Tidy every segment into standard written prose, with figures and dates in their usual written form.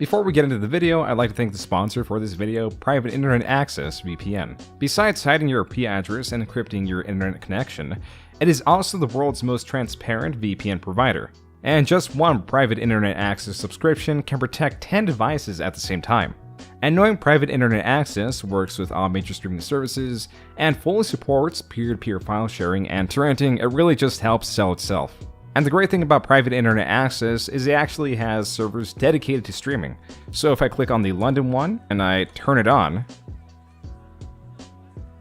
Before we get into the video, I'd like to thank the sponsor for this video, Private Internet Access VPN. Besides hiding your IP address and encrypting your internet connection, it is also the world's most transparent VPN provider. And just one Private Internet Access subscription can protect 10 devices at the same time. And knowing Private Internet Access works with all major streaming services and fully supports peer-to-peer file sharing and torrenting, it really just helps sell itself. And the great thing about Private Internet Access is it actually has servers dedicated to streaming. So if I click on the London one and I turn it on,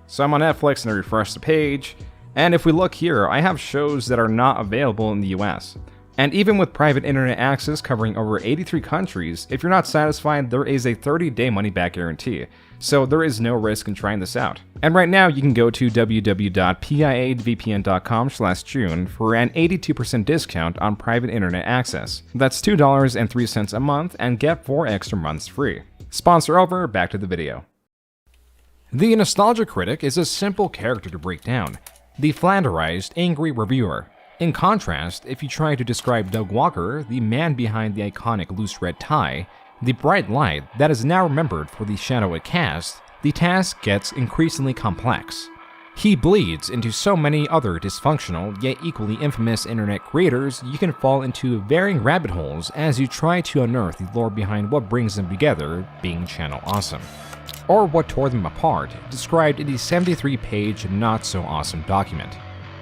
so I'm on Netflix and I refresh the page, and if we look here, I have shows that are not available in the US. And even with Private Internet Access covering over 83 countries, if you're not satisfied, there is a 30-day money-back guarantee, so there is no risk in trying this out. And right now, you can go to www.piavpn.com/Joon for an 82% discount on Private Internet Access. That's $2.03 a month and get 4 extra months free. Sponsor over, back to the video. The nostalgia critic is a simple character to break down, the flanderized, angry reviewer. In contrast, if you try to describe Doug Walker, the man behind the iconic loose red tie, the bright light that is now remembered for the shadow it casts, the task gets increasingly complex. He bleeds into so many other dysfunctional yet equally infamous internet creators you can fall into varying rabbit holes as you try to unearth the lore behind what brings them together, being channel awesome. Or what tore them apart, described in the 73-page not-so-awesome document.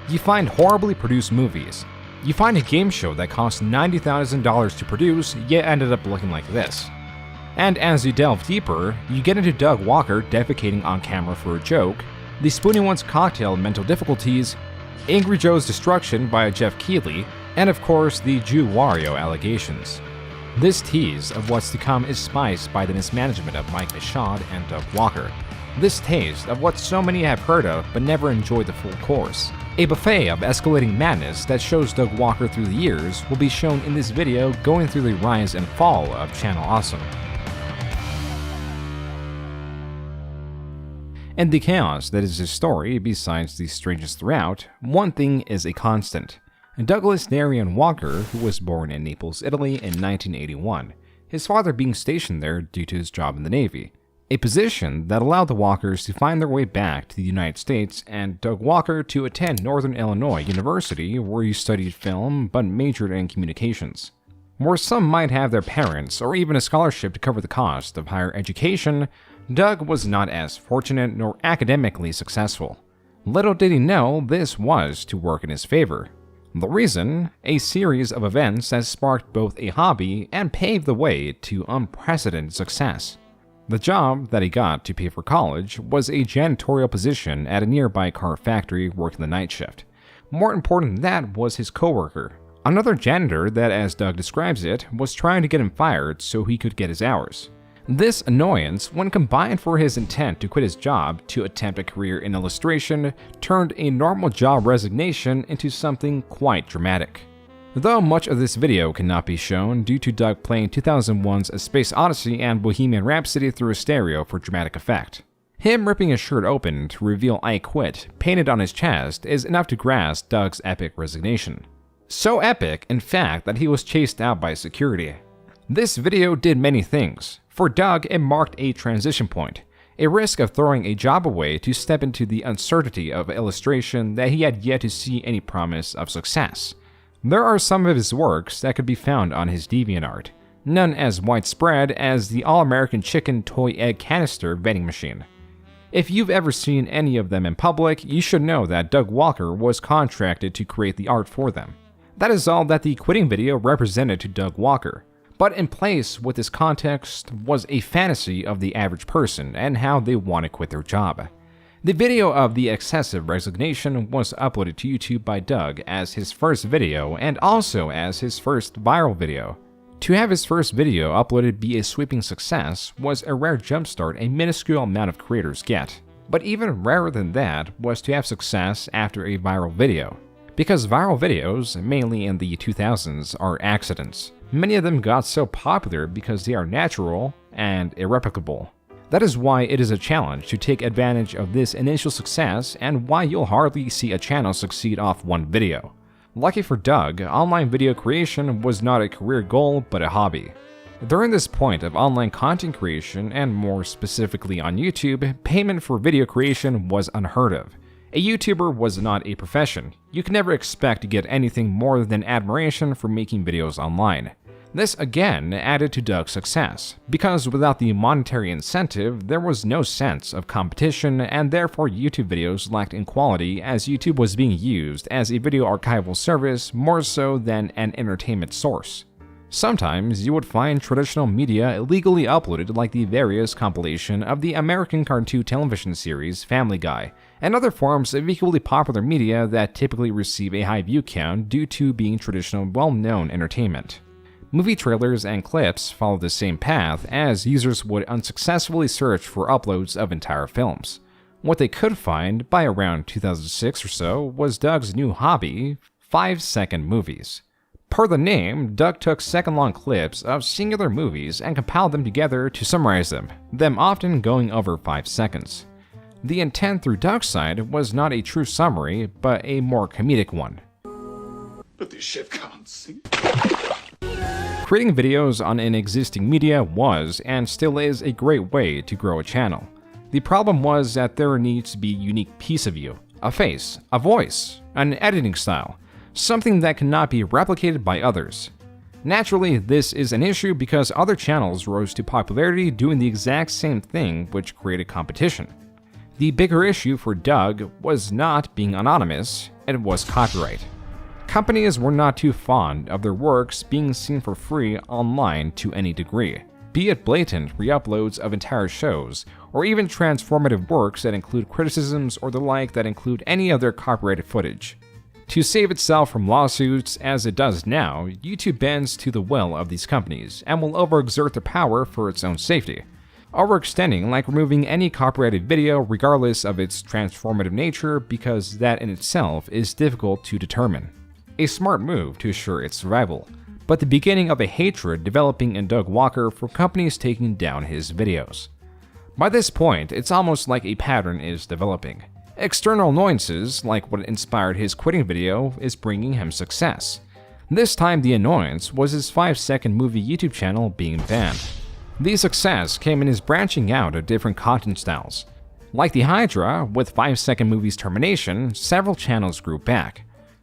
You find horribly produced movies. You find a game show that cost $90,000 to produce, yet ended up looking like this. And as you delve deeper, you get into Doug Walker defecating on camera for a joke, the Spoonie One's cocktail mental difficulties, Angry Joe's destruction by Jeff Keighley, and of course the Jew Wario allegations. This tease of what's to come is spiced by the mismanagement of Mike Michaud and Doug Walker. This taste of what so many have heard of but never enjoyed the full course. A buffet of escalating madness that shows Doug Walker through the years will be shown in this video going through the rise and fall of Channel Awesome. In the chaos that is his story, besides the strangest throughout, one thing is a constant. Douglas Darian Walker, who was born in Naples, Italy in 1981, his father being stationed there due to his job in the Navy. A position that allowed the Walkers to find their way back to the United States and Doug Walker to attend Northern Illinois University where he studied film but majored in communications. Where some might have their parents or even a scholarship to cover the cost of higher education, Doug was not as fortunate nor academically successful. Little did he know this was to work in his favor. The reason? A series of events that sparked both a hobby and paved the way to unprecedented success. The job that he got to pay for college was a janitorial position at a nearby car factory working the night shift. More important than that was his coworker, another janitor that, as Doug describes it, was trying to get him fired so he could get his hours. This annoyance, when combined for his intent to quit his job to attempt a career in illustration, turned a normal job resignation into something quite dramatic. Though much of this video cannot be shown due to Doug playing 2001's A Space Odyssey and Bohemian Rhapsody through a stereo for dramatic effect. Him ripping his shirt open to reveal "I quit" painted on his chest is enough to grasp Doug's epic resignation. So epic, in fact, that he was chased out by security. This video did many things. For Doug, it marked a transition point, a risk of throwing a job away to step into the uncertainty of illustration that he had yet to see any promise of success. There are some of his works that could be found on his DeviantArt, none as widespread as the All-American Chicken Toy Egg Canister vending machine. If you've ever seen any of them in public, you should know that Doug Walker was contracted to create the art for them. That is all that the quitting video represented to Doug Walker. But in place with this context was a fantasy of the average person and how they want to quit their job. The video of the excessive resignation was uploaded to YouTube by Doug as his first video and also as his first viral video. To have his first video uploaded be a sweeping success was a rare jumpstart a minuscule amount of creators get. But even rarer than that was to have success after a viral video. Because viral videos, mainly in the 2000s, are accidents. Many of them got so popular because they are natural and irreplicable. That is why it is a challenge to take advantage of this initial success and why you'll hardly see a channel succeed off one video. Lucky for Doug, online video creation was not a career goal but a hobby. During this point of online content creation, and more specifically on YouTube, payment for video creation was unheard of. A YouTuber was not a profession. You could never expect to get anything more than admiration for making videos online. This again added to Doug's success, because without the monetary incentive, there was no sense of competition, and therefore YouTube videos lacked in quality, as YouTube was being used as a video archival service more so than an entertainment source. Sometimes you would find traditional media illegally uploaded, like the various compilation of the American cartoon television series Family Guy, and other forms of equally popular media that typically receive a high view count due to being traditional well-known entertainment. Movie trailers and clips follow the same path, as users would unsuccessfully search for uploads of entire films. What they could find by around 2006 or so was Doug's new hobby, 5-second movies. Per the name, Doug took second-long clips of singular movies and compiled them together to summarize them often going over 5 seconds. The intent through Doug's side was not a true summary, but a more comedic one. But the chef can't see. Creating videos on an existing media was, and still is, a great way to grow a channel. The problem was that there needs to be a unique piece of you, a face, a voice, an editing style, something that cannot be replicated by others. Naturally, this is an issue because other channels rose to popularity doing the exact same thing, which created competition. The bigger issue for Doug was not being anonymous, it was copyright. Companies were not too fond of their works being seen for free online to any degree, be it blatant re-uploads of entire shows, or even transformative works that include criticisms or the like that include any of their copyrighted footage. To save itself from lawsuits, as it does now, YouTube bends to the will of these companies and will overexert their power for its own safety, overextending like removing any copyrighted video regardless of its transformative nature, because that in itself is difficult to determine. A smart move to assure its survival, but the beginning of a hatred developing in Doug Walker for companies taking down his videos. By this point, it's almost like a pattern is developing. External annoyances, like what inspired his quitting video, is bringing him success. This time the annoyance was his 5-second movie YouTube channel being banned. The success came in his branching out of different content styles. Like the Hydra, with 5-second movies termination, several channels grew back.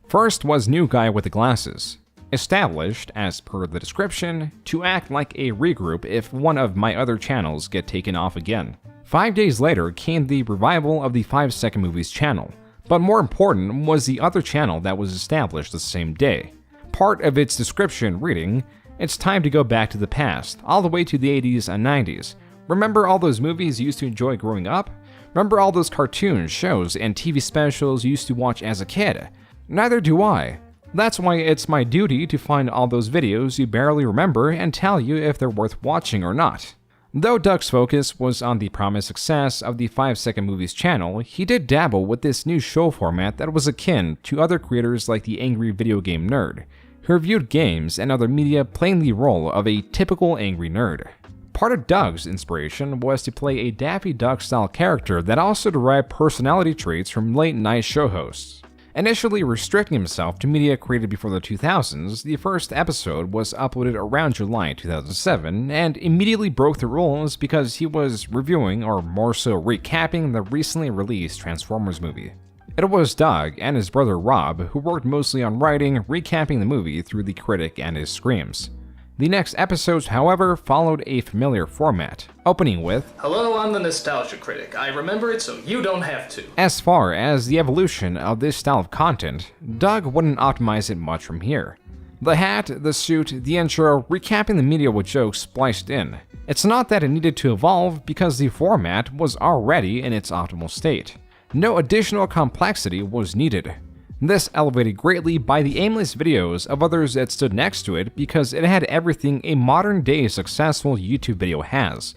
First was New Guy with the Glasses, established, as per the description, to act like a regroup if one of my other channels get taken off again. 5 days later came the revival of the 5-second movies channel, but more important was the other channel that was established the same day. Part of its description reading, "It's time to go back to the past, all the way to the 80s and 90s. Remember all those movies you used to enjoy growing up? Remember all those cartoons, shows, and TV specials you used to watch as a kid? Neither do I. That's why it's my duty to find all those videos you barely remember and tell you if they're worth watching or not." Though Doug's focus was on the promised success of the 5-second movies channel, he did dabble with this new show format that was akin to other creators like the Angry Video Game Nerd, who reviewed games and other media playing the role of a typical angry nerd. Part of Doug's inspiration was to play a Daffy Duck-style character that also derived personality traits from late-night show hosts. Initially restricting himself to media created before the 2000s, the first episode was uploaded around July 2007 and immediately broke the rules because he was reviewing, or more so recapping, the recently released Transformers movie. It was Doug and his brother Rob who worked mostly on writing, recapping the movie through the critic and his screams. The next episodes, however, followed a familiar format, opening with, "Hello, I'm the Nostalgia Critic. I remember it so you don't have to." As far as the evolution of this style of content, Doug wouldn't optimize it much from here. The hat, the suit, the intro, recapping the media with jokes spliced in. It's not that it needed to evolve because the format was already in its optimal state. No additional complexity was needed. This elevated greatly by the aimless videos of others that stood next to it because it had everything a modern-day successful YouTube video has.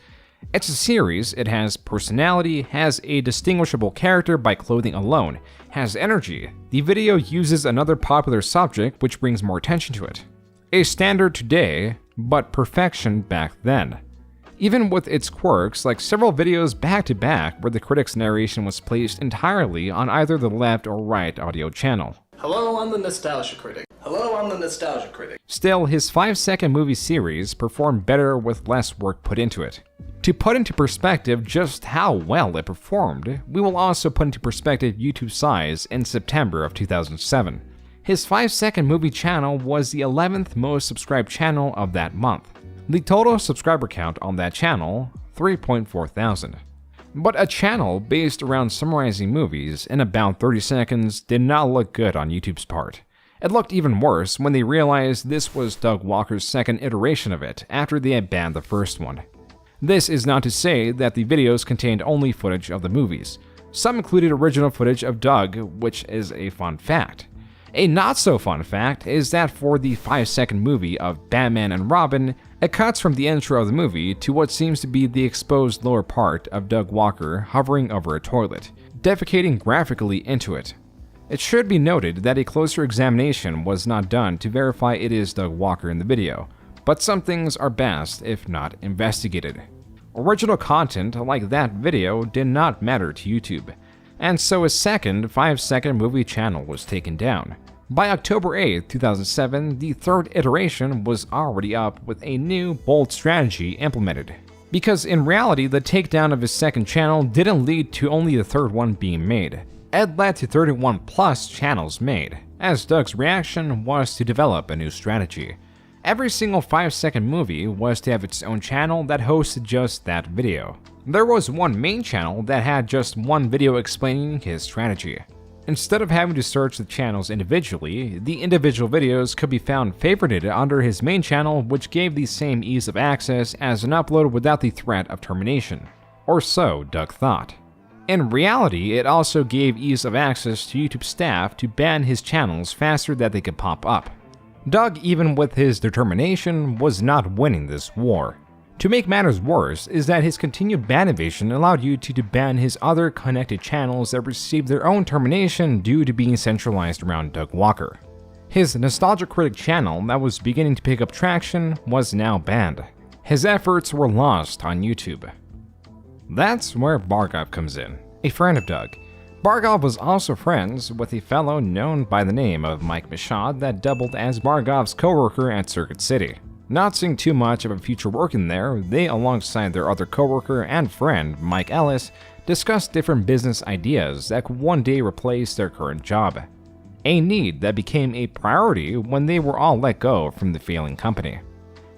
It's a series, it has personality, has a distinguishable character by clothing alone, has energy. The video uses another popular subject which brings more attention to it. A standard today, but perfection back then. Even with its quirks, like several videos back-to-back where the critic's narration was placed entirely on either the left or right audio channel. "Hello, I'm the Nostalgia Critic." Hello, I'm the Nostalgia Critic. Still, his 5-second movie series performed better with less work put into it. To put into perspective just how well it performed, we will also put into perspective YouTube's size in September of 2007. His 5-second movie channel was the 11th most subscribed channel of that month. The total subscriber count on that channel, 3.4 thousand. But a channel based around summarizing movies in about 30 seconds did not look good on YouTube's part. It looked even worse when they realized this was Doug Walker's second iteration of it after they had banned the first one. This is not to say that the videos contained only footage of the movies. Some included original footage of Doug, which is a fun fact. A not-so-fun fact is that for the 5-second movie of Batman and Robin, it cuts from the intro of the movie to what seems to be the exposed lower part of Doug Walker hovering over a toilet, defecating graphically into it. It should be noted that a closer examination was not done to verify it is Doug Walker in the video, but some things are best if not investigated. Original content like that video did not matter to YouTube, and so his second 5-second movie channel was taken down. By October 8, 2007, the third iteration was already up with a new, bold strategy implemented. Because in reality, the takedown of his second channel didn't lead to only the third one being made. It led to 31 plus channels made, as Doug's reaction was to develop a new strategy. Every single 5-second movie was to have its own channel that hosted just that video. There was one main channel that had just one video explaining his strategy. Instead of having to search the channels individually, the individual videos could be found favorited under his main channel, which gave the same ease of access as an upload without the threat of termination. Or so Doug thought. In reality, it also gave ease of access to YouTube staff to ban his channels faster than they could pop up. Doug, even with his determination, was not winning this war. To make matters worse is that his continued ban evasion allowed YouTube to ban his other connected channels that received their own termination due to being centralized around Doug Walker. His Nostalgia Critic channel that was beginning to pick up traction was now banned. His efforts were lost on YouTube. That's where Bargov comes in, a friend of Doug. Bargov was also friends with a fellow known by the name of Mike Michaud that doubled as Bargov's coworker at Circuit City. Not seeing too much of a future working there, they, alongside their other coworker and friend, Mike Ellis, discussed different business ideas that could one day replace their current job. A need that became a priority when they were all let go from the failing company.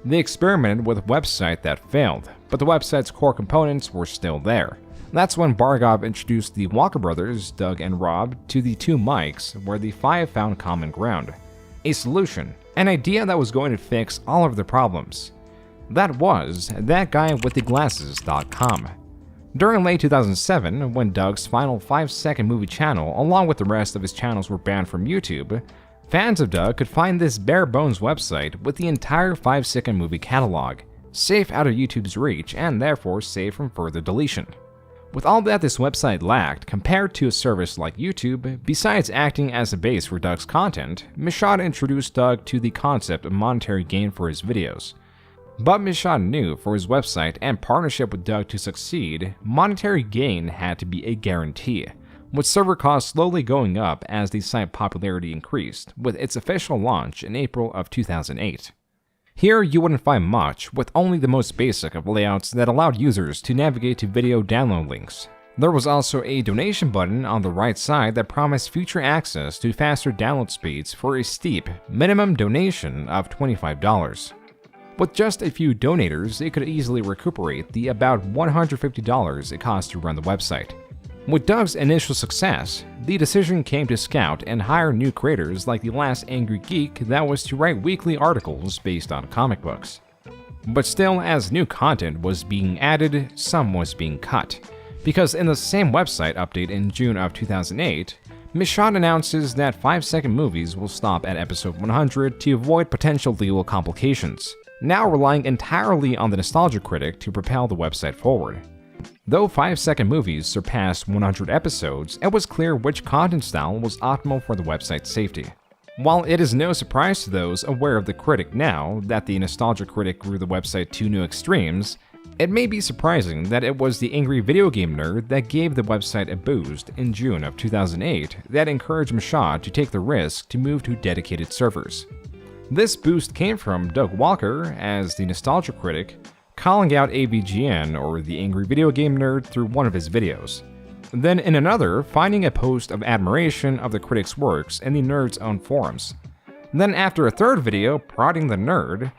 They experimented with a website that failed, but the website's core components were still there. That's when Bargov introduced the Walker brothers, Doug and Rob, to the two Mikes, where the five found common ground. A solution, an idea that was going to fix all of their problems. That was thatguywiththeglasses.com. During late 2007, when Doug's final 5-second movie channel, along with the rest of his channels, were banned from YouTube, fans of Doug could find this bare-bones website with the entire 5-second movie catalog, safe out of YouTube's reach and therefore safe from further deletion. With all that this website lacked compared to a service like YouTube, besides acting as a base for Doug's content, Michaud introduced Doug to the concept of monetary gain for his videos. But Michaud knew for his website and partnership with Doug to succeed, monetary gain had to be a guarantee, with server costs slowly going up as the site popularity increased, with its official launch in April of 2008. Here you wouldn't find much, with only the most basic of layouts that allowed users to navigate to video download links. There was also a donation button on the right side that promised future access to faster download speeds for a steep minimum donation of $25. With just a few donators, it could easily recuperate the about $150 it cost to run the website. With Doug's initial success, the decision came to scout and hire new creators like the Last Angry Geek that was to write weekly articles based on comic books. But still, as new content was being added, some was being cut. Because in the same website update in June of 2008, Michaud announces that 5-second movies will stop at episode 100 to avoid potential legal complications, now relying entirely on the Nostalgia Critic to propel the website forward. Though 5-second movies surpassed 100 episodes, it was clear which content style was optimal for the website's safety. While it is no surprise to those aware of the Critic now that the Nostalgia Critic grew the website to new extremes, It may be surprising that it was the angry video game nerd that gave the website a boost in June of 2008 that encouraged Mashad to take the risk to move to dedicated servers. This boost came from Doug Walker as the Nostalgia Critic, calling out AVGN, or the angry video game nerd, through one of his videos. Then in another, finding a post of admiration of the critic's works in the nerd's own forums. Then after a third video prodding the nerd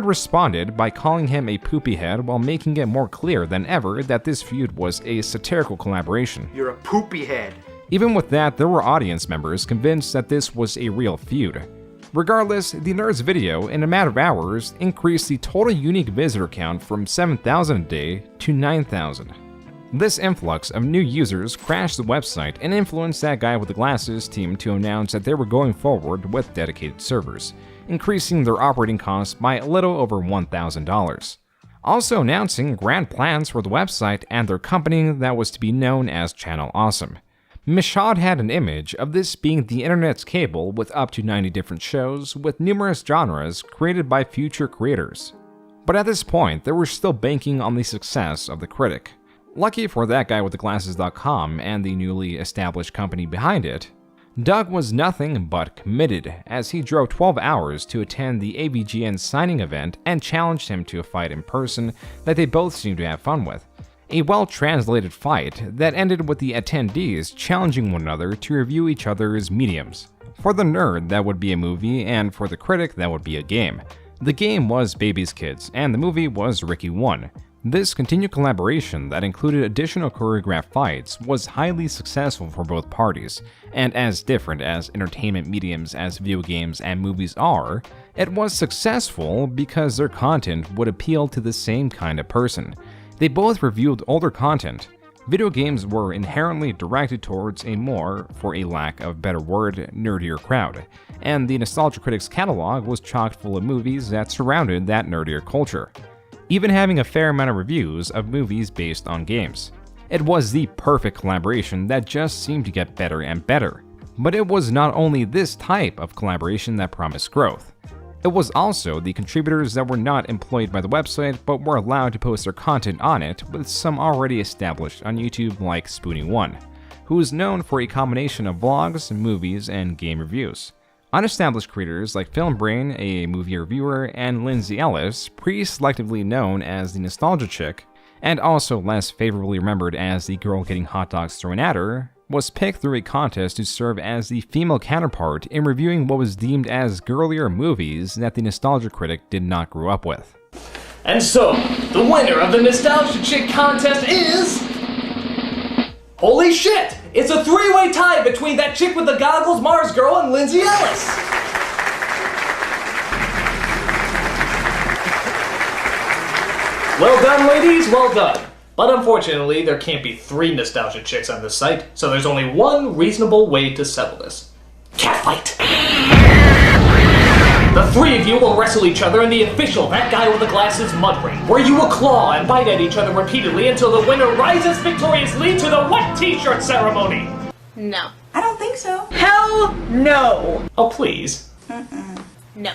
responded by calling him a poopy head while making it more clear than ever that this feud was a satirical collaboration. You're a poopy head. Even with that, there were audience members convinced that this was a real feud. Regardless, the nerd's video, in a matter of hours, increased the total unique visitor count from 7,000 a day to 9,000. This influx of new users crashed the website and influenced that guy with the glasses team to announce that they were going forward with dedicated servers, increasing their operating costs by a little over $1,000. Also announcing grand plans for the website and their company that was to be known as Channel Awesome. Mashad had an image of this being the internet's cable with up to 90 different shows with numerous genres created by future creators. But at this point, they were still banking on the success of the Critic. Lucky for that guy with the glasses.com and the newly established company behind it, Doug was nothing but committed as he drove 12 hours to attend the AVGN signing event and challenged him to a fight in person that they both seemed to have fun with. A well-translated fight that ended with the attendees challenging one another to review each other's mediums. For the nerd, that would be a movie, and for the critic, that would be a game. The game was Baby's Kids, and the movie was Ricky 1. This continued collaboration that included additional choreographed fights was highly successful for both parties, and as different as entertainment mediums as video games and movies are, it was successful because their content would appeal to the same kind of person. They both reviewed older content. Video games were inherently directed towards a more, for a lack of a better word, nerdier crowd, and the Nostalgia Critic's catalog was chock full of movies that surrounded that nerdier culture, even having a fair amount of reviews of movies based on games. It was the perfect collaboration that just seemed to get better and better. But it was not only this type of collaboration that promised growth. It was also the contributors that were not employed by the website but were allowed to post their content on it, with some already established on YouTube like Spoonie1, who is known for a combination of vlogs, movies, and game reviews. Unestablished creators like Filmbrain, a movie reviewer, and Lindsay Ellis, pre-selectively known as the Nostalgia Chick, and also less favorably remembered as the girl getting hot dogs thrown at her, was picked through a contest to serve as the female counterpart in reviewing what was deemed as girlier movies that the Nostalgia Critic did not grow up with. And so, the winner of the Nostalgia Chick contest is... Holy shit! It's a three-way tie between that chick with the goggles, Mars Girl, and Lindsay Ellis! Well done, ladies, well done. But unfortunately, there can't be 3 Nostalgia Chicks on this site, so there's only one reasonable way to settle this. Catfight! The 3 of you will wrestle each other in the official That Guy with the Glasses mud ring, where you will claw and bite at each other repeatedly until the winner rises victoriously to the wet t-shirt ceremony! No. I don't think so. Hell no! Oh, please. No.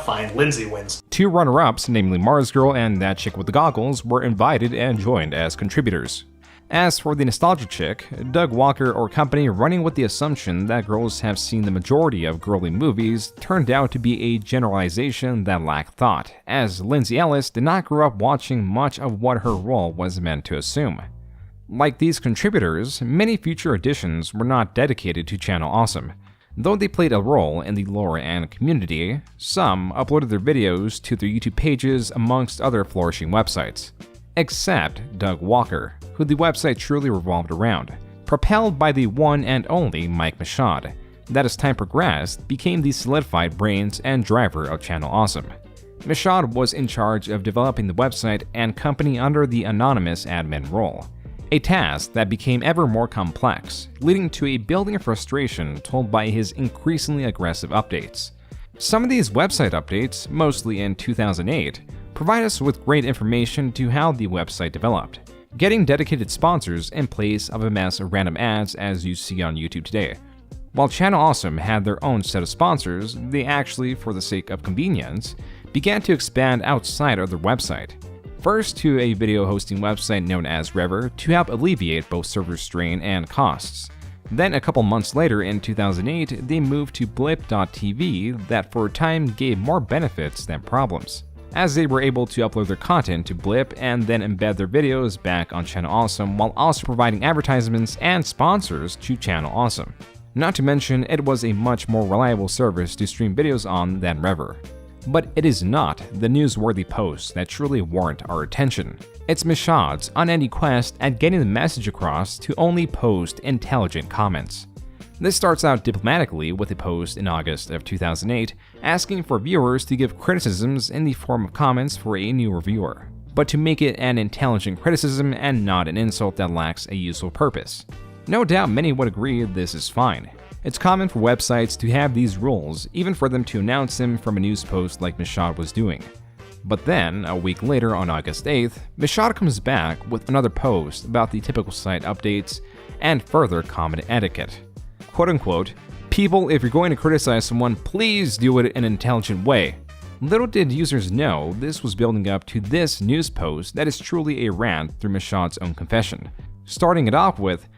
Fine, Lindsay wins. 2 runner-ups, namely Mars Girl and that chick with the goggles, were invited and joined as contributors. As for the Nostalgia Chick, Doug Walker or company, running with the assumption that girls have seen the majority of girly movies, turned out to be a generalization that lacked thought, as Lindsay Ellis did not grow up watching much of what her role was meant to assume. Like these contributors, many future editions were not dedicated to Channel Awesome. Though they played a role in the lore and community, some uploaded their videos to their YouTube pages amongst other flourishing websites. Except Doug Walker, who the website truly revolved around, propelled by the one and only Mike Mashad, that as time progressed became the solidified brains and driver of Channel Awesome. Mashad was in charge of developing the website and company under the anonymous admin role, a task that became ever more complex, leading to a building frustration told by his increasingly aggressive updates. Some of these website updates, mostly in 2008, provide us with great information to how the website developed, getting dedicated sponsors in place of a mess of random ads as you see on YouTube today. While Channel Awesome had their own set of sponsors, they actually, for the sake of convenience, began to expand outside of their website. First to a video hosting website known as Rever to help alleviate both server strain and costs. Then a couple months later in 2008, they moved to Blip.tv that for a time gave more benefits than problems, as they were able to upload their content to Blip and then embed their videos back on Channel Awesome while also providing advertisements and sponsors to Channel Awesome. Not to mention, it was a much more reliable service to stream videos on than Rever. But it is not the newsworthy posts that truly warrant our attention. It's Mashad's unending quest at getting the message across to only post intelligent comments. This starts out diplomatically with a post in August of 2008 asking for viewers to give criticisms in the form of comments for a new reviewer, but to make it an intelligent criticism and not an insult that lacks a useful purpose. No doubt many would agree this is fine. It's common for websites to have these rules, even for them to announce them from a news post like Mashad was doing. But then, a week later on August 8th, Mashad comes back with another post about the typical site updates and further comment etiquette. Quote unquote, "People, if you're going to criticize someone, please do it in an intelligent way." Little did users know this was building up to this news post that is truly a rant through Mashad's own confession, starting it off with,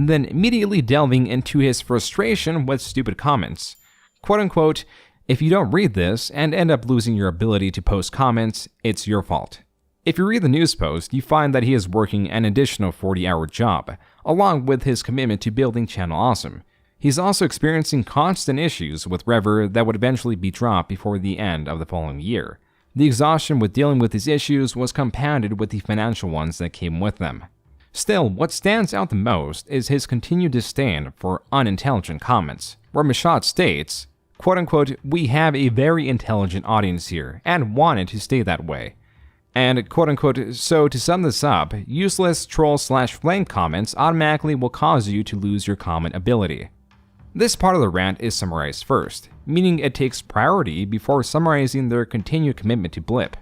then immediately delving into his frustration with stupid comments. Quote unquote, "If you don't read this and end up losing your ability to post comments, it's your fault." If you read the news post, you find that he is working an additional 40-hour job, along with his commitment to building Channel Awesome. He's also experiencing constant issues with Rever that would eventually be dropped before the end of the following year. The exhaustion with dealing with these issues was compounded with the financial ones that came with them. Still, what stands out the most is his continued disdain for unintelligent comments, where Mashad states, quote unquote, "We have a very intelligent audience here, and want it to stay that way." And quote unquote, "So to sum this up, useless troll/flame comments automatically will cause you to lose your comment ability." This part of the rant is summarized first, meaning it takes priority before summarizing their continued commitment to Blip.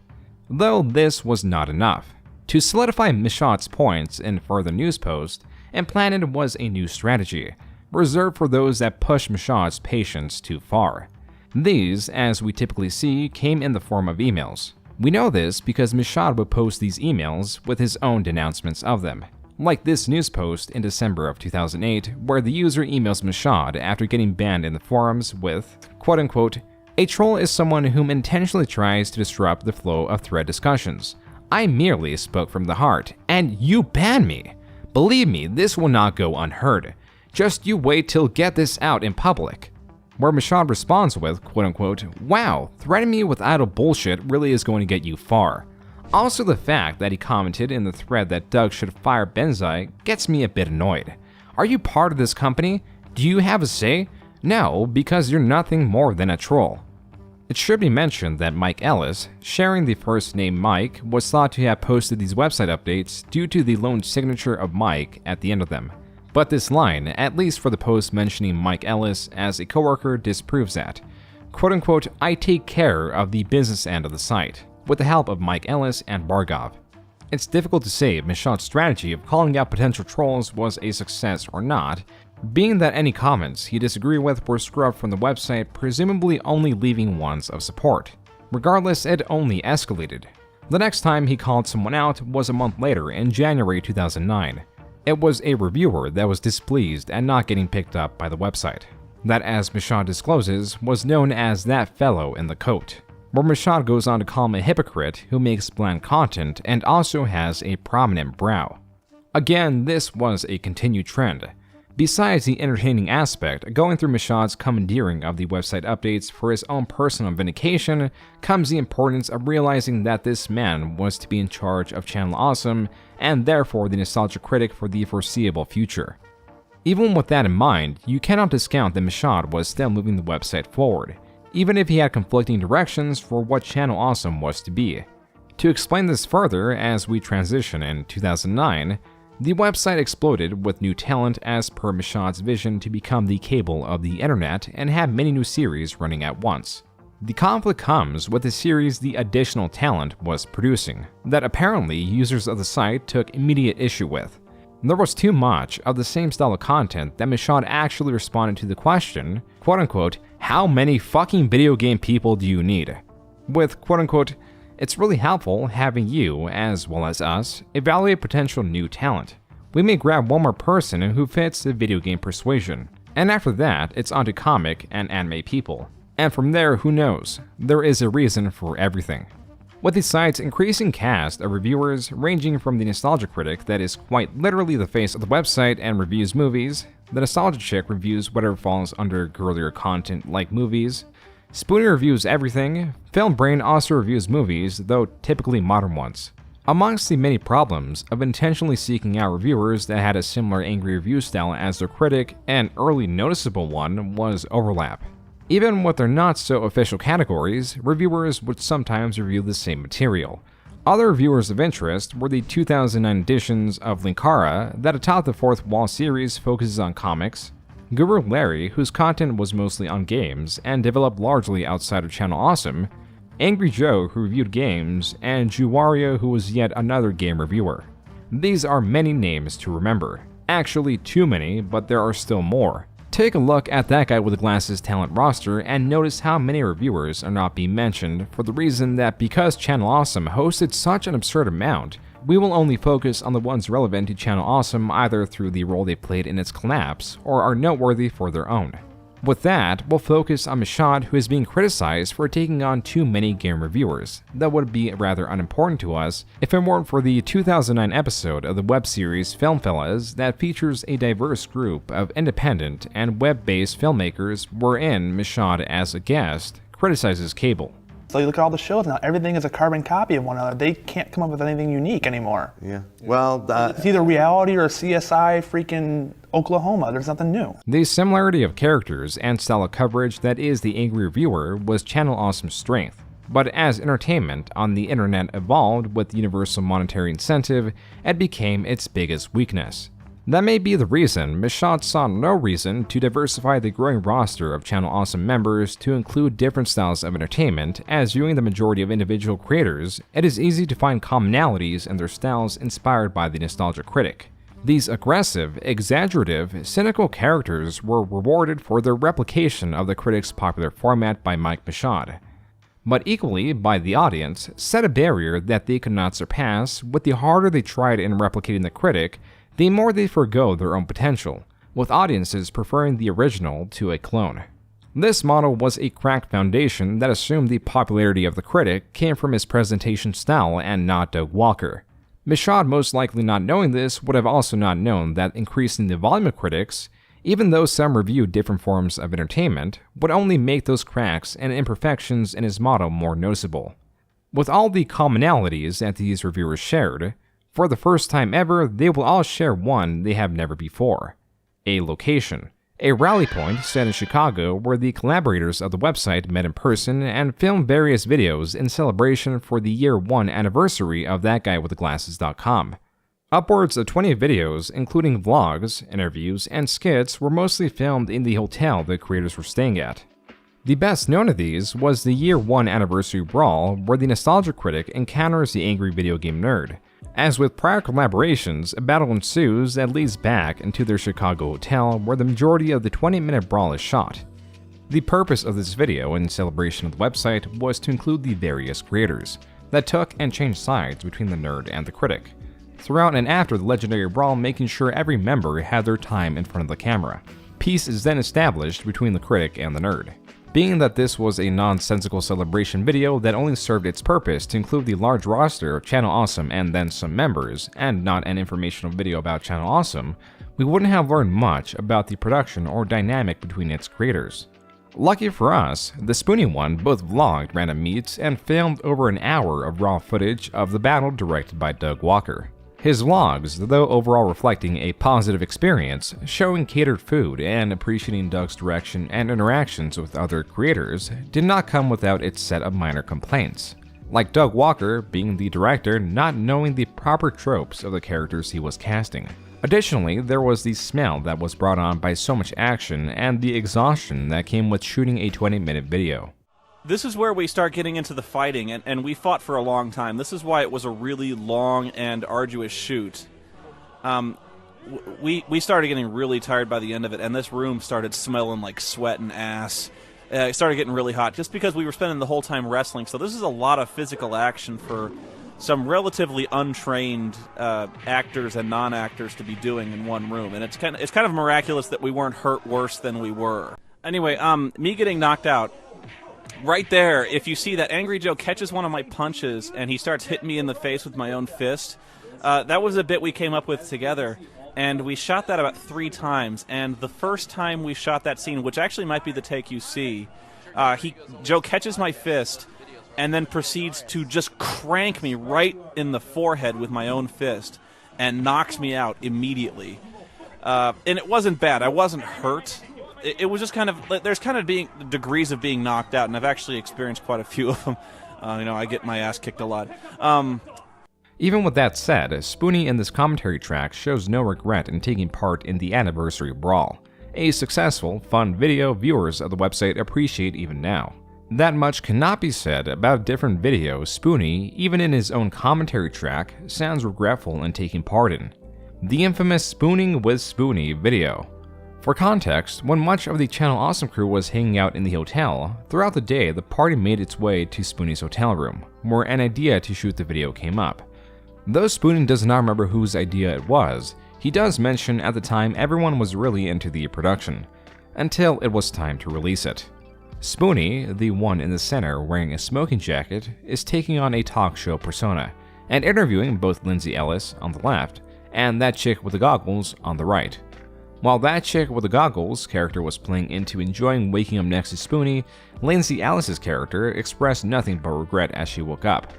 Though this was not enough. To solidify Mashad's points in further news posts, implanted was a new strategy, reserved for those that push Mashad's patience too far. These, as we typically see, came in the form of emails. We know this because Mashad would post these emails with his own denouncements of them, like this news post in December of 2008, where the user emails Mashad after getting banned in the forums with, quote unquote, "A troll is someone whom intentionally tries to disrupt the flow of thread discussions. I merely spoke from the heart, and you ban me. Believe me, this will not go unheard. Just you wait till get this out in public." Where Mashad responds with, quote unquote, "Wow, threatening me with idle bullshit really is going to get you far. Also, the fact that he commented in the thread that Doug should fire Benzai gets me a bit annoyed. Are you part of this company? Do you have a say? No, because you're nothing more than a troll." It should be mentioned that Mike Ellis, sharing the first name Mike, was thought to have posted these website updates due to the lone signature of Mike at the end of them. But this line, at least for the post mentioning Mike Ellis as a coworker, disproves that. Quote unquote, "I take care of the business end of the site, with the help of Mike Ellis and Bargov." It's difficult to say if Mashad's strategy of calling out potential trolls was a success or not, being that any comments he disagreed with were scrubbed from the website, presumably only leaving ones of support. Regardless, it only escalated. The next time he called someone out was a month later in January 2009. It was a reviewer that was displeased at not getting picked up by the website. That, as Mashad discloses, was known as that fellow in the coat, where Mashad goes on to call him a hypocrite who makes bland content and also has a prominent brow. Again, this was a continued trend. Besides the entertaining aspect, going through Mashad's commandeering of the website updates for his own personal vindication comes the importance of realizing that this man was to be in charge of Channel Awesome and therefore the nostalgia critic for the foreseeable future. Even with that in mind, you cannot discount that Mashad was still moving the website forward, even if he had conflicting directions for what Channel Awesome was to be. To explain this further, as we transition in 2009, the website exploded with new talent as per Mashad's vision to become the cable of the internet and have many new series running at once. The conflict comes with the series the additional talent was producing, that apparently users of the site took immediate issue with. There was too much of the same style of content that Mashad actually responded to the question, quote unquote, "How many fucking video game people do you need?" with, quote unquote, It's really helpful having you, as well as us, evaluate potential new talent. We may grab one more person who fits the video game persuasion, and after that, it's onto comic and anime people. And from there, who knows? There is a reason for everything. With the site's increasing cast of reviewers ranging from the Nostalgia Critic that is quite literally the face of the website and reviews movies, the Nostalgia Chick reviews whatever falls under girlier content like movies, Spoonie reviews everything, Film Brain also reviews movies, though typically modern ones. Amongst the many problems of intentionally seeking out reviewers that had a similar angry review style as their critic, an early noticeable one was overlap. Even with their not-so-official categories, reviewers would sometimes review the same material. Other reviewers of interest were the 2009 editions of Linkara that atop the Fourth Wall series focuses on comics, Guru Larry, whose content was mostly on games and developed largely outside of Channel Awesome, Angry Joe, who reviewed games, and Juwario, who was yet another game reviewer. These are many names to remember. Actually too many, but there are still more. Take a look at that guy with the glasses talent roster and notice how many reviewers are not being mentioned for the reason that because Channel Awesome hosted such an absurd amount, we will only focus on the ones relevant to Channel Awesome either through the role they played in its collapse or are noteworthy for their own. With that, we'll focus on Mishad, who is being criticized for taking on too many game reviewers. That would be rather unimportant to us if it weren't for the 2009 episode of the web series Film Fellas that features a diverse group of independent and web-based filmmakers wherein Mishad, as a guest, criticizes cable. So you look at all the shows now, everything is a carbon copy of one another. They can't come up with anything unique anymore. Yeah, well... it's either reality or CSI freaking Oklahoma. There's nothing new. The similarity of characters and style of coverage that is the angry reviewer was Channel Awesome's strength. But as entertainment on the internet evolved with universal monetary incentive, it became its biggest weakness. That may be the reason Mishad saw no reason to diversify the growing roster of Channel Awesome members to include different styles of entertainment, as viewing the majority of individual creators, it is easy to find commonalities in their styles inspired by the Nostalgia Critic. These aggressive, exaggerative, cynical characters were rewarded for their replication of the critic's popular format by Mike Mishad, but equally by the audience, set a barrier that they could not surpass. With the harder they tried in replicating the critic, the more they forgo their own potential, with audiences preferring the original to a clone. This model was a cracked foundation that assumed the popularity of the critic came from his presentation style and not Doug Walker. Mishad, most likely not knowing this, would have also not known that increasing the volume of critics, even though some reviewed different forms of entertainment, would only make those cracks and imperfections in his model more noticeable. With all the commonalities that these reviewers shared, for the first time ever, they will all share one they have never before: a location. A rally point set in Chicago where the collaborators of the website met in person and filmed various videos in celebration for the year 1 anniversary of ThatGuyWithTheGlasses.com. Upwards of 20 videos, including vlogs, interviews, and skits, were mostly filmed in the hotel the creators were staying at. The best known of these was the year 1 anniversary brawl where the Nostalgia Critic encounters the angry video game nerd. As with prior collaborations, a battle ensues that leads back into their Chicago hotel where the majority of the 20-minute brawl is shot. The purpose of this video in celebration of the website was to include the various creators that took and changed sides between the nerd and the critic, throughout and after the legendary brawl, making sure every member had their time in front of the camera. Peace is then established between the critic and the nerd. Being that this was a nonsensical celebration video that only served its purpose to include the large roster of Channel Awesome and then some members, and not an informational video about Channel Awesome, we wouldn't have learned much about the production or dynamic between its creators. Lucky for us, the Spoonie one both vlogged random meets and filmed over an hour of raw footage of the battle directed by Doug Walker. His vlogs, though overall reflecting a positive experience, showing catered food and appreciating Doug's direction and interactions with other creators, did not come without its set of minor complaints. Like Doug Walker, being the director, not knowing the proper tropes of the characters he was casting. Additionally, there was the smell that was brought on by so much action and the exhaustion that came with shooting a 20-minute video. This is where we start getting into the fighting, and we fought for a long time. This is why it was a really long and arduous shoot. We started getting really tired by the end of it, and this room started smelling like sweat and ass. It started getting really hot just because we were spending the whole time wrestling. So this is a lot of physical action for some relatively untrained actors and non-actors to be doing in one room, and it's kind of miraculous that we weren't hurt worse than we were. Anyway, me getting knocked out. Right there, if you see that Angry Joe catches one of my punches and he starts hitting me in the face with my own fist, that was a bit we came up with together, and we shot that about 3 times. And the first time we shot that scene, which actually might be the take you see, Joe catches my fist and then proceeds to just crank me right in the forehead with my own fist and knocks me out immediately. And it wasn't bad. I wasn't hurt. It was just kind of, there's kind of being degrees of being knocked out, and I've actually experienced quite a few of them. I get my ass kicked a lot. Even with that said, Spoonie in this commentary track shows no regret in taking part in the anniversary brawl. A successful, fun video viewers of the website appreciate even now. That much cannot be said about a different video Spoonie, even in his own commentary track, sounds regretful in taking part in. The infamous Spooning with Spoonie video. For context, when much of the Channel Awesome crew was hanging out in the hotel, throughout the day the party made its way to Spoonie's hotel room, where an idea to shoot the video came up. Though Spoonie does not remember whose idea it was, he does mention at the time everyone was really into the production, until it was time to release it. Spoonie, the one in the center wearing a smoking jacket, is taking on a talk show persona, and interviewing both Lindsay Ellis on the left, and that chick with the goggles on the right. While that chick with the goggles character was playing into enjoying waking up next to Spoonie, Lindsay Ellis' character expressed nothing but regret as she woke up.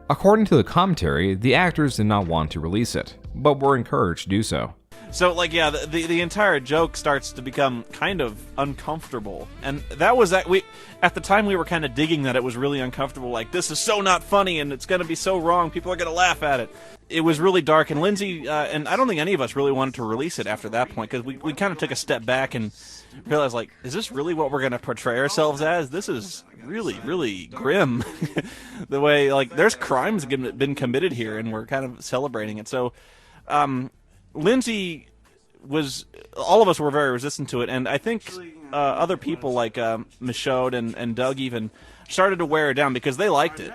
According to the commentary, the actors did not want to release it, but were encouraged to do so. So, the entire joke starts to become kind of uncomfortable, and that was that we at the time we were kind of digging that it was really uncomfortable. Like, this is so not funny, and it's going to be so wrong. People are going to laugh at it. It was really dark, and Lindsay and I don't think any of us really wanted to release it after that point because we kind of took a step back and realized, like, is this really what we're going to portray ourselves as? This is really, really grim. The way, like, there's crimes been committed here, and we're kind of celebrating it. So, Lindsay all of us were very resistant to it, and I think other people like Michaud and Doug even started to wear it down because they liked it.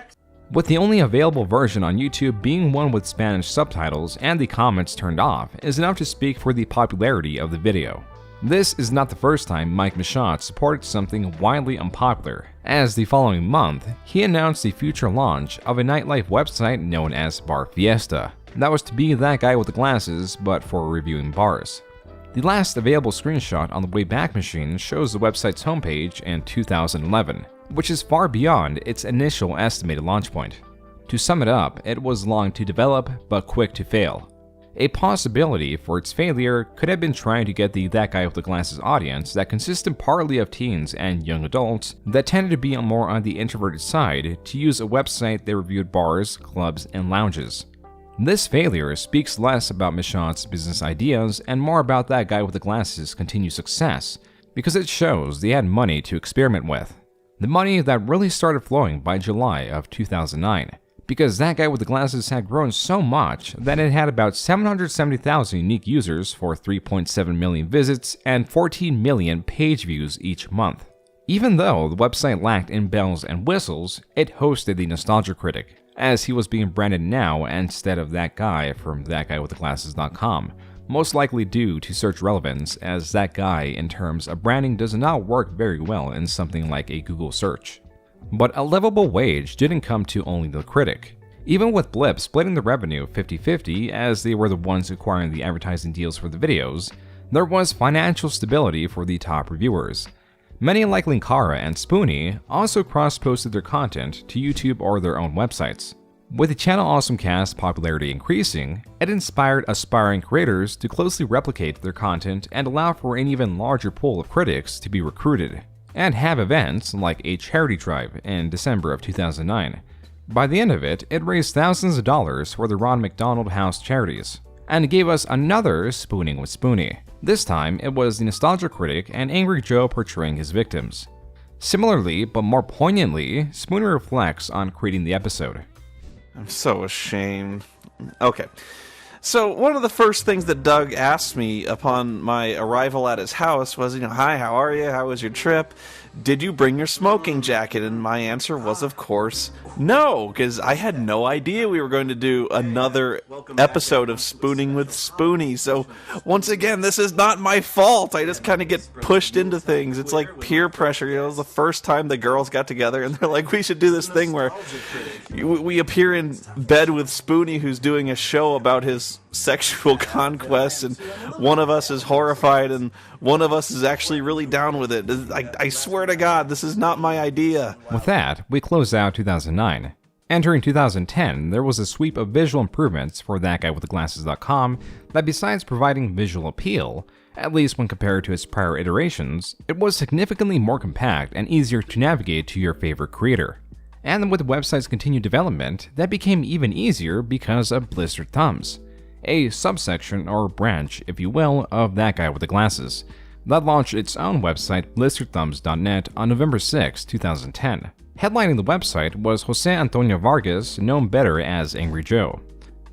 With the only available version on YouTube being one with Spanish subtitles and the comments turned off is enough to speak for the popularity of the video. This is not the first time Mike Michaud supported something widely unpopular, as the following month, he announced the future launch of a nightlife website known as Bar Fiesta. That was to be that guy with the glasses, but for reviewing bars. The last available screenshot on the Wayback Machine shows the website's homepage in 2011, which is far beyond its initial estimated launch point. To sum it up, it was long to develop, but quick to fail. A possibility for its failure could have been trying to get the That Guy with the Glasses audience that consisted partly of teens and young adults that tended to be more on the introverted side to use a website that reviewed bars, clubs, and lounges. This failure speaks less about Michaud's business ideas and more about That Guy with the Glasses' continued success, because it shows they had money to experiment with. The money that really started flowing by July of 2009, because That Guy with the Glasses had grown so much that it had about 770,000 unique users for 3.7 million visits and 14 million page views each month. Even though the website lacked in bells and whistles, it hosted the Nostalgia Critic, as he was being branded now instead of that guy from thatguywiththeglasses.com, most likely due to search relevance, as that guy in terms of branding does not work very well in something like a Google search. But a livable wage didn't come to only the Critic. Even with Blip splitting the revenue 50-50 as they were the ones acquiring the advertising deals for the videos, there was financial stability for the top reviewers. Many like Linkara and Spoonie also cross-posted their content to YouTube or their own websites. With the Channel Awesome cast popularity increasing, it inspired aspiring creators to closely replicate their content and allow for an even larger pool of critics to be recruited, and have events like a charity drive in December of 2009. By the end of it, it raised thousands of dollars for the Ron McDonald House charities, and gave us another Spooning with Spoonie. This time, it was the Nostalgia Critic and Angry Joe portraying his victims. Similarly, but more poignantly, Spoonie reflects on creating the episode. I'm so ashamed. Okay. So one of the first things that Doug asked me upon my arrival at his house was, hi, how are you? How was your trip? Did you bring your smoking jacket? And my answer was, of course, no, because I had no idea we were going to do another episode of Spooning with Spoonie. So once again, this is not my fault. I just kind of get pushed into things. It's like peer pressure. It was the first time the girls got together, and they're like, we should do this thing where we appear in bed with Spoonie, who's doing a show about his sexual conquests, and one of us is horrified and one of us is actually really down with it. I swear to God, this is not my idea. With that, we close out 2009. Entering 2010, there was a sweep of visual improvements for ThatGuyWithTheGlasses.com that, besides providing visual appeal, at least when compared to its prior iterations, it was significantly more compact and easier to navigate to your favorite creator. And with the website's continued development, that became even easier because of Blistered Thumbs, a subsection or branch, if you will, of That Guy with the Glasses, that launched its own website, blisteredthumbs.net, on November 6, 2010. Headlining the website was Jose Antonio Vargas, known better as Angry Joe.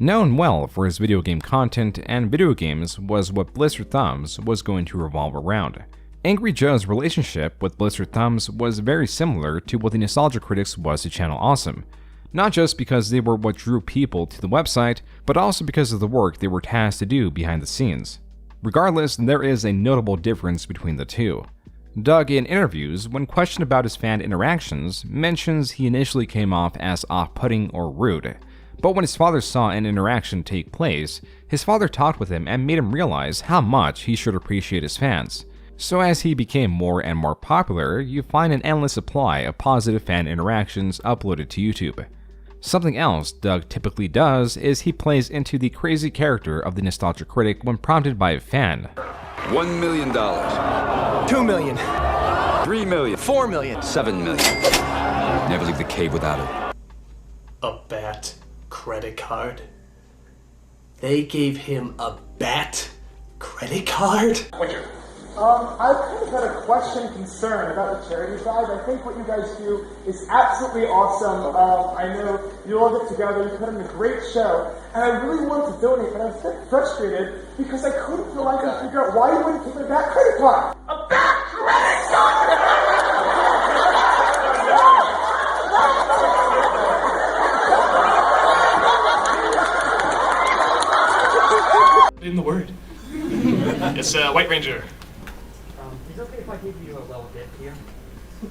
Known well for his video game content and video games was what Blistered Thumbs was going to revolve around. Angry Joe's relationship with Blistered Thumbs was very similar to what the Nostalgia Critics was to Channel Awesome, not just because they were what drew people to the website, but also because of the work they were tasked to do behind the scenes. Regardless, there is a notable difference between the two. Doug, in interviews, when questioned about his fan interactions, mentions he initially came off as off-putting or rude. But when his father saw an interaction take place, his father talked with him and made him realize how much he should appreciate his fans. So as he became more and more popular, you find an endless supply of positive fan interactions uploaded to YouTube. Something else Doug typically does is he plays into the crazy character of the Nostalgia Critic when prompted by a fan. $1 million. $2 million. $3 million. $4 million. $7 million. Never leave the cave without it. A bat credit card? They gave him a bat credit card? I've kind of got a question, concern about the charity side. I think what you guys do is absolutely awesome. I know you all get together, you put on a great show, and I really wanted to donate, but I was a bit frustrated because I couldn't feel like I figure out why you wouldn't give me that credit card. A back credit card! In the word. It's White Ranger. Is it okay if I give you a little bit here?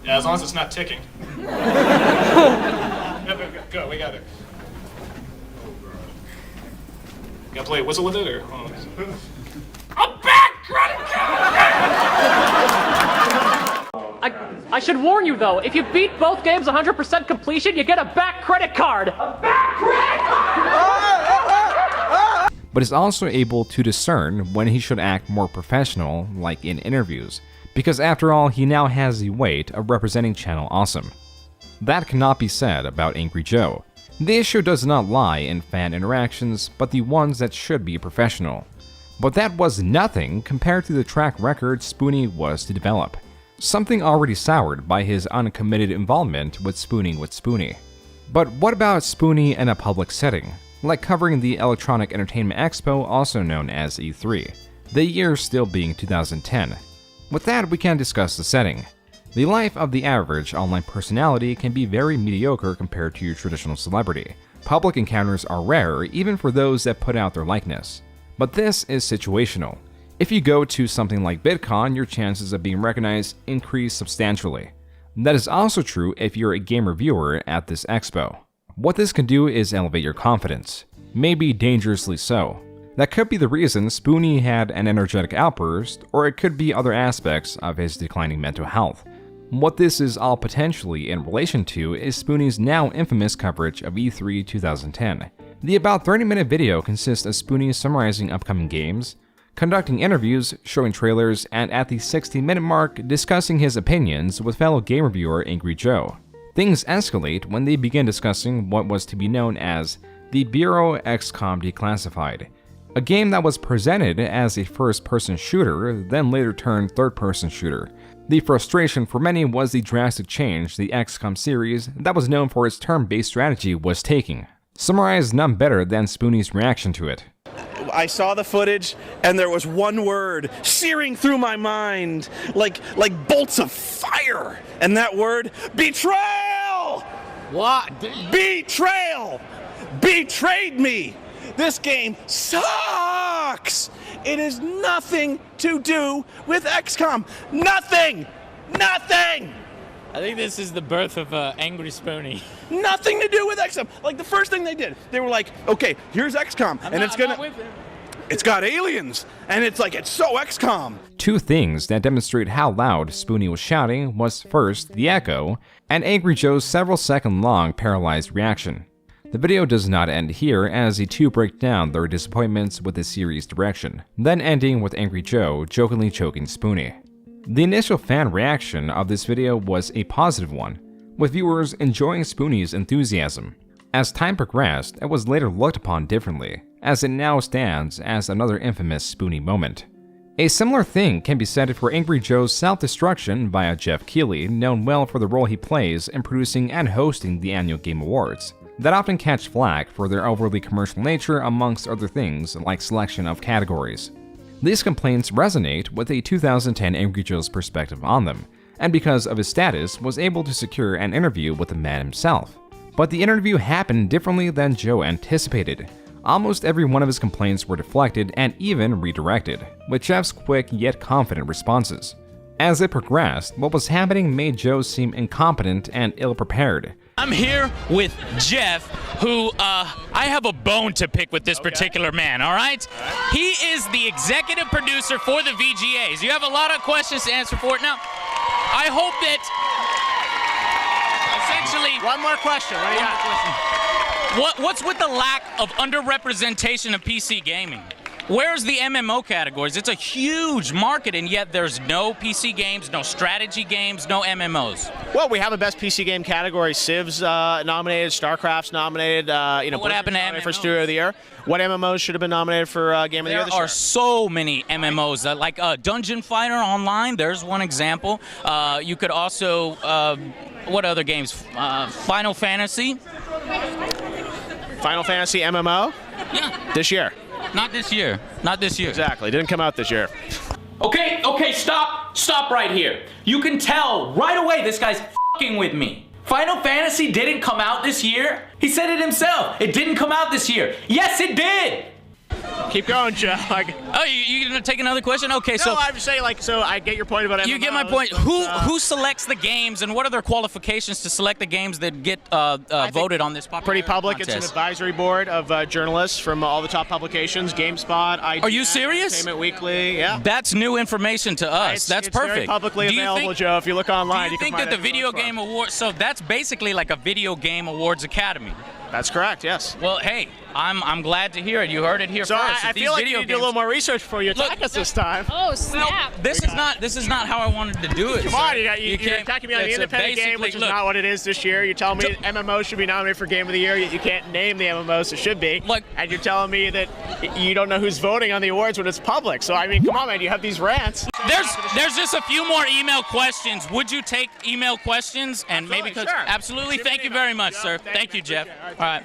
Yeah, as long as it's not ticking. Go, we got it. You gotta play a whistle with it, or? Oh. A back credit card! I should warn you though, if you beat both games 100% completion, you get a back credit card! A back credit card! But is also able to discern when he should act more professional, like in interviews, because after all, he now has the weight of representing Channel Awesome. That cannot be said about Angry Joe. The issue does not lie in fan interactions, but the ones that should be professional. But that was nothing compared to the track record Spoonie was to develop, something already soured by his uncommitted involvement with Spooning with Spoonie. But what about Spoonie in a public setting, like covering the Electronic Entertainment Expo, also known as E3, the year still being 2010. With that, we can discuss the setting. The life of the average online personality can be very mediocre compared to your traditional celebrity. Public encounters are rare even for those that put out their likeness. But this is situational. If you go to something like VidCon, your chances of being recognized increase substantially. That is also true if you're a game reviewer at this expo. What this can do is elevate your confidence, maybe dangerously so. That could be the reason Spoonie had an energetic outburst, or it could be other aspects of his declining mental health. What this is all potentially in relation to is Spoonie's now infamous coverage of E3 2010. The about 30-minute video consists of Spoonie summarizing upcoming games, conducting interviews, showing trailers, and at the 60-minute mark, discussing his opinions with fellow game reviewer Angry Joe. Things escalate when they begin discussing what was to be known as the Bureau XCOM Declassified, a game that was presented as a first-person shooter, then later turned third-person shooter. The frustration for many was the drastic change the XCOM series, that was known for its turn-based strategy, was taking. Summarized none better than Spoonie's reaction to it. I saw the footage, and there was one word searing through my mind like bolts of fire. And that word, betrayal! What? Betrayal! Betrayed me! This game sucks! It has nothing to do with XCOM. Nothing! Nothing! I think this is the birth of Angry Spoonie. Nothing to do with XCOM. Like, the first thing they did, they were like, okay, here's XCOM, it's got aliens, and it's so XCOM. Two things that demonstrate how loud Spoonie was shouting was first, the echo, and Angry Joe's several second long paralyzed reaction. The video does not end here, as the two break down their disappointments with the series' direction, then ending with Angry Joe jokingly choking Spoonie. The initial fan reaction of this video was a positive one, with viewers enjoying Spoonie's enthusiasm. As time progressed, it was later looked upon differently, as it now stands as another infamous Spoonie moment. A similar thing can be said for Angry Joe's self-destruction via Jeff Keighley, known well for the role he plays in producing and hosting the annual Game Awards, that often catch flack for their overly commercial nature amongst other things like selection of categories. These complaints resonate with a 2010 Angry Joe's perspective on them, and because of his status was able to secure an interview with the man himself. But the interview happened differently than Joe anticipated. Almost every one of his complaints were deflected and even redirected, with Jeff's quick yet confident responses. As it progressed, what was happening made Joe seem incompetent and ill-prepared. I'm here with Jeff, who I have a bone to pick with this particular man, all right? He is the executive producer for the VGAs. You have a lot of questions to answer for it. Now, I hope that essentially... One more question. What's with the lack of underrepresentation of PC gaming? Where's the MMO categories? It's a huge market, and yet there's no PC games, no strategy games, no MMOs. Well, we have a best PC game category. Civ's nominated, StarCraft's nominated. What happened to MMOs? For Studio of the Year? What MMOs should have been nominated for Game of the Year this year? There are so many MMOs, like Dungeon Fighter Online. There's one example. You could also, what other games? Final Fantasy. Final Fantasy MMO? Yeah. This year. Not this year. Not this year. Exactly. Didn't come out this year. Okay, stop right here. You can tell right away this guy's fucking with me. Final Fantasy didn't come out this year. He said it himself. It didn't come out this year. Yes, it did. Keep going, Joe. You gonna take another question? Okay, so I'm just saying, so I get your point about MMOs. You get my point. Who selects the games, and what are their qualifications to select the games that get voted on this pretty public. contest? It's an advisory board of journalists from all the top publications, GameSpot, IGN, Are you serious? Entertainment Weekly. Yeah. That's new information to us. That's perfect. It's very publicly available, Joe. If you look online, you can find that the Video Game Awards. So that's basically like a Video Game Awards Academy. That's correct, yes. Well, hey, I'm glad to hear it. You heard it here so first. I feel like you need to do a little more research before you attack us this time. Oh, snap. This is not how I wanted to do it. Come on, you're attacking me on the independent game, which is not what it is this year. You're telling me MMO should be nominated for Game of the Year, yet you can't name the MMOs it should be. And you're telling me that you don't know who's voting on the awards when it's public. So, I mean, come on, man, you have these rants. There's just a few more email questions. Would you take email questions? And Absolutely, maybe sure. Absolutely. Thank you very much, sir. Thank you, Jeff. All right.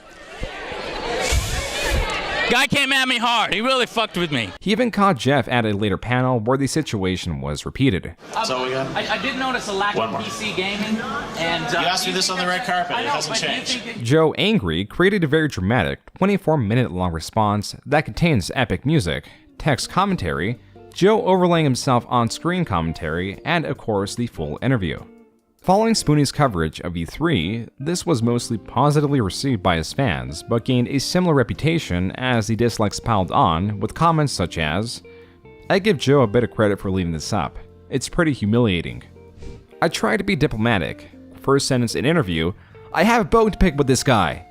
Guy came at me hard. He really fucked with me. He even caught Jeff at a later panel where the situation was repeated. So I did notice a lack of PC gaming, and you asked me this on the red carpet. It hasn't changed. Joe Angry created a very dramatic 24-minute long response that contains epic music, text commentary, Joe overlaying himself on screen commentary, and of course the full interview. Following Spoonie's coverage of E3, this was mostly positively received by his fans, but gained a similar reputation as the dislikes piled on, with comments such as, "I give Joe a bit of credit for leaving this up. It's pretty humiliating. I try to be diplomatic. First sentence in interview, I have a bone to pick with this guy."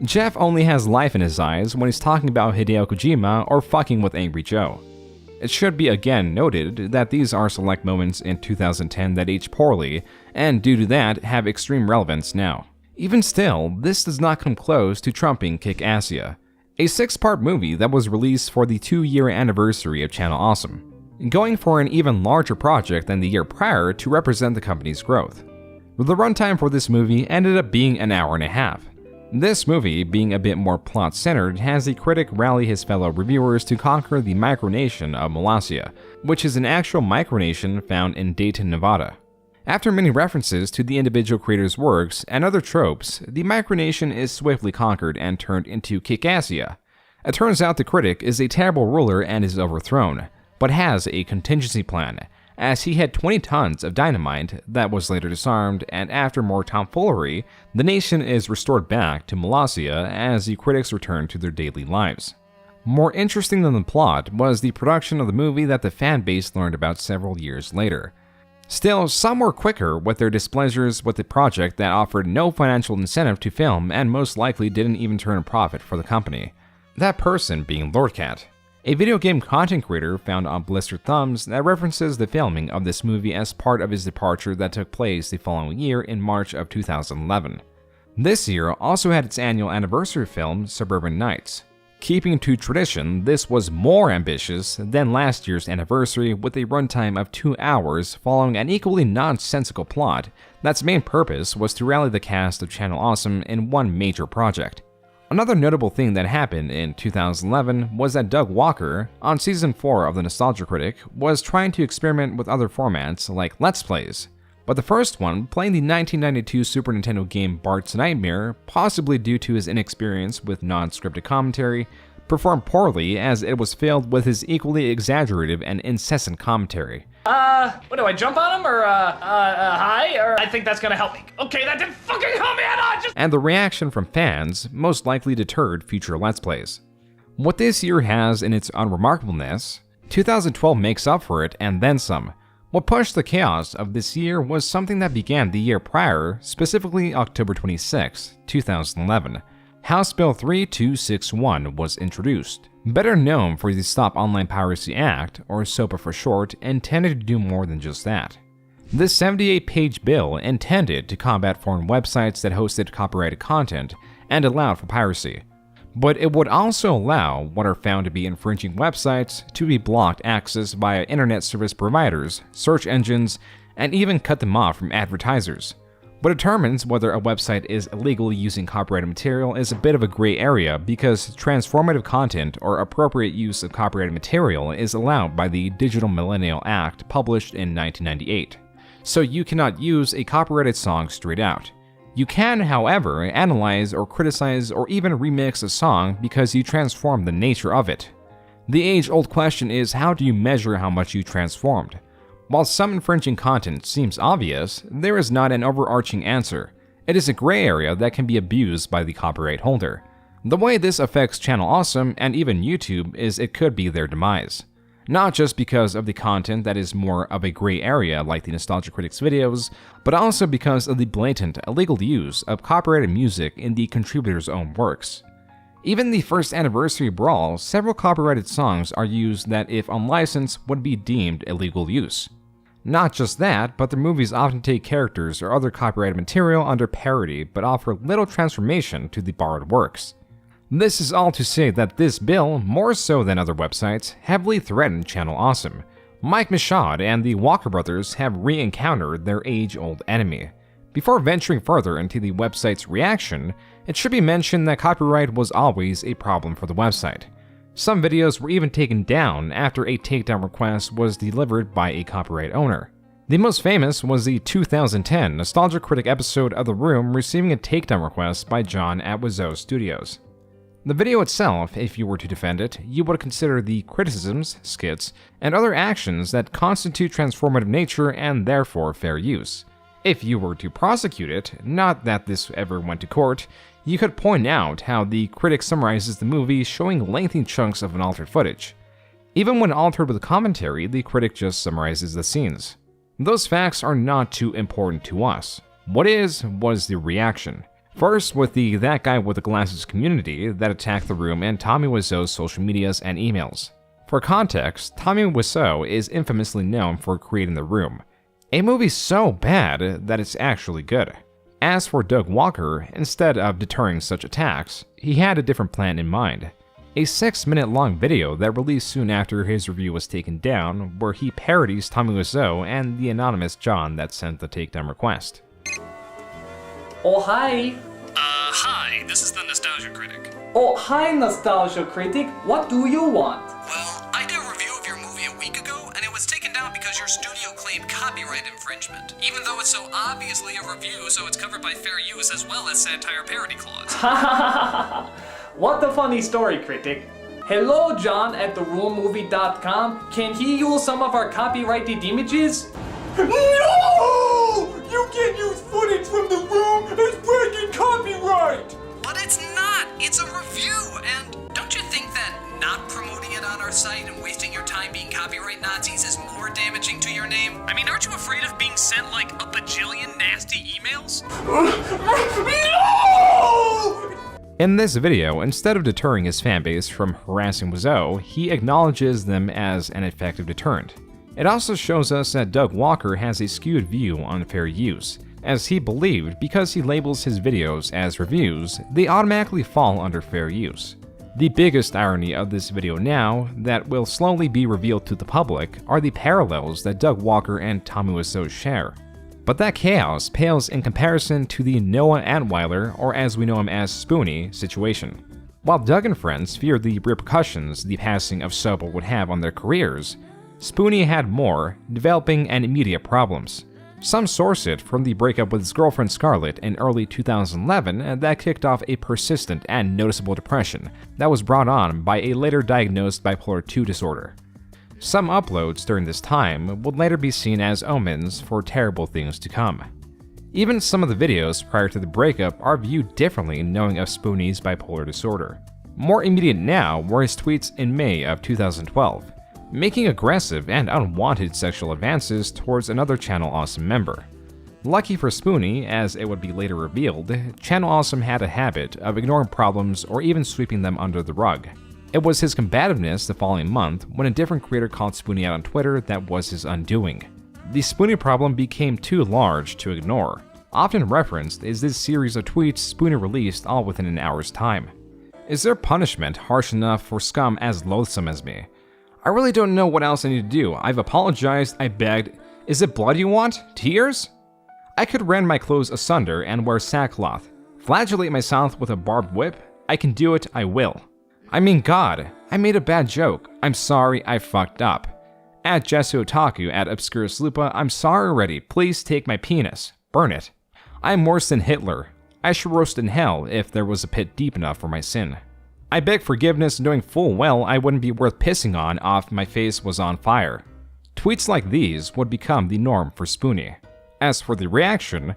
Jeff only has life in his eyes when he's talking about Hideo Kojima or fucking with Angry Joe. It should be again noted that these are select moments in 2010 that aged poorly, and due to that, have extreme relevance now. Even still, this does not come close to trumping Kick-Assia, a 6-part movie that was released for the 2-year anniversary of Channel Awesome, going for an even larger project than the year prior to represent the company's growth. The runtime for this movie ended up being an hour and a half. This movie, being a bit more plot-centered, has the critic rally his fellow reviewers to conquer the micronation of Molossia, which is an actual micronation found in Dayton, Nevada. After many references to the individual creator's works and other tropes, the micronation is swiftly conquered and turned into Kickassia. It turns out the critic is a terrible ruler and is overthrown, but has a contingency plan, as he had 20 tons of dynamite that was later disarmed, and after more tomfoolery, the nation is restored back to Molossia as the critics return to their daily lives. More interesting than the plot was the production of the movie that the fan base learned about several years later. Still, some were quicker with their displeasures with the project that offered no financial incentive to film and most likely didn't even turn a profit for the company. That person being Lordcat, a video game content creator found on Blistered Thumbs that references the filming of this movie as part of his departure that took place the following year in March of 2011. This year also had its annual anniversary film, Suburban Nights. Keeping to tradition, this was more ambitious than last year's anniversary with a runtime of 2 hours following an equally nonsensical plot that's main purpose was to rally the cast of Channel Awesome in one major project. Another notable thing that happened in 2011 was that Doug Walker, on Season 4 of the Nostalgia Critic, was trying to experiment with other formats like Let's Plays. But the first one, playing the 1992 Super Nintendo game Bart's Nightmare, possibly due to his inexperience with non-scripted commentary, performed poorly as it was filled with his equally exaggerative and incessant commentary. What do I jump on him or, hi? Or I think that's gonna help me. Okay, that didn't fucking help me at all! And the reaction from fans most likely deterred future Let's Plays. What this year has in its unremarkableness, 2012 makes up for it and then some. What pushed the chaos of this year was something that began the year prior, specifically October 26, 2011. House Bill 3261 was introduced, better known for the Stop Online Piracy Act, or SOPA for short, intended to do more than just that. This 78-page bill intended to combat foreign websites that hosted copyrighted content and allowed for piracy. But it would also allow what are found to be infringing websites to be blocked access via internet service providers, search engines, and even cut them off from advertisers. What determines whether a website is illegally using copyrighted material is a bit of a gray area because transformative content or appropriate use of copyrighted material is allowed by the Digital Millennial Act published in 1998. So you cannot use a copyrighted song straight out. You can, however, analyze or criticize or even remix a song because you transform the nature of it. The age-old question is, how do you measure how much you transformed? While some infringing content seems obvious, there is not an overarching answer. It is a gray area that can be abused by the copyright holder. The way this affects Channel Awesome and even YouTube is it could be their demise. Not just because of the content that is more of a gray area like the Nostalgia Critics videos, but also because of the blatant illegal use of copyrighted music in the contributor's own works. Even the first anniversary brawl, several copyrighted songs are used that if unlicensed would be deemed illegal use. Not just that, but the movies often take characters or other copyrighted material under parody but offer little transformation to the borrowed works. This is all to say that this bill, more so than other websites, heavily threatened Channel Awesome. Mike Michaud and the Walker brothers have re-encountered their age-old enemy. Before venturing further into the website's reaction, it should be mentioned that copyright was always a problem for the website. Some videos were even taken down after a takedown request was delivered by a copyright owner. The most famous was the 2010 Nostalgia Critic episode of The Room receiving a takedown request by John at Wiseau Studios. The video itself, if you were to defend it, you would consider the criticisms, skits, and other actions that constitute transformative nature and therefore fair use. If you were to prosecute it, not that this ever went to court, you could point out how the critic summarizes the movie showing lengthy chunks of unaltered footage. Even when altered with commentary, the critic just summarizes the scenes. Those facts are not too important to us. What was the reaction. First, with the That Guy with the Glasses community that attacked The Room and Tommy Wiseau's social medias and emails. For context, Tommy Wiseau is infamously known for creating The Room, a movie so bad that it's actually good. As for Doug Walker, instead of deterring such attacks, he had a different plan in mind. A 6-minute long video that released soon after his review was taken down, where he parodies Tommy Wiseau and the anonymous John that sent the takedown request. Oh, hi. Hi. Hi, this is the Nostalgia Critic. Oh, hi, Nostalgia Critic. What do you want? Well, I did a review of your movie a week ago, and it was taken down because your studio claimed copyright infringement, even though it's so obviously a review, so it's covered by fair use as well as satire parody clause. Ha ha ha ha! What a funny story, Critic. Hello, John at theroommovie.com. Can he use some of our copyrighted images? No! You can't use footage from the room as breaking copyright! But it's not! It's a review, and don't you think that not promoting it on our site and wasting your time being copyright Nazis is more damaging to your name? I mean, aren't you afraid of being sent like a bajillion nasty emails? No! In this video, instead of deterring his fanbase from harassing Wiseau, he acknowledges them as an effective deterrent. It also shows us that Doug Walker has a skewed view on fair use, as he believed because he labels his videos as reviews, they automatically fall under fair use. The biggest irony of this video now, that will slowly be revealed to the public, are the parallels that Doug Walker and Tommy Wiseau share. But that chaos pales in comparison to the Noah Antweiler, or as we know him as Spoonie, situation. While Doug and friends feared the repercussions the passing of Sobel would have on their careers, Spoonie had more, developing and immediate problems. Some source it from the breakup with his girlfriend Scarlett in early 2011 and that kicked off a persistent and noticeable depression that was brought on by a later diagnosed bipolar II disorder. Some uploads during this time would later be seen as omens for terrible things to come. Even some of the videos prior to the breakup are viewed differently knowing of Spoonie's bipolar disorder. More immediate now were his tweets in May of 2012, making aggressive and unwanted sexual advances towards another Channel Awesome member. Lucky for Spoonie, as it would be later revealed, Channel Awesome had a habit of ignoring problems or even sweeping them under the rug. It was his combativeness the following month when a different creator called Spoonie out on Twitter that was his undoing. The Spoonie problem became too large to ignore. Often referenced is this series of tweets Spoonie released all within an hour's time. Is there punishment harsh enough for scum as loathsome as me? I really don't know what else I need to do. I've apologized, I begged. Is it blood you want? Tears? I could rend my clothes asunder and wear sackcloth. Flagellate myself with a barbed whip? I can do it, I will. I mean, God, I made a bad joke. I'm sorry, I fucked up. At Jesu Otaku, at Obscurus Lupa, I'm sorry already. Please take my penis. Burn it. I'm worse than Hitler. I should roast in hell if there was a pit deep enough for my sin. I beg forgiveness knowing full well I wouldn't be worth pissing on if my face was on fire. Tweets like these would become the norm for Spoonie. As for the reaction,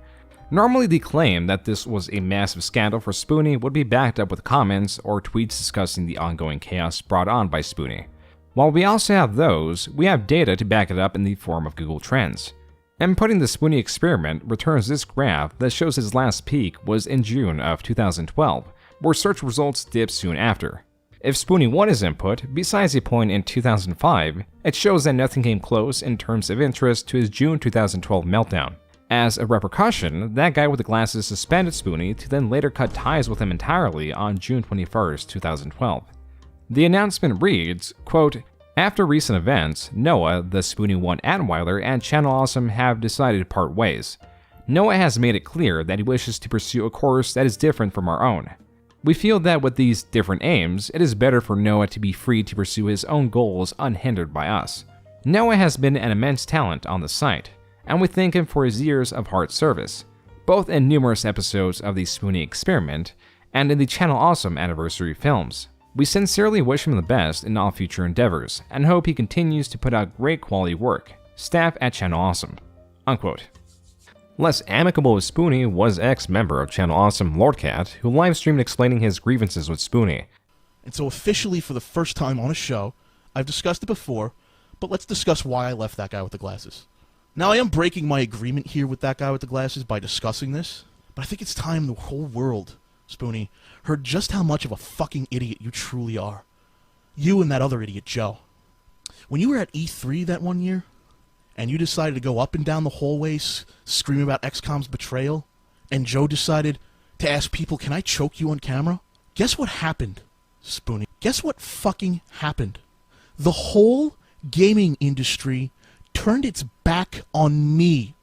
normally the claim that this was a massive scandal for Spoonie would be backed up with comments or tweets discussing the ongoing chaos brought on by Spoonie. While we also have those, we have data to back it up in the form of Google Trends. Inputting the Spoonie experiment returns this graph that shows his last peak was in June of 2012, where search results dipped soon after. If Spoonie won his input, besides a point in 2005, it shows that nothing came close in terms of interest to his June 2012 meltdown. As a repercussion, that guy with the glasses suspended Spoonie to then later cut ties with him entirely on June 21, 2012. The announcement reads, quote, "After recent events, Noah, the Spoonie 1 Antweiler, and Channel Awesome have decided to part ways. Noah has made it clear that he wishes to pursue a course that is different from our own. We feel that with these different aims, it is better for Noah to be free to pursue his own goals unhindered by us. Noah has been an immense talent on the site, and we thank him for his years of hard service, both in numerous episodes of the Spoonie experiment and in the Channel Awesome anniversary films. We sincerely wish him the best in all future endeavors, and hope he continues to put out great quality work. Staff at Channel Awesome." Unquote. Less amicable with Spoonie was ex-member of Channel Awesome Lordcat, who livestreamed explaining his grievances with Spoonie. And so officially for the first time on a show, I've discussed it before, but let's discuss why I left that guy with the glasses. Now I am breaking my agreement here with that guy with the glasses by discussing this, but I think it's time the whole world, Spoonie, heard just how much of a fucking idiot you truly are. You and that other idiot, Joe. When you were at E3 that one year, and you decided to go up and down the hallways screaming about XCOM's betrayal, and Joe decided to ask people, "Can I choke you on camera?" Guess what happened, Spoonie? Guess what fucking happened? The whole gaming industry turned its back on me.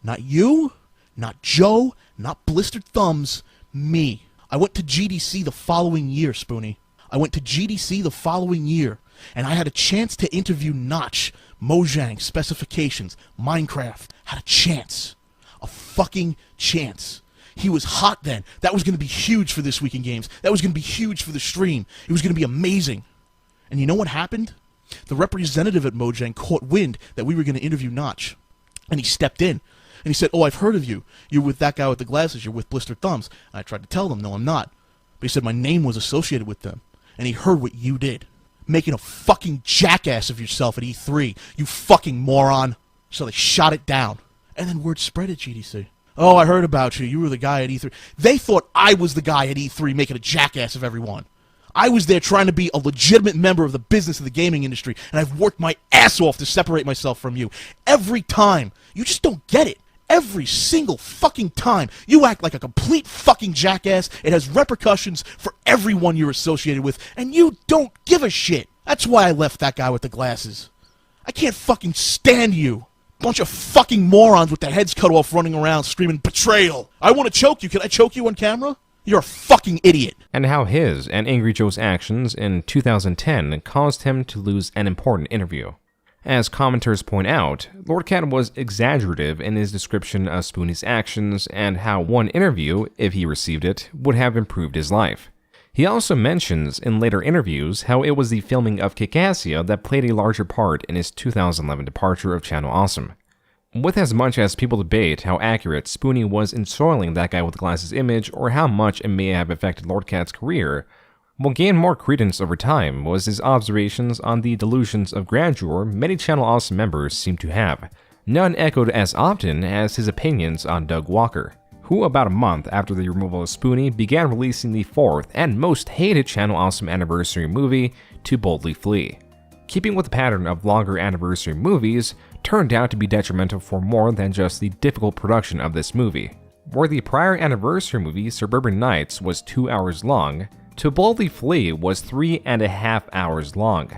Not you, not Joe, not Blistered Thumbs, me. I went to GDC the following year, Spoonie. I went to GDC the following year, and I had a chance to interview Notch, Mojang, Specifications, Minecraft. Had a chance. A fucking chance. He was hot then. That was going to be huge for This Week in Games. That was going to be huge for the stream. It was going to be amazing. And you know what happened? The representative at Mojang caught wind that we were going to interview Notch. And he stepped in. And he said, "Oh, I've heard of you. You're with that guy with the glasses. You're with Blistered Thumbs." And I tried to tell them, "No, I'm not." But he said my name was associated with them. And he heard what you did. Making a fucking jackass of yourself at E3. You fucking moron. So they shot it down. And then word spread at GDC. "Oh, I heard about you. You were the guy at E3. They thought I was the guy at E3 making a jackass of everyone. I was there trying to be a legitimate member of the business of the gaming industry, and I've worked my ass off to separate myself from you. Every time. You just don't get it. Every single fucking time. You act like a complete fucking jackass. It has repercussions for everyone you're associated with, and you don't give a shit. That's why I left that guy with the glasses. I can't fucking stand you. Bunch of fucking morons with their heads cut off running around screaming, 'Betrayal! I want to choke you. Can I choke you on camera?' You're a fucking idiot." And how his and Angry Joe's actions in 2010 caused him to lose an important interview. As commenters point out, Lord Cat was exaggerative in his description of Spoonie's actions and how one interview, if he received it, would have improved his life. He also mentions in later interviews how it was the filming of Kickassia that played a larger part in his 2011 departure of Channel Awesome. With as much as people debate how accurate Spoonie was in soiling that guy with the glasses image or how much it may have affected Lord Cat's career, what gained more credence over time was his observations on the delusions of grandeur many Channel Awesome members seem to have, none echoed as often as his opinions on Doug Walker, who about a month after the removal of Spoonie began releasing the fourth and most hated Channel Awesome anniversary movie, To Boldly Flee. Keeping with the pattern of longer anniversary movies, turned out to be detrimental for more than just the difficult production of this movie. Where the prior anniversary movie, Suburban Nights, was 2 hours long, To Boldly Flee was 3.5 hours long,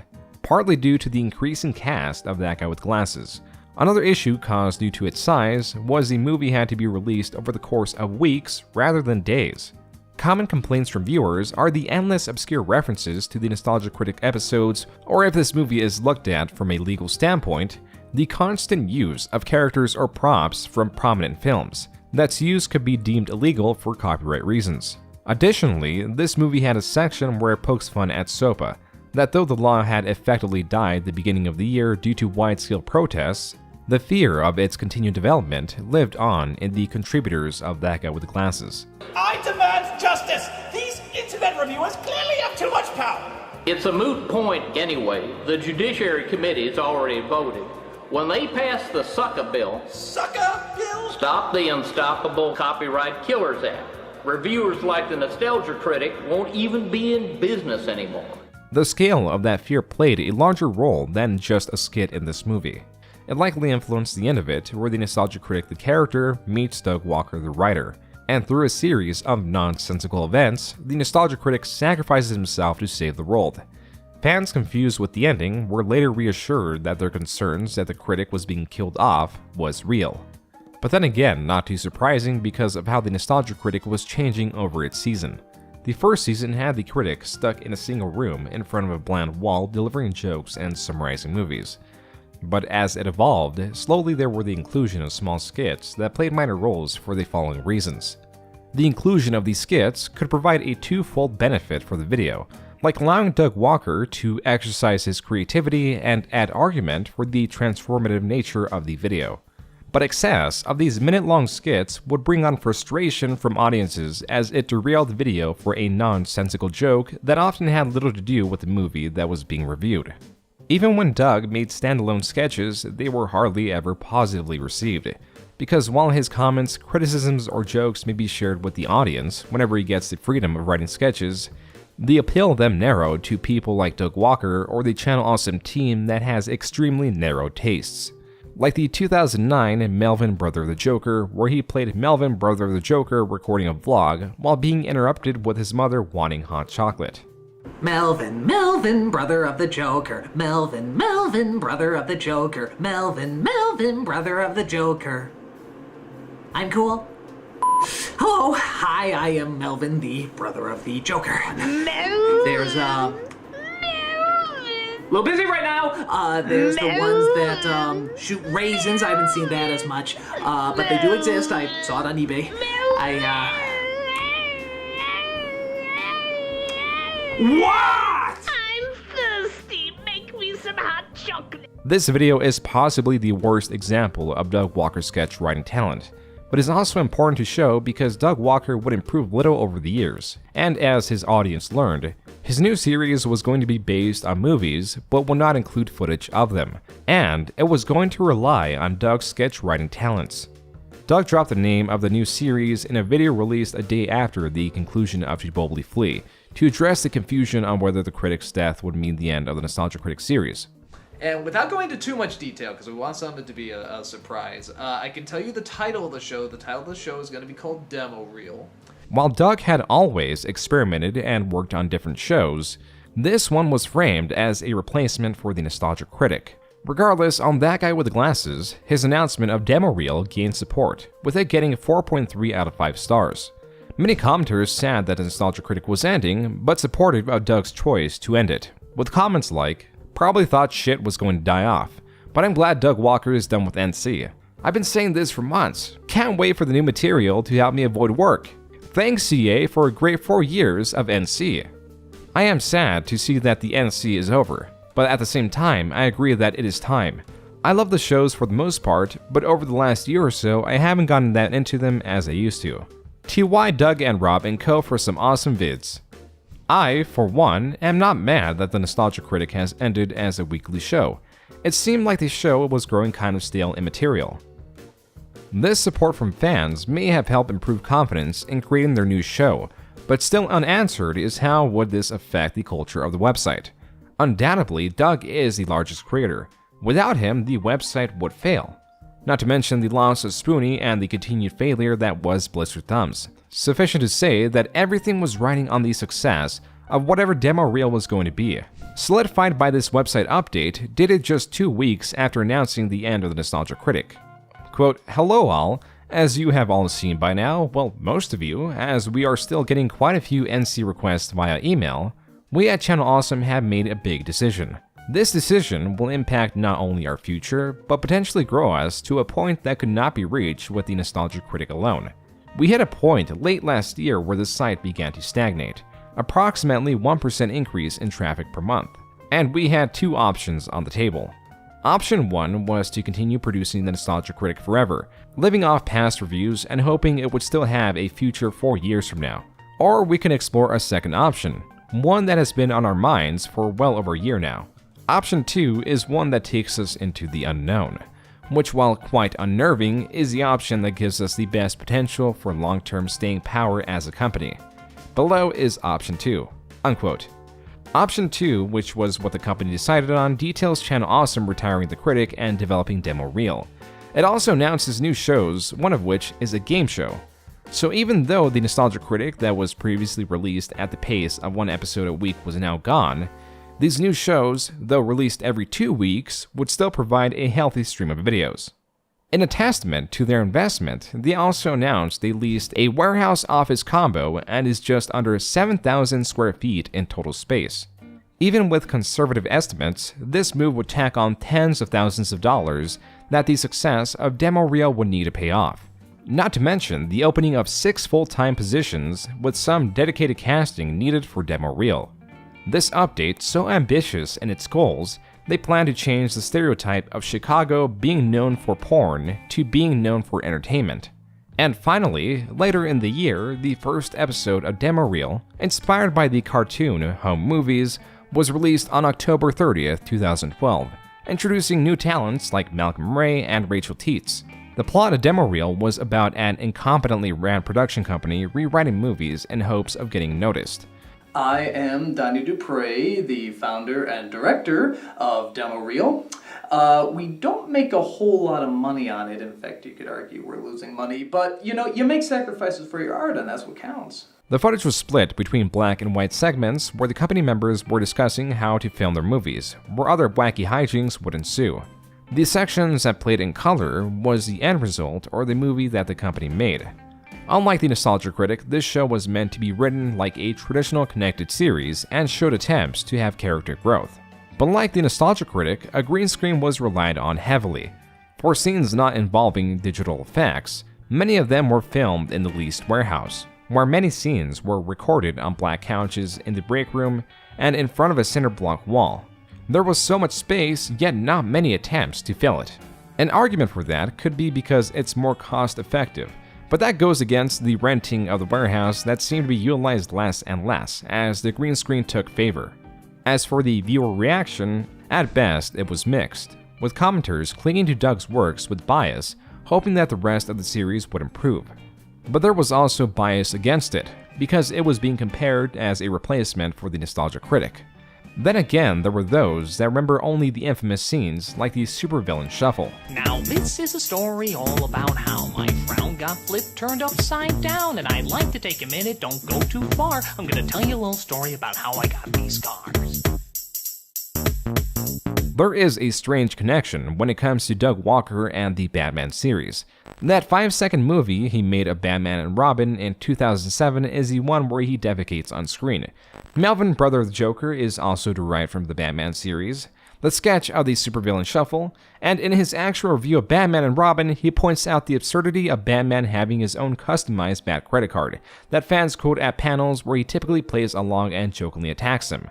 partly due to the increasing cast of That Guy with Glasses. Another issue caused due to its size was the movie had to be released over the course of weeks rather than days. Common complaints from viewers are the endless obscure references to the Nostalgia Critic episodes, or if this movie is looked at from a legal standpoint, the constant use of characters or props from prominent films. That's use could be deemed illegal for copyright reasons. Additionally, this movie had a section where it pokes fun at SOPA, that though the law had effectively died at the beginning of the year due to wide-scale protests, the fear of its continued development lived on in the contributors of That Guy with Glasses. I demand justice! These internet reviewers clearly have too much power! It's a moot point anyway. The Judiciary Committee has already voted. When they pass the Sucker Bill, Stop the Unstoppable Copyright Killers Act, reviewers like the Nostalgia Critic won't even be in business anymore. The scale of that fear played a larger role than just a skit in this movie. It likely influenced the end of it, where the Nostalgia Critic, the character, meets Doug Walker, the writer, and through a series of nonsensical events, the Nostalgia Critic sacrifices himself to save the world. Fans confused with the ending were later reassured that their concerns that the critic was being killed off was real. But then again, not too surprising because of how the Nostalgia Critic was changing over its season. The first season had the critic stuck in a single room in front of a bland wall delivering jokes and summarizing movies. But as it evolved, slowly there were the inclusion of small skits that played minor roles for the following reasons. The inclusion of these skits could provide a twofold benefit for the video, like allowing Doug Walker to exercise his creativity and add argument for the transformative nature of the video. But excess of these minute-long skits would bring on frustration from audiences as it derailed the video for a nonsensical joke that often had little to do with the movie that was being reviewed. Even when Doug made standalone sketches, they were hardly ever positively received, because while his comments, criticisms, or jokes may be shared with the audience whenever he gets the freedom of writing sketches, the appeal of them narrowed to people like Doug Walker or the Channel Awesome team that has extremely narrow tastes. Like the 2009 Melvin Brother of the Joker, where he played Melvin Brother of the Joker recording a vlog while being interrupted with his mother wanting hot chocolate. Melvin, brother of the Joker. Melvin, brother of the Joker. Melvin, brother of the Joker. I'm cool. Hello, hi, I am Melvin, the brother of the Joker. There's, a little busy right now. There's the ones that, shoot raisins. I haven't seen that as much. But they do exist. I saw it on eBay. What? I'm thirsty. Make me some hot chocolate. This video is possibly the worst example of Doug Walker's sketch writing talent, but is also important to show because Doug Walker would improve little over the years, and as his audience learned, his new series was going to be based on movies but would not include footage of them, and it was going to rely on Doug's sketch writing talents. Doug dropped the name of the new series in a video released a day after the conclusion of To Boldly Flee, to address the confusion on whether the Critic's death would mean the end of the Nostalgia Critic series. And without going into too much detail, because we want something to be a surprise, I can tell you the title of the show. The title of the show is going to be called Demo Reel. While Doug had always experimented and worked on different shows, this one was framed as a replacement for the Nostalgia Critic. Regardless, on That Guy with the Glasses, his announcement of Demo Reel gained support, with it getting 4.3 out of 5 stars. Many commenters sad that the Nostalgia Critic was ending, but supportive of Doug's choice to end it, with comments like, "Probably thought shit was going to die off, but I'm glad Doug Walker is done with NC. I've been saying this for months. Can't wait for the new material to help me avoid work. Thanks CA for a great 4 years of NC. I am sad to see that the NC is over, but at the same time, I agree that it is time. I love the shows for the most part, but over the last year or so, I haven't gotten that into them as I used to. TY Doug and Rob and co for some awesome vids. I, for one, am not mad that the Nostalgia Critic has ended as a weekly show. It seemed like the show was growing kind of stale and immaterial. This support from fans may have helped improve confidence in creating their new show, but still unanswered is how would this affect the culture of the website. Undoubtedly, Doug is the largest creator. Without him, the website would fail. Not to mention the loss of Spoonie and the continued failure that was Blister Thumbs. Sufficient to say that everything was riding on the success of whatever Demo Reel was going to be. Solidified by this website update, dated just 2 weeks after announcing the end of the Nostalgia Critic. Quote, "Hello all, as you have all seen by now, well most of you, as we are still getting quite a few NC requests via email, we at Channel Awesome have made a big decision. This decision will impact not only our future, but potentially grow us to a point that could not be reached with the Nostalgia Critic alone. We hit a point late last year where the site began to stagnate, approximately 1% increase in traffic per month, and we had 2 options on the table. Option 1 was to continue producing the Nostalgia Critic forever, living off past reviews and hoping it would still have a future 4 years from now. Or we can explore a second option, one that has been on our minds for well over a year now. Option 2 is one that takes us into the unknown, which while quite unnerving, is the option that gives us the best potential for long-term staying power as a company. Below is option 2, unquote. Option 2, which was what the company decided on, details Channel Awesome retiring the Critic and developing Demo Reel. It also announces new shows, one of which is a game show. So even though the Nostalgia Critic that was previously released at the pace of 1 episode a week was now gone, these new shows, though released every 2 weeks, would still provide a healthy stream of videos. In a testament to their investment, they also announced they leased a warehouse office combo and is just under 7,000 square feet in total space. Even with conservative estimates, this move would tack on tens of thousands of dollars that the success of Demo Reel would need to pay off. Not to mention the opening of 6 full-time positions with some dedicated casting needed for Demo Reel. This update, so ambitious in its goals, they plan to change the stereotype of Chicago being known for porn to being known for entertainment. And finally, later in the year, the first episode of Demo Reel, inspired by the cartoon Home Movies, was released on October 30th, 2012, introducing new talents like Malcolm Ray and Rachel Teets. The plot of Demo Reel was about an incompetently ran production company rewriting movies in hopes of getting noticed. I am Donnie Dupre, the founder and director of Demo Reel. We don't make a whole lot of money on it. In fact, you could argue we're losing money, but you know, you make sacrifices for your art and that's what counts. The footage was split between black and white segments where the company members were discussing how to film their movies, where other wacky hijinks would ensue. The sections that played in color was the end result or the movie that the company made. Unlike the Nostalgia Critic, this show was meant to be written like a traditional connected series and showed attempts to have character growth. But like the Nostalgia Critic, a green screen was relied on heavily. For scenes not involving digital effects, many of them were filmed in the leased warehouse, where many scenes were recorded on black couches in the break room and in front of a cinder block wall. There was so much space, yet not many attempts to fill it. An argument for that could be because it's more cost effective, but that goes against the renting of the warehouse that seemed to be utilized less and less as the green screen took favor. As for the viewer reaction, at best it was mixed, with commenters clinging to Doug's works with bias, hoping that the rest of the series would improve. But there was also bias against it, because it was being compared as a replacement for the Nostalgia Critic. Then again, there were those that remember only the infamous scenes like the supervillain shuffle. Now this is a story all about how my frown got flipped, turned upside down, and I'd like to take a minute, don't go too far. I'm gonna tell you a little story about how I got these scars. There is a strange connection when it comes to Doug Walker and the Batman series. That 5-second movie he made of Batman and Robin in 2007 is the one where he defecates on screen. Melvin, Brother of the Joker, is also derived from the Batman series, the sketch of the supervillain shuffle, and in his actual review of Batman and Robin, he points out the absurdity of Batman having his own customized Bat credit card that fans quote at panels where he typically plays along and jokingly attacks him.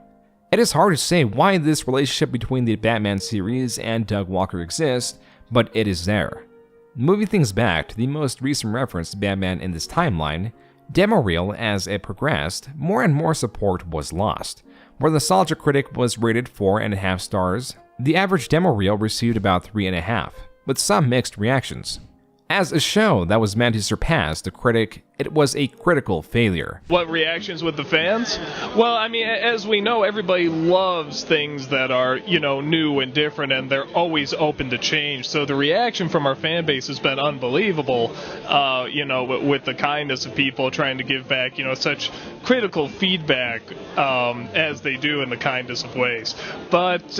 It is hard to say why this relationship between the Batman series and Doug Walker exists, but it is there. Moving things back to the most recent reference to Batman in this timeline, demo reel as it progressed, more and more support was lost. Where the Nostalgia Critic was rated 4.5 stars, the average demo reel received about 3.5, with some mixed reactions. As a show that was meant to surpass the Critic, it was a critical failure. What reactions with the fans? Well, I mean, as we know, everybody loves things that are, new and different, and they're always open to change. So the reaction from our fan base has been unbelievable, with the kindness of people trying to give back, such critical feedback as they do in the kindest of ways. But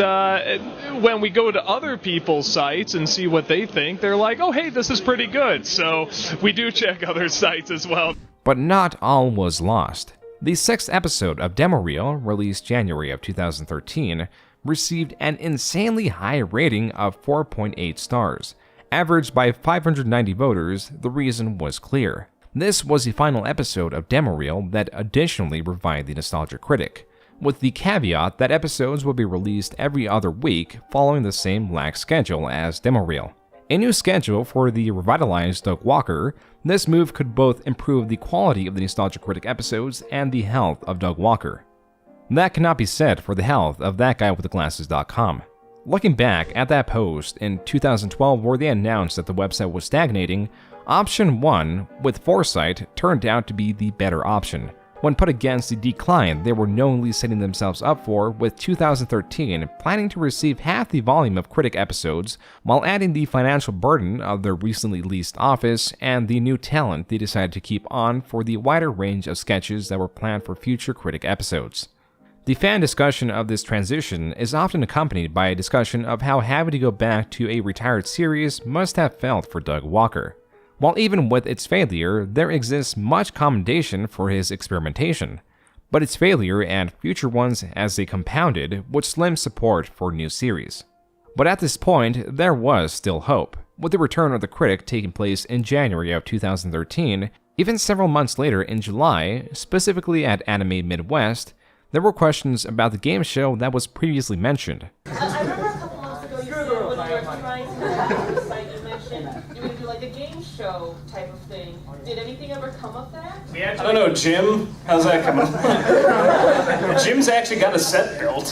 when we go to other people's sites and see what they think, they're like, oh, hey, this is pretty good. So we do check other sites as well. But not all was lost. The 6th episode of Demo Reel, released January of 2013, received an insanely high rating of 4.8 stars. Averaged by 590 voters, the reason was clear. This was the final episode of Demo Reel that additionally revived the Nostalgia Critic, with the caveat that episodes will be released every other week following the same lax schedule as Demo Reel. A new schedule for the revitalized Doug Walker, this move could both improve the quality of the Nostalgia Critic episodes and the health of Doug Walker. That cannot be said for the health of ThatGuyWithTheGlasses.com. Looking back at that post in 2012 where they announced that the website was stagnating, option 1, with foresight, turned out to be the better option, when put against the decline they were knowingly setting themselves up for, with 2013 planning to receive half the volume of Critic episodes while adding the financial burden of their recently leased office and the new talent they decided to keep on for the wider range of sketches that were planned for future Critic episodes. The fan discussion of this transition is often accompanied by a discussion of how having to go back to a retired series must have felt for Doug Walker. While even with its failure, there exists much commendation for his experimentation, but its failure and future ones as they compounded would slim support for new series. But at this point, there was still hope. With the return of the Critic taking place in January of 2013, even several months later in July, specifically at Anime Midwest, there were questions about the game show that was previously mentioned. I remember a couple months ago you said when you were trying to the site you mentioned you would do like a game show type of thing. Did anything ever come of that? I don't know, Jim. How's that coming? Jim's actually got a set built,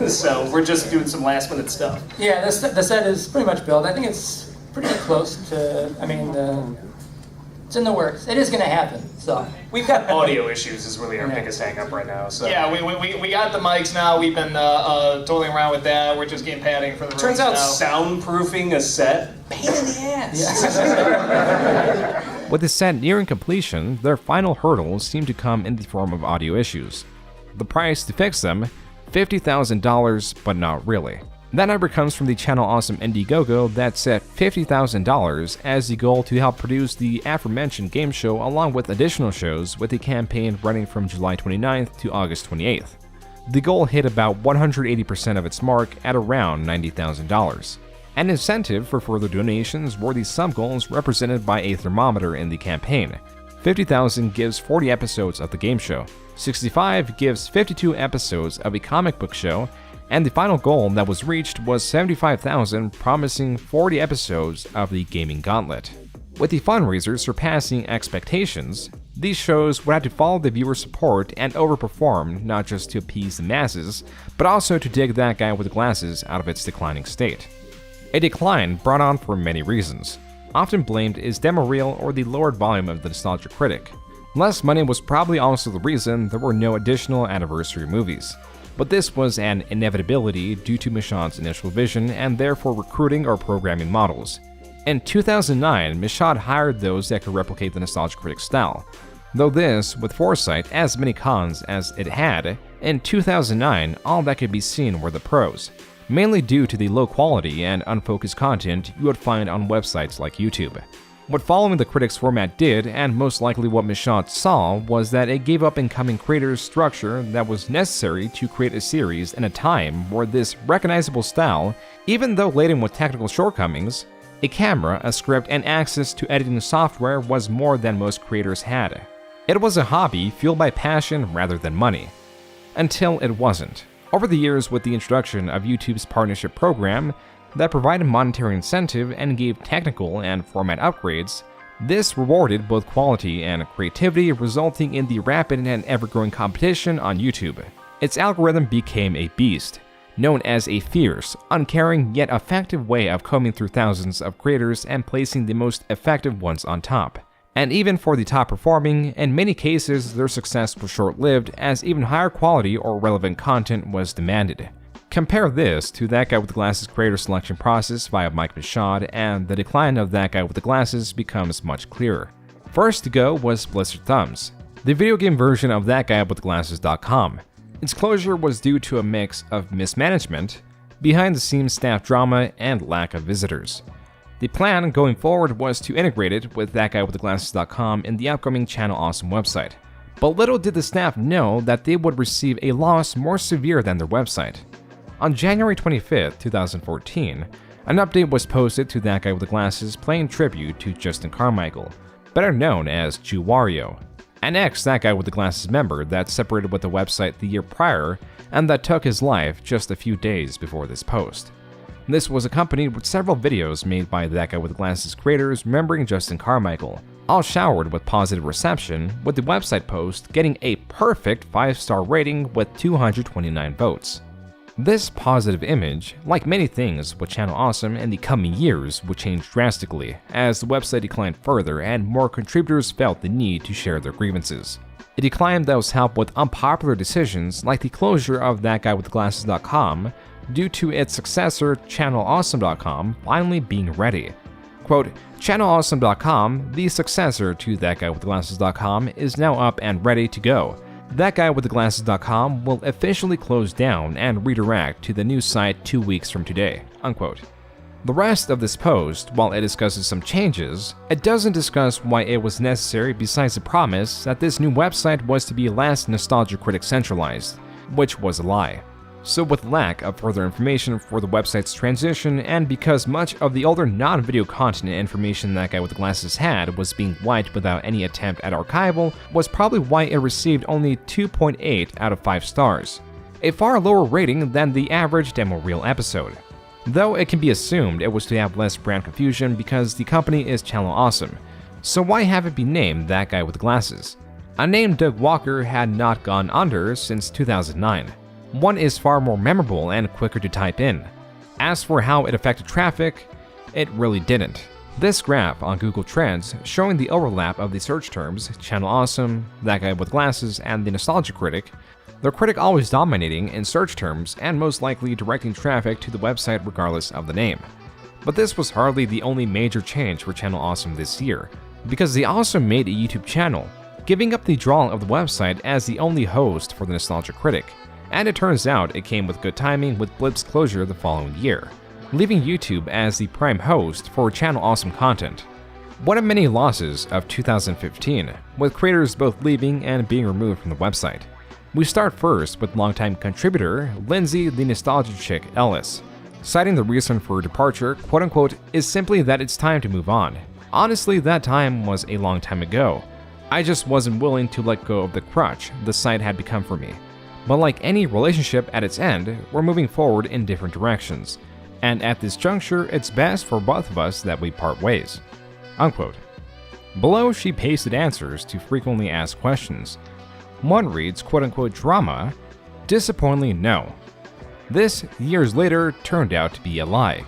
so we're just doing some last minute stuff. Yeah, the set is pretty much built. I think it's pretty close to, it's in the works. It is going to happen, so. We've got audio issues is really our biggest hang up right now. So. Yeah, we got the mics now. We've been toiling around with that. We're just getting padding for the rooms Turns out now. Soundproofing a set, pain in the ass. Yeah. With the set nearing completion, their final hurdles seem to come in the form of audio issues. The price to fix them, $50,000, but not really. That number comes from the Channel Awesome Indiegogo that set $50,000 as the goal to help produce the aforementioned game show along with additional shows, with the campaign running from July 29th to August 28th. The goal hit about 180% of its mark at around $90,000. An incentive for further donations were the sub-goals represented by a thermometer in the campaign. 50,000 gives 40 episodes of the game show, 65 gives 52 episodes of a comic book show, and the final goal that was reached was 75,000, promising 40 episodes of the Gaming Gauntlet. With the fundraiser surpassing expectations, these shows would have to follow the viewer support and overperform, not just to appease the masses, but also to dig that guy with the glasses out of its declining state. A decline brought on for many reasons. Often blamed is demo reel or the lowered volume of the Nostalgia Critic. Less money was probably also the reason there were no additional anniversary movies. But this was an inevitability due to Michaud's initial vision and therefore recruiting or programming models. In 2009, Michaud hired those that could replicate the Nostalgia Critic style. Though this, with foresight, as many cons as it had, in 2009 all that could be seen were the pros, mainly due to the low quality and unfocused content you would find on websites like YouTube. What following the Critic's format did, and most likely what Michaud saw, was that it gave up incoming creators structure that was necessary to create a series in a time where this recognizable style, even though laden with technical shortcomings, a camera, a script, and access to editing software was more than most creators had. It was a hobby fueled by passion rather than money. Until it wasn't. Over the years, with the introduction of YouTube's partnership program, that provided monetary incentive and gave technical and format upgrades, this rewarded both quality and creativity, resulting in the rapid and ever-growing competition on YouTube. Its algorithm became a beast, known as a fierce, uncaring yet effective way of combing through thousands of creators and placing the most effective ones on top. And even for the top performing, in many cases their success was short-lived as even higher quality or relevant content was demanded. Compare this to That Guy with the Glasses creator selection process via Mike Michaud, and the decline of That Guy with the Glasses becomes much clearer. First to go was Blistered Thumbs, the video game version of ThatGuyWithTheGlasses.com. Its closure was due to a mix of mismanagement, behind-the-scenes staff drama, and lack of visitors. The plan going forward was to integrate it with ThatGuyWithTheGlasses.com in the upcoming Channel Awesome website. But little did the staff know that they would receive a loss more severe than their website. On January 25, 2014, an update was posted to That Guy with the Glasses paying tribute to Justin Carmichael, better known as Jew Wario, an ex-That Guy with the Glasses member that separated with the website the year prior and that took his life just a few days before this post. This was accompanied with several videos made by That Guy with the Glasses creators remembering Justin Carmichael, all showered with positive reception, with the website post getting a perfect 5-star rating with 229 votes. This positive image, like many things with Channel Awesome in the coming years, would change drastically as the website declined further and more contributors felt the need to share their grievances. A decline that was helped with unpopular decisions like the closure of ThatGuyWithTheGlasses.com due to its successor ChannelAwesome.com finally being ready. Quote, ChannelAwesome.com, the successor to ThatGuyWithTheGlasses.com, is now up and ready to go. ThatGuyWithTheGlasses.com will officially close down and redirect to the new site 2 weeks from today, unquote. The rest of this post, while it discusses some changes, it doesn't discuss why it was necessary besides the promise that this new website was to be last Nostalgia Critic centralized, which was a lie. So with lack of further information for the website's transition, and because much of the older non-video content and information That Guy with the Glasses had was being wiped without any attempt at archival, was probably why it received only 2.8 out of 5 stars, a far lower rating than the average demo reel episode. Though it can be assumed it was to have less brand confusion because the company is Channel Awesome, so why have it be named That Guy with the Glasses? A name Doug Walker had not gone under since 2009. One is far more memorable and quicker to type in. As for how it affected traffic, it really didn't. This graph on Google Trends showing the overlap of the search terms Channel Awesome, That Guy with Glasses, and the Nostalgia Critic, the Critic always dominating in search terms and most likely directing traffic to the website regardless of the name. But this was hardly the only major change for Channel Awesome this year, because they also made a YouTube channel, giving up the draw of the website as the only host for the Nostalgia Critic. and it turns out it came with good timing with Blip's closure the following year, leaving YouTube as the prime host for Channel Awesome content. One of many losses of 2015, with creators both leaving and being removed from the website. We start first with longtime contributor Lindsay the Nostalgia Chick Ellis, citing the reason for her departure, quote-unquote, is simply that it's time to move on. Honestly, that time was a long time ago. I just wasn't willing to let go of the crutch the site had become for me. But like any relationship at its end, we're moving forward in different directions. And at this juncture, it's best for both of us that we part ways. Unquote. Below, she pasted answers to frequently asked questions. One reads, quote-unquote, drama? Disappointingly, no. This, years later, turned out to be a lie.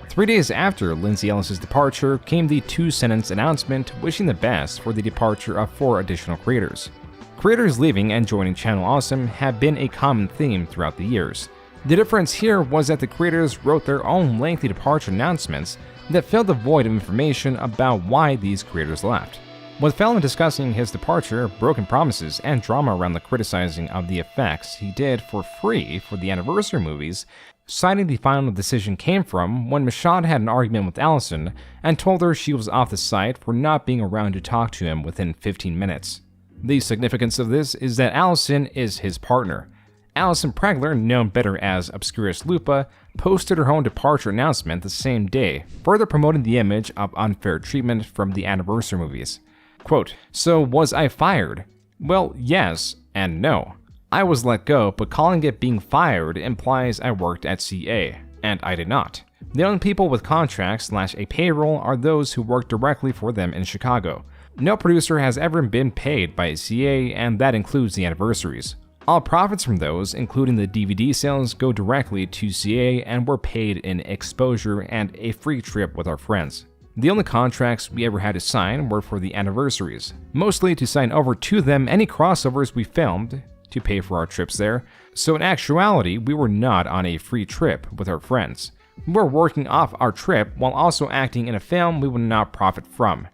3 days after Lindsay Ellis' departure came the two-sentence announcement wishing the best for the departure of 4 additional creators. Creators leaving and joining Channel Awesome have been a common theme throughout the years. The difference here was that the creators wrote their own lengthy departure announcements that filled the void of information about why these creators left. With Fallon discussing his departure, broken promises, and drama around the criticizing of the effects he did for free for the anniversary movies, citing the final decision came from when Michaud had an argument with Allison and told her she was off the site for not being around to talk to him within 15 minutes. The significance of this is that Allison is his partner. Allison Pregler, known better as Obscurus Lupa, posted her own departure announcement the same day, further promoting the image of unfair treatment from the anniversary movies. Quote, so was I fired? Well, yes and no. I was let go, but calling it being fired implies I worked at CA, and I did not. The only people with contracts / a payroll are those who work directly for them in Chicago. No producer has ever been paid by CA, and that includes the anniversaries. All profits from those, including the DVD sales, go directly to CA and were paid in exposure and a free trip with our friends. The only contracts we ever had to sign were for the anniversaries, mostly to sign over to them any crossovers we filmed to pay for our trips there, so in actuality we were not on a free trip with our friends. We were working off our trip while also acting in a film we would not profit from,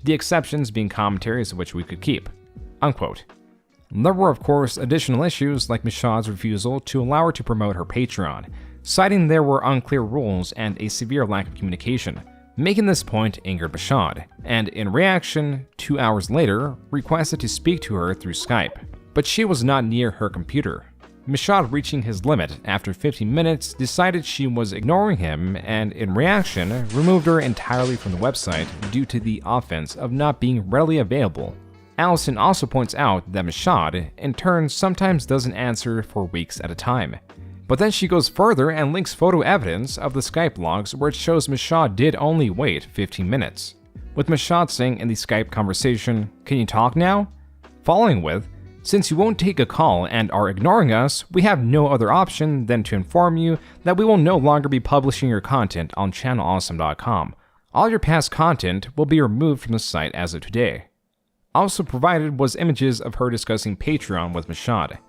the exceptions being commentaries which we could keep. Unquote. There were of course additional issues like Michaud's refusal to allow her to promote her Patreon, citing there were unclear rules and a severe lack of communication. Making this point angered Michaud, and in reaction, 2 hours later, requested to speak to her through Skype. But she was not near her computer. Michaud, reaching his limit after 15 minutes, decided she was ignoring him and, in reaction, removed her entirely from the website due to the offense of not being readily available. Allison also points out that Michaud, in turn, sometimes doesn't answer for weeks at a time. But then she goes further and links photo evidence of the Skype logs where it shows Michaud did only wait 15 minutes. With Michaud saying in the Skype conversation, "Can you talk now?" Following with, "Since you won't take a call and are ignoring us, we have no other option than to inform you that we will no longer be publishing your content on channelawesome.com. All your past content will be removed from the site as of today." Also provided was images of her discussing Patreon with Michaud.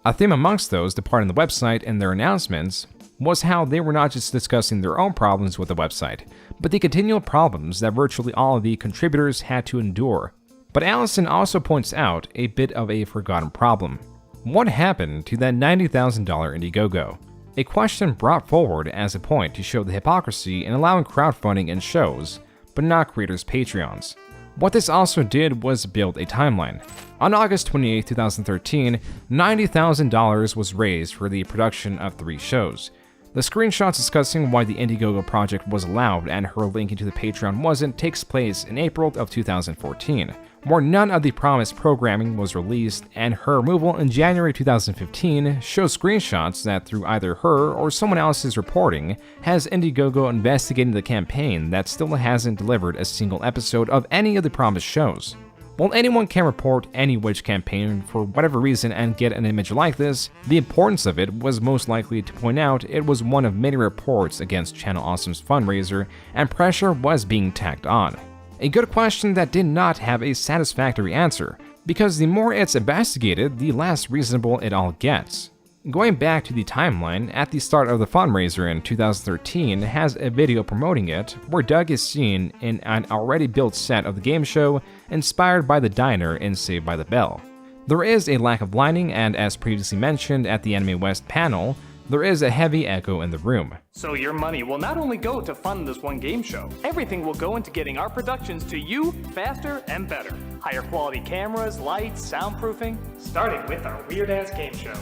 A theme amongst those departing the website in their announcements was how they were not just discussing their own problems with the website, but the continual problems that virtually all of the contributors had to endure. But Allison also points out a bit of a forgotten problem. What happened to that $90,000 Indiegogo? A question brought forward as a point to show the hypocrisy in allowing crowdfunding in shows, but not creators' Patreons. What this also did was build a timeline. On August 28, 2013, $90,000 was raised for the production of 3 shows. The screenshots discussing why the Indiegogo project was allowed and her linking to the Patreon wasn't takes place in April of 2014, where none of the promised programming was released, and her removal in January 2015 shows screenshots that through either her or someone else's reporting has Indiegogo investigating the campaign that still hasn't delivered a single episode of any of the promised shows. While anyone can report any witch campaign for whatever reason and get an image like this, the importance of it was most likely to point out it was one of many reports against Channel Awesome's fundraiser, and pressure was being tacked on. A good question that did not have a satisfactory answer, because the more it's investigated, the less reasonable it all gets. Going back to the timeline, at the start of the fundraiser in 2013 has a video promoting it, where Doug is seen in an already built set of the game show, inspired by the diner in Saved by the Bell. There is a lack of lighting, and as previously mentioned at the Anime West panel, there is a heavy echo in the room. So your money will not only go to fund this one game show, everything will go into getting our productions to you faster and better. Higher quality cameras, lights, soundproofing, starting with our weird-ass game show.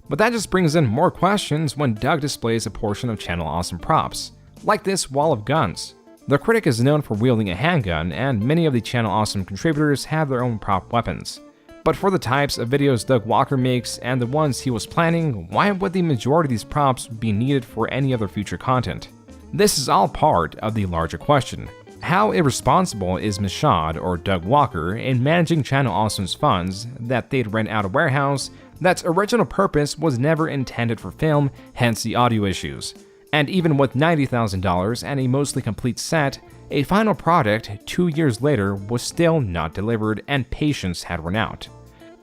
But that just brings in more questions when Doug displays a portion of Channel Awesome props, like this wall of guns. The Critic is known for wielding a handgun, and many of the Channel Awesome contributors have their own prop weapons. But for the types of videos Doug Walker makes and the ones he was planning, why would the majority of these props be needed for any other future content? This is all part of the larger question. How irresponsible is Mashad or Doug Walker in managing Channel Awesome's funds that they'd rent out a warehouse that's original purpose was never intended for film, hence the audio issues? And even with $90,000 and a mostly complete set, a final product 2 years later was still not delivered and patience had run out.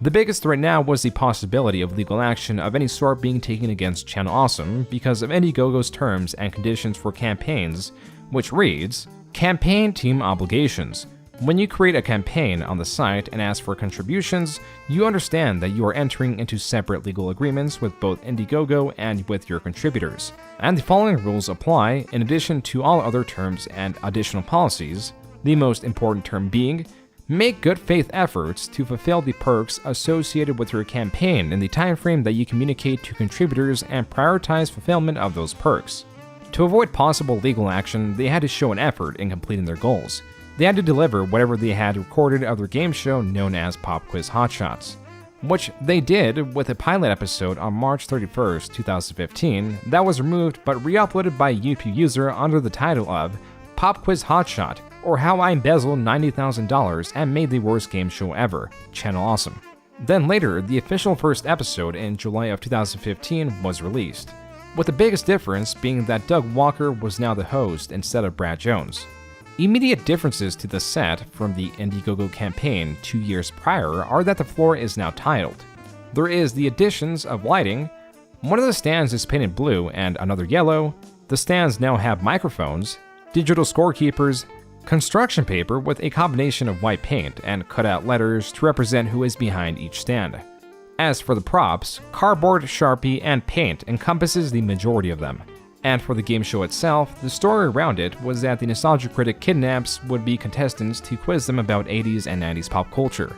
The biggest threat now was the possibility of legal action of any sort being taken against Channel Awesome because of Indiegogo's terms and conditions for campaigns, which reads, Campaign Team Obligations. When you create a campaign on the site and ask for contributions, you understand that you are entering into separate legal agreements with both Indiegogo and with your contributors. And the following rules apply in addition to all other terms and additional policies, the most important term being, make good faith efforts to fulfill the perks associated with your campaign in the time frame that you communicate to contributors and prioritize fulfillment of those perks. To avoid possible legal action, they had to show an effort in completing their goals. They had to deliver whatever they had recorded of their game show known as Pop Quiz Hotshots, which they did with a pilot episode on March 31st, 2015 that was removed but re-uploaded by a YouTube user under the title of Pop Quiz Hotshot, or How I Embezzled $90,000 and Made the Worst Game Show Ever, Channel Awesome. Then later, the official first episode in July of 2015 was released, with the biggest difference being that Doug Walker was now the host instead of Brad Jones. Immediate differences to the set from the Indiegogo campaign 2 years prior are that the floor is now tiled. There is the additions of lighting. One of the stands is painted blue and another yellow. The stands now have microphones, digital scorekeepers, construction paper with a combination of white paint and cutout letters to represent who is behind each stand. As for the props, cardboard, Sharpie, and paint encompasses the majority of them. And for the game show itself, the story around it was that the Nostalgia Critic kidnaps would-be contestants to quiz them about 80s and 90s pop culture.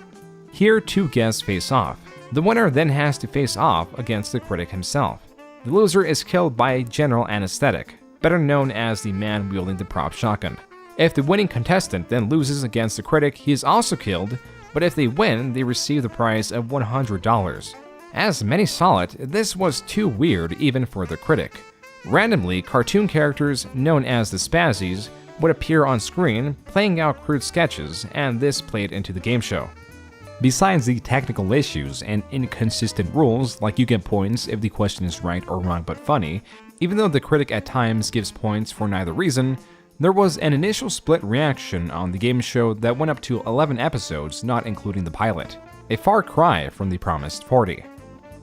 Here, two guests face off. The winner then has to face off against the critic himself. The loser is killed by General Anesthetic, better known as the man wielding the prop shotgun. If the winning contestant then loses against the critic, he is also killed, but if they win, they receive the prize of $100. As many saw it, this was too weird even for the critic. Randomly, cartoon characters, known as the Spazzies, would appear on screen, playing out crude sketches, and this played into the game show. Besides the technical issues and inconsistent rules, like you get points if the question is right or wrong but funny, even though the critic at times gives points for neither reason, there was an initial split reaction on the game show that went up to 11 episodes, not including the pilot, a far cry from the promised 40.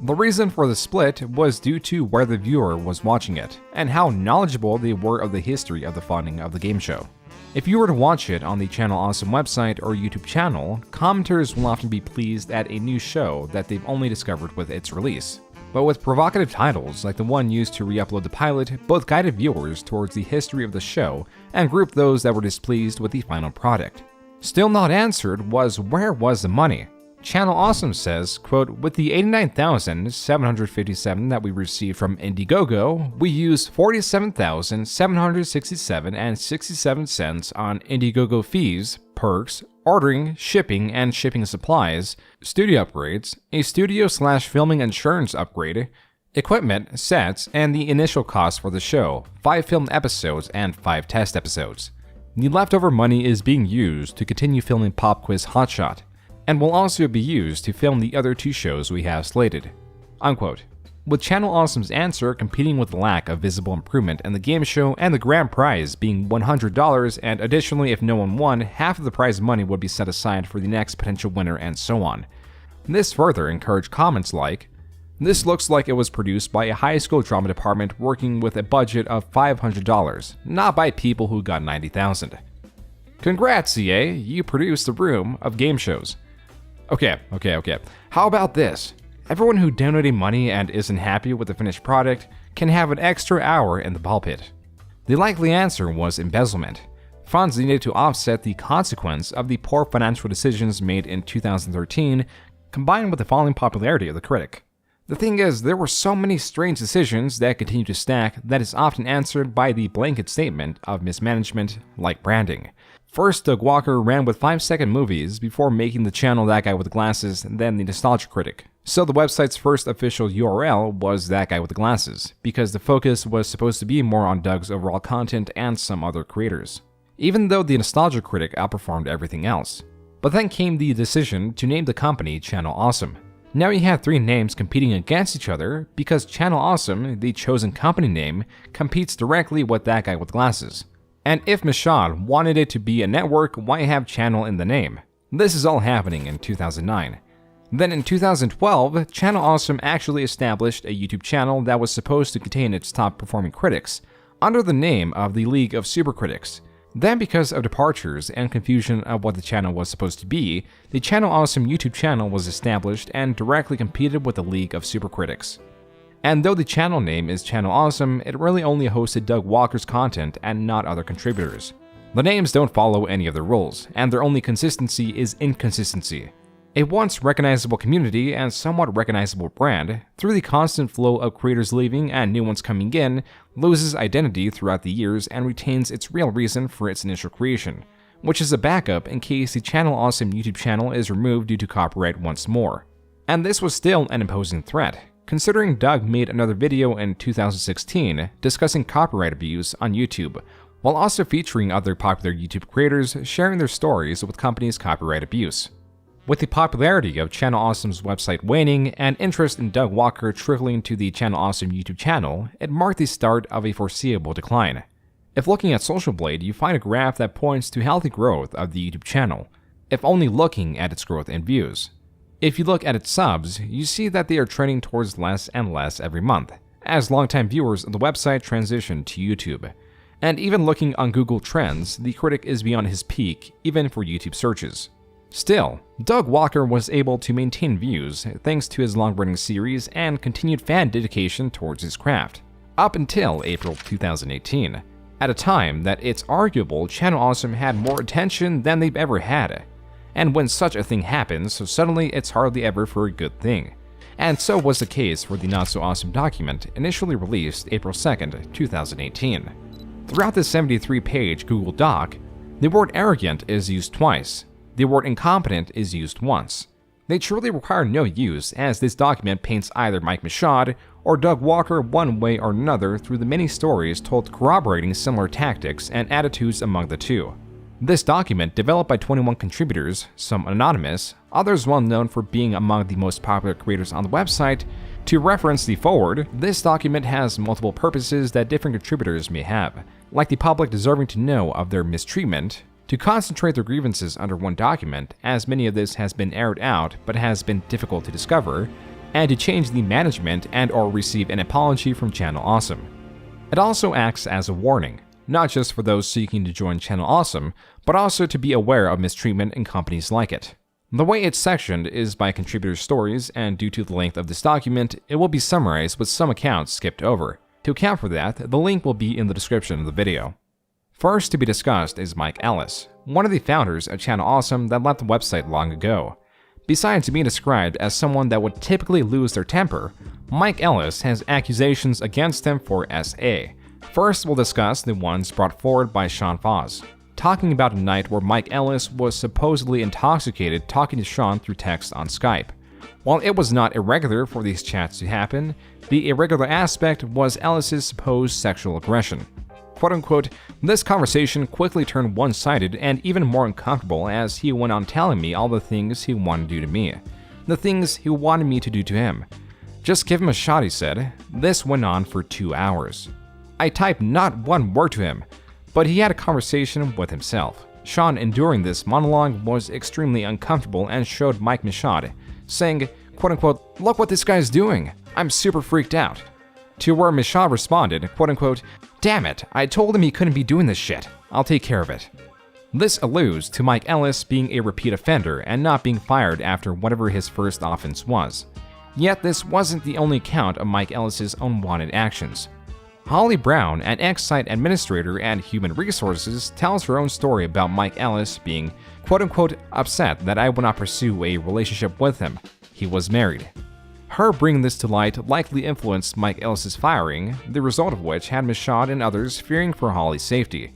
The reason for the split was due to where the viewer was watching it, and how knowledgeable they were of the history of the funding of the game show. If you were to watch it on the Channel Awesome website or YouTube channel, commenters will often be pleased at a new show that they've only discovered with its release. But with provocative titles like the one used to re-upload the pilot, both guided viewers towards the history of the show and grouped those that were displeased with the final product. Still not answered was where was the money? Channel Awesome says, quote, with the $89,757 that we received from Indiegogo, we used $47,767.67 on Indiegogo fees, perks, ordering, shipping, and shipping supplies, studio upgrades, a studio/filming insurance upgrade, equipment, sets, and the initial cost for the show, 5 filmed episodes and 5 test episodes. The leftover money is being used to continue filming Pop Quiz Hotshot, and will also be used to film the other 2 shows we have slated. Unquote. With Channel Awesome's answer competing with the lack of visible improvement in the game show and the grand prize being $100, and additionally if no one won, half of the prize money would be set aside for the next potential winner and so on. This further encouraged comments like, this looks like it was produced by a high school drama department working with a budget of $500, not by people who got $90,000. Congrats, EA, you produced the room of game shows. Okay. How about this? Everyone who donated money and isn't happy with the finished product can have an extra hour in the ball pit. The likely answer was embezzlement. Funds needed to offset the consequence of the poor financial decisions made in 2013, combined with the falling popularity of the Critic. The thing is, there were so many strange decisions that continue to stack that is often answered by the blanket statement of mismanagement, like branding. First, Doug Walker ran with 5-second movies before making the channel That Guy with the Glasses, then the Nostalgia Critic. So the website's first official URL was That Guy with the Glasses, because the focus was supposed to be more on Doug's overall content and some other creators, even though the Nostalgia Critic outperformed everything else. But then came the decision to name the company Channel Awesome. Now you have 3 names competing against each other because Channel Awesome, the chosen company name, competes directly with That Guy with Glasses. And if Michaud wanted it to be a network, why have channel in the name? This is all happening in 2009. Then in 2012, Channel Awesome actually established a YouTube channel that was supposed to contain its top performing critics, under the name of the League of Super Critics. Then because of departures and confusion of what the channel was supposed to be, the Channel Awesome YouTube channel was established and directly competed with the League of Super Critics. And though the channel name is Channel Awesome, it really only hosted Doug Walker's content and not other contributors. The names don't follow any of the rules, and their only consistency is inconsistency. A once recognizable community and somewhat recognizable brand, through the constant flow of creators leaving and new ones coming in, loses identity throughout the years and retains its real reason for its initial creation, which is a backup in case the Channel Awesome YouTube channel is removed due to copyright once more. And this was still an imposing threat, considering Doug made another video in 2016 discussing copyright abuse on YouTube, while also featuring other popular YouTube creators sharing their stories with companies' copyright abuse. With the popularity of Channel Awesome's website waning and interest in Doug Walker trickling to the Channel Awesome YouTube channel, it marked the start of a foreseeable decline. If looking at Social Blade, you find a graph that points to healthy growth of the YouTube channel, if only looking at its growth in views. If you look at its subs, you see that they are trending towards less and less every month, as longtime viewers of the website transition to YouTube. And even looking on Google Trends, the Critic is beyond his peak, even for YouTube searches. Still, Doug Walker was able to maintain views thanks to his long-running series and continued fan dedication towards his craft, up until April 2018, at a time that it's arguable Channel Awesome had more attention than they've ever had. And when such a thing happens, suddenly it's hardly ever for a good thing. And so was the case for the Not So Awesome document, initially released April 2nd, 2018. Throughout the 73-page Google Doc, the word arrogant is used twice. The word incompetent is used once. They truly require no use, as this document paints either Mike Michaud or Doug Walker one way or another through the many stories told corroborating similar tactics and attitudes among the two. This document, developed by 21 contributors, some anonymous, others well known for being among the most popular creators on the website, to reference the forward, this document has multiple purposes that different contributors may have, like the public deserving to know of their mistreatment, to concentrate their grievances under one document, as many of this has been aired out but has been difficult to discover, and to change the management and/or receive an apology from Channel Awesome. It also acts as a warning, not just for those seeking to join Channel Awesome, but also to be aware of mistreatment in companies like it. The way it's sectioned is by contributor stories, and due to the length of this document, it will be summarized with some accounts skipped over. To account for that, the link will be in the description of the video. First to be discussed is Mike Ellis, one of the founders of Channel Awesome that left the website long ago. Besides being described as someone that would typically lose their temper, Mike Ellis has accusations against him for SA. First, we'll discuss the ones brought forward by Sean Foss, talking about a night where Mike Ellis was supposedly intoxicated talking to Sean through text on Skype. While it was not irregular for these chats to happen, the irregular aspect was Ellis's supposed sexual aggression. Quote-unquote, this conversation quickly turned one-sided and even more uncomfortable as he went on telling me all the things he wanted to do to me, the things he wanted me to do to him. Just give him a shot, he said. This went on for 2 hours. I typed not one word to him, but he had a conversation with himself. Sean, enduring this monologue, was extremely uncomfortable and showed Mike Michaud, saying, quote-unquote, look what this guy's doing. I'm super freaked out. To where Michaud responded, quote-unquote, damn it, I told him he couldn't be doing this shit. I'll take care of it. This alludes to Mike Ellis being a repeat offender and not being fired after whatever his first offense was. Yet this wasn't the only account of Mike Ellis's unwanted actions. Holly Brown, an ex-site administrator at Human Resources, tells her own story about Mike Ellis being quote-unquote upset that I would not pursue a relationship with him. He was married. Her bringing this to light likely influenced Mike Ellis's firing, the result of which had Michaud and others fearing for Holly's safety.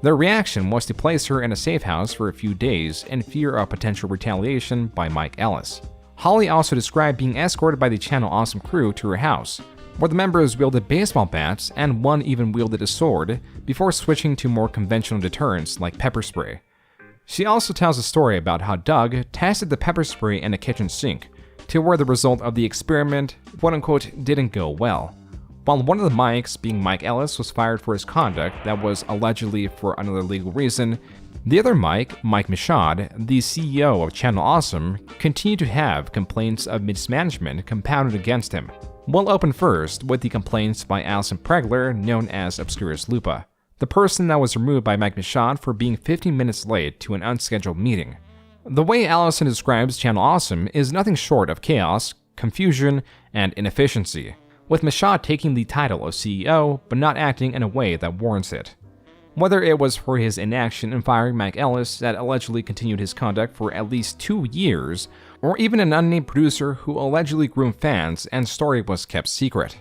Their reaction was to place her in a safe house for a few days in fear of potential retaliation by Mike Ellis. Holly also described being escorted by the Channel Awesome crew to her house, where the members wielded baseball bats and one even wielded a sword before switching to more conventional deterrents like pepper spray. She also tells a story about how Doug tested the pepper spray in a kitchen sink, to where the result of the experiment, quote-unquote, didn't go well. While one of the mics, being Mike Ellis, was fired for his conduct that was allegedly for another legal reason, the other Mike, Mike Michaud, the CEO of Channel Awesome, continued to have complaints of mismanagement compounded against him. We'll open first with the complaints by Alison Pregler, known as Obscurus Lupa, the person that was removed by Mike Michaud for being 15 minutes late to an unscheduled meeting. The way Allison describes Channel Awesome is nothing short of chaos, confusion, and inefficiency, with Michaud taking the title of CEO but not acting in a way that warrants it. Whether it was for his inaction in firing Mike Ellis that allegedly continued his conduct for at least 2 years, or even an unnamed producer who allegedly groomed fans and story was kept secret.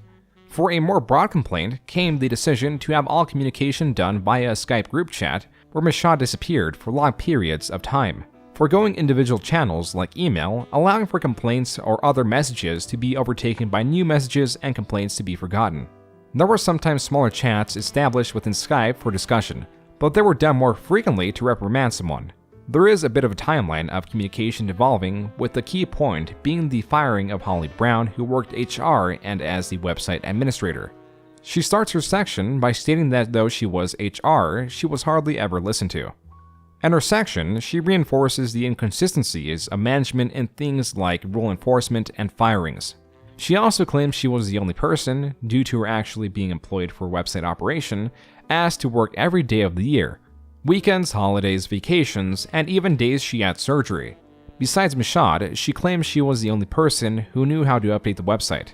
For a more broad complaint came the decision to have all communication done via a Skype group chat where Michaud disappeared for long periods of time, foregoing individual channels like email, allowing for complaints or other messages to be overtaken by new messages and complaints to be forgotten. There were sometimes smaller chats established within Skype for discussion, but they were done more frequently to reprimand someone. There is a bit of a timeline of communication evolving, with the key point being the firing of Holly Brown, who worked HR and as the website administrator. She starts her section by stating that though she was HR, she was hardly ever listened to. In her section, she reinforces the inconsistencies of management in things like rule enforcement and firings. She also claims she was the only person, due to her actually being employed for website operation, asked to work every day of the year, weekends, holidays, vacations, and even days she had surgery. Besides Michaud, she claims she was the only person who knew how to update the website.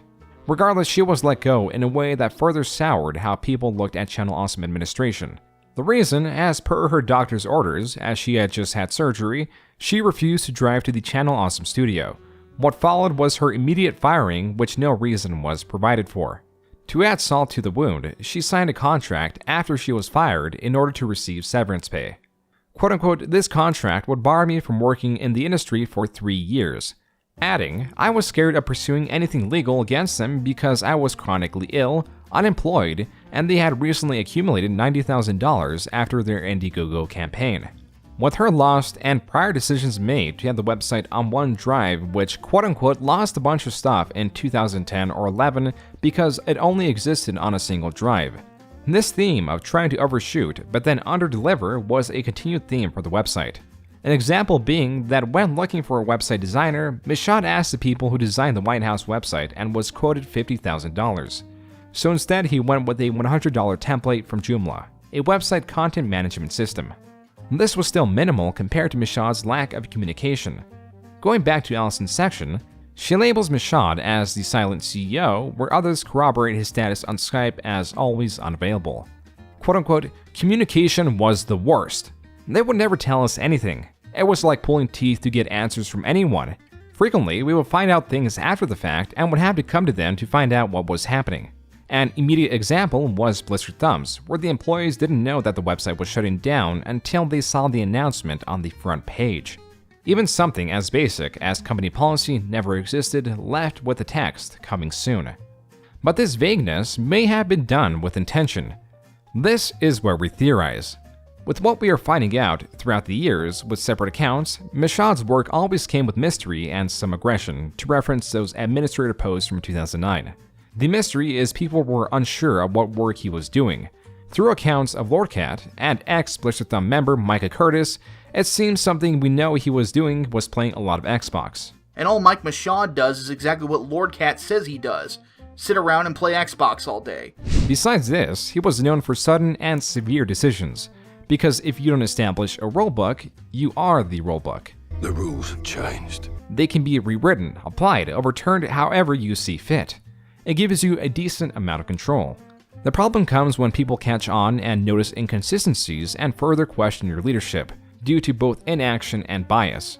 Regardless, she was let go in a way that further soured how people looked at Channel Awesome administration. The reason, as per her doctor's orders, as she had just had surgery, she refused to drive to the Channel Awesome studio. What followed was her immediate firing, which no reason was provided for. To add salt to the wound, she signed a contract after she was fired in order to receive severance pay. Quote-unquote, this contract would bar me from working in the industry for 3 years. Adding, I was scared of pursuing anything legal against them because I was chronically ill, unemployed, and they had recently accumulated $90,000 after their Indiegogo campaign. With her lost and prior decisions made to have the website on one drive, which quote-unquote lost a bunch of stuff in 2010 or 11 because it only existed on a single drive. This theme of trying to overshoot but then underdeliver was a continued theme for the website. An example being that when looking for a website designer, Michaud asked the people who designed the White House website and was quoted $50,000. So instead he went with a $100 template from Joomla, a website content management system. This was still minimal compared to Michaud's lack of communication. Going back to Allison's section, she labels Michaud as the silent CEO, where others corroborate his status on Skype as always unavailable. Quote-unquote, communication was the worst. They would never tell us anything. It was like pulling teeth to get answers from anyone. Frequently, we would find out things after the fact and would have to come to them to find out what was happening. An immediate example was Blistered Thumbs, where the employees didn't know that the website was shutting down until they saw the announcement on the front page. Even something as basic as company policy never existed left with the text coming soon. But this vagueness may have been done with intention. This is where we theorize. With what we are finding out throughout the years with separate accounts, Michaud's work always came with mystery and some aggression, to reference those administrator posts from 2009. The mystery is people were unsure of what work he was doing. Through accounts of Lordcat and ex-Blistered Thumb member Micah Curtis, it seems something we know he was doing was playing a lot of Xbox. And all Mike Michaud does is exactly what Lordcat says he does. Sit around and play Xbox all day. Besides this, he was known for sudden and severe decisions. Because if you don't establish a rulebook, you are the rulebook. The rules have changed. They can be rewritten, applied, overturned however you see fit. It gives you a decent amount of control. The problem comes when people catch on and notice inconsistencies and further question your leadership, due to both inaction and bias.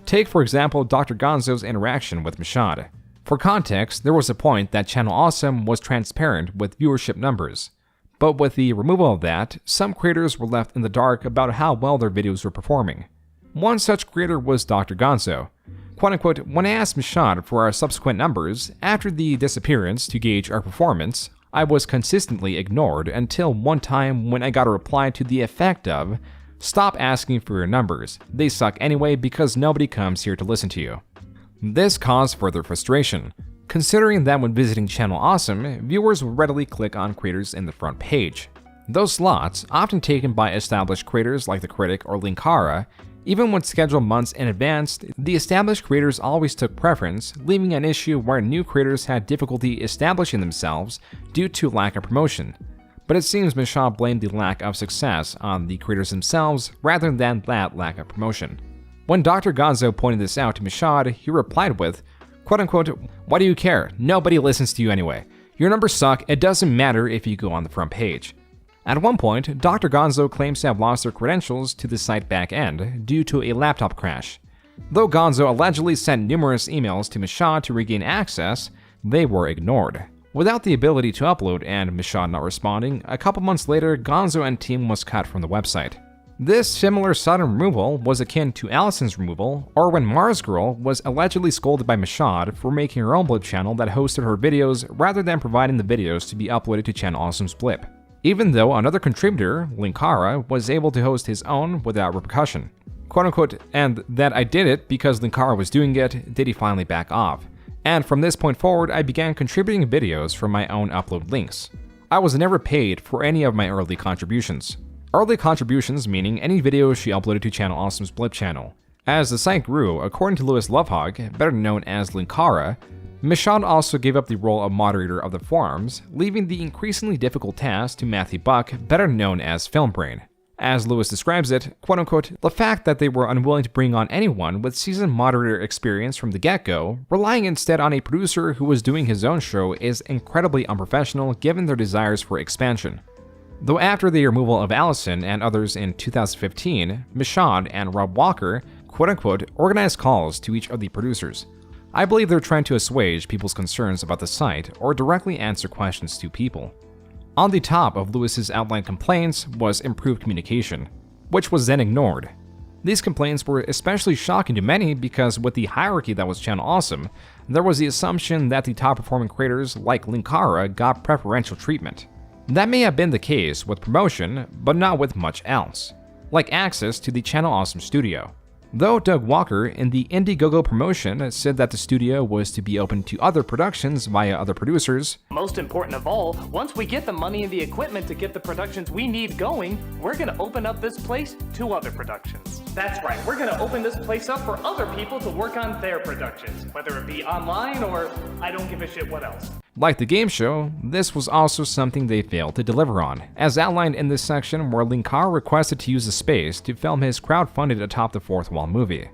Take, for example, Dr. Gonzo's interaction with Mashad. For context, there was a point that Channel Awesome was transparent with viewership numbers. But with the removal of that, some creators were left in the dark about how well their videos were performing. One such creator was Dr. Gonzo. Quote-unquote, when I asked Mashad for our subsequent numbers, after the disappearance to gauge our performance, I was consistently ignored until one time when I got a reply to the effect of, "Stop asking for your numbers. They suck anyway because nobody comes here to listen to you." This caused further frustration, considering that when visiting Channel Awesome, viewers would readily click on creators in the front page. Those slots, often taken by established creators like the Critic or Linkara, even when scheduled months in advance, the established creators always took preference, leaving an issue where new creators had difficulty establishing themselves due to lack of promotion. But it seems Mashad blamed the lack of success on the creators themselves rather than that lack of promotion. When Dr. Gonzo pointed this out to Mashad, he replied with, quote-unquote, "Why do you care? Nobody listens to you anyway. Your numbers suck, it doesn't matter if you go on the front page." At one point, Dr. Gonzo claims to have lost their credentials to the site back end due to a laptop crash. Though Gonzo allegedly sent numerous emails to Mashad to regain access, they were ignored. Without the ability to upload and Mashad not responding, a couple months later, Gonzo and team was cut from the website. This similar sudden removal was akin to Allison's removal, or when Mars Girl was allegedly scolded by Mashad for making her own blip channel that hosted her videos rather than providing the videos to be uploaded to Channel Awesome's blip. Even though another contributor, Linkara, was able to host his own without repercussion. Quote-unquote, and that I did it because Linkara was doing it, did he finally back off. And from this point forward, I began contributing videos from my own upload links. I was never paid for any of my early contributions. Early contributions meaning any videos she uploaded to Channel Awesome's blip channel. As the site grew, according to Lewis Lovehog, better known as Linkara, Mashad also gave up the role of moderator of the forums, leaving the increasingly difficult task to Matthew Buck, better known as Filmbrain. As Lewis describes it, quote-unquote, the fact that they were unwilling to bring on anyone with seasoned moderator experience from the get-go, relying instead on a producer who was doing his own show is incredibly unprofessional given their desires for expansion. Though after the removal of Allison and others in 2015, Mashad and Rob Walker, quote-unquote, organized calls to each of the producers. I believe they're trying to assuage people's concerns about the site or directly answer questions to people. On the top of Lewis's outlined complaints was improved communication, which was then ignored. These complaints were especially shocking to many because with the hierarchy that was Channel Awesome, there was the assumption that the top performing creators like Linkara got preferential treatment. That may have been the case with promotion, but not with much else, like access to the Channel Awesome studio. Though Doug Walker in the Indiegogo promotion said that the studio was to be open to other productions via other producers. Most important of all, once we get the money and the equipment to get the productions we need going, we're gonna open up this place to other productions. That's right, we're gonna open this place up for other people to work on their productions, whether it be online or I don't give a shit what else. Like the game show, this was also something they failed to deliver on, as outlined in this section where Linkara requested to use the space to film his crowdfunded Atop the Fourth Wall movie.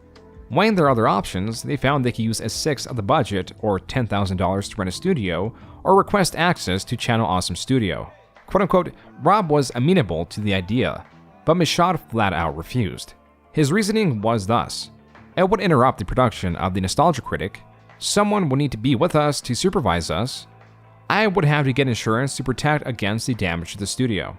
Weighing their other options, they found they could use a sixth of the budget, or $10,000 to rent a studio, or request access to Channel Awesome Studio. Quote-unquote, Rob was amenable to the idea, but Mashad flat out refused. His reasoning was thus: it would interrupt the production of the Nostalgia Critic, someone would need to be with us to supervise us, I would have to get insurance to protect against the damage to the studio.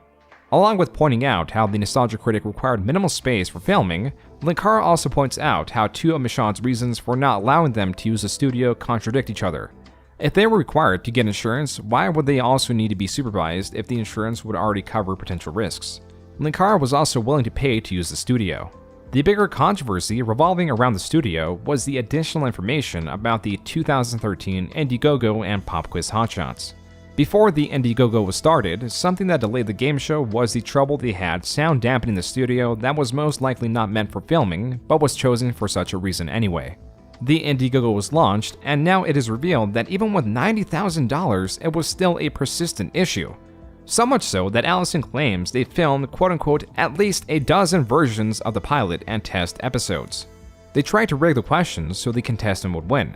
Along with pointing out how the Nostalgia Critic required minimal space for filming, Linkara also points out how two of Mashad's reasons for not allowing them to use the studio contradict each other. If they were required to get insurance, why would they also need to be supervised if the insurance would already cover potential risks? Linkara was also willing to pay to use the studio. The bigger controversy revolving around the studio was the additional information about the 2013 Indiegogo and Pop Quiz Hotshots. Before the Indiegogo was started, something that delayed the game show was the trouble they had sound dampening the studio that was most likely not meant for filming, but was chosen for such a reason anyway. The Indiegogo was launched, and now it is revealed that even with $90,000, it was still a persistent issue. So much so that Allison claims they filmed quote-unquote at least a dozen versions of the pilot and test episodes. They tried to rig the questions so the contestant would win,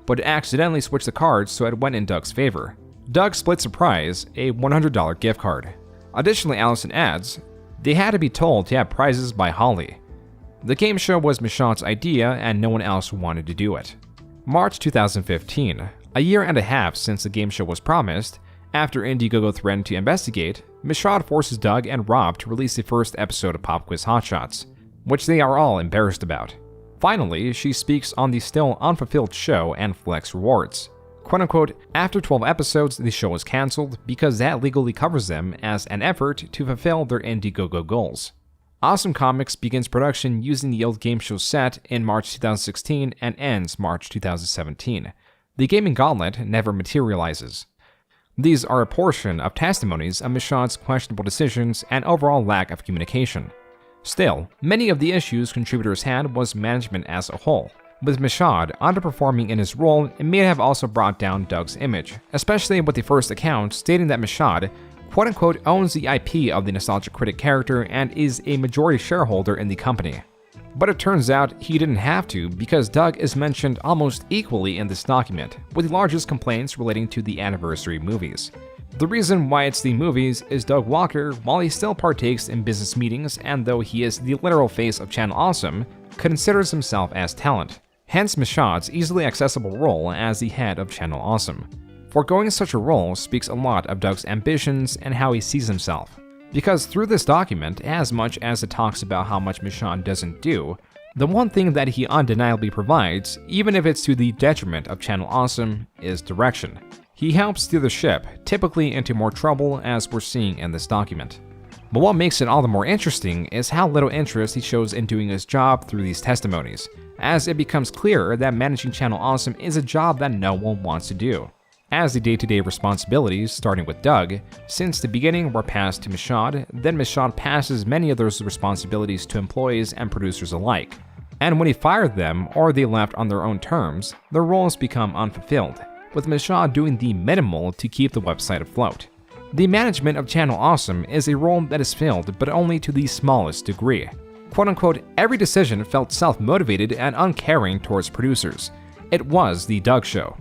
but accidentally switched the cards so it went in Doug's favor. Doug splits the prize, a $100 gift card. Additionally, Allison adds, they had to be told to have prizes by Holly. The game show was Michaud's idea and no one else wanted to do it. March 2015, a year and a half since the game show was promised, after Indiegogo threatened to investigate, Michaud forces Doug and Rob to release the first episode of Pop Quiz Hotshots, which they are all embarrassed about. Finally, she speaks on the still unfulfilled show and flex rewards. Quote-unquote, after 12 episodes, the show was cancelled because that legally covers them as an effort to fulfill their Indiegogo goals. Awesome Comics begins production using the old game show set in March 2016 and ends March 2017. The gaming gauntlet never materializes. These are a portion of testimonies of Michaud's questionable decisions and overall lack of communication. Still, many of the issues contributors had was management as a whole. With Michaud underperforming in his role, it may have also brought down Doug's image, especially with the first account stating that Michaud quote-unquote owns the IP of the nostalgic critic character and is a majority shareholder in the company. But it turns out he didn't have to because Doug is mentioned almost equally in this document, with the largest complaints relating to the anniversary movies. The reason why it's the movies is Doug Walker, while he still partakes in business meetings and though he is the literal face of Channel Awesome, considers himself as talent. Hence Michaud's easily accessible role as the head of Channel Awesome. Foregoing such a role speaks a lot of Doug's ambitions and how he sees himself. Because through this document, as much as it talks about how much Michaud doesn't do, the one thing that he undeniably provides, even if it's to the detriment of Channel Awesome, is direction. He helps steer the ship, typically into more trouble as we're seeing in this document. But what makes it all the more interesting is how little interest he shows in doing his job through these testimonies, as it becomes clear that managing Channel Awesome is a job that no one wants to do. As the day-to-day responsibilities, starting with Doug, since the beginning were passed to Michaud, then Michaud passes many of those responsibilities to employees and producers alike. And when he fired them, or they left on their own terms, their roles become unfulfilled, with Michaud doing the minimal to keep the website afloat. The management of Channel Awesome is a role that is filled, but only to the smallest degree. Quote-unquote, every decision felt self-motivated and uncaring towards producers. It was the Doug Show.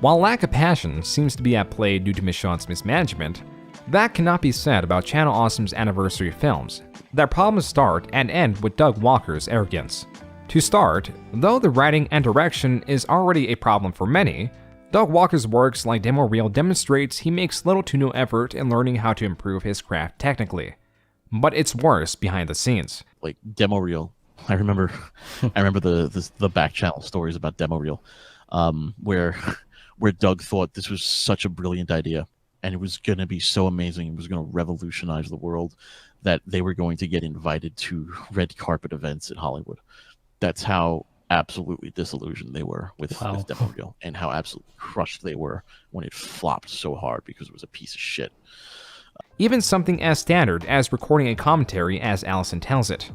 While lack of passion seems to be at play due to Michaud's mismanagement, that cannot be said about Channel Awesome's anniversary films. Their problems start and end with Doug Walker's arrogance. To start, though the writing and direction is already a problem for many, Doug Walker's works like Demo Reel demonstrates he makes little to no effort in learning how to improve his craft technically. But it's worse behind the scenes. Like Demo Reel, I remember the back channel stories about Demo Reel, where Doug thought this was such a brilliant idea and it was going to be so amazing, it was going to revolutionize the world, that they were going to get invited to red carpet events in Hollywood. That's how absolutely disillusioned they were with Demo Reel, and how absolutely crushed they were when it flopped so hard because it was a piece of shit. Even something as standard as recording a commentary, as Allison tells it.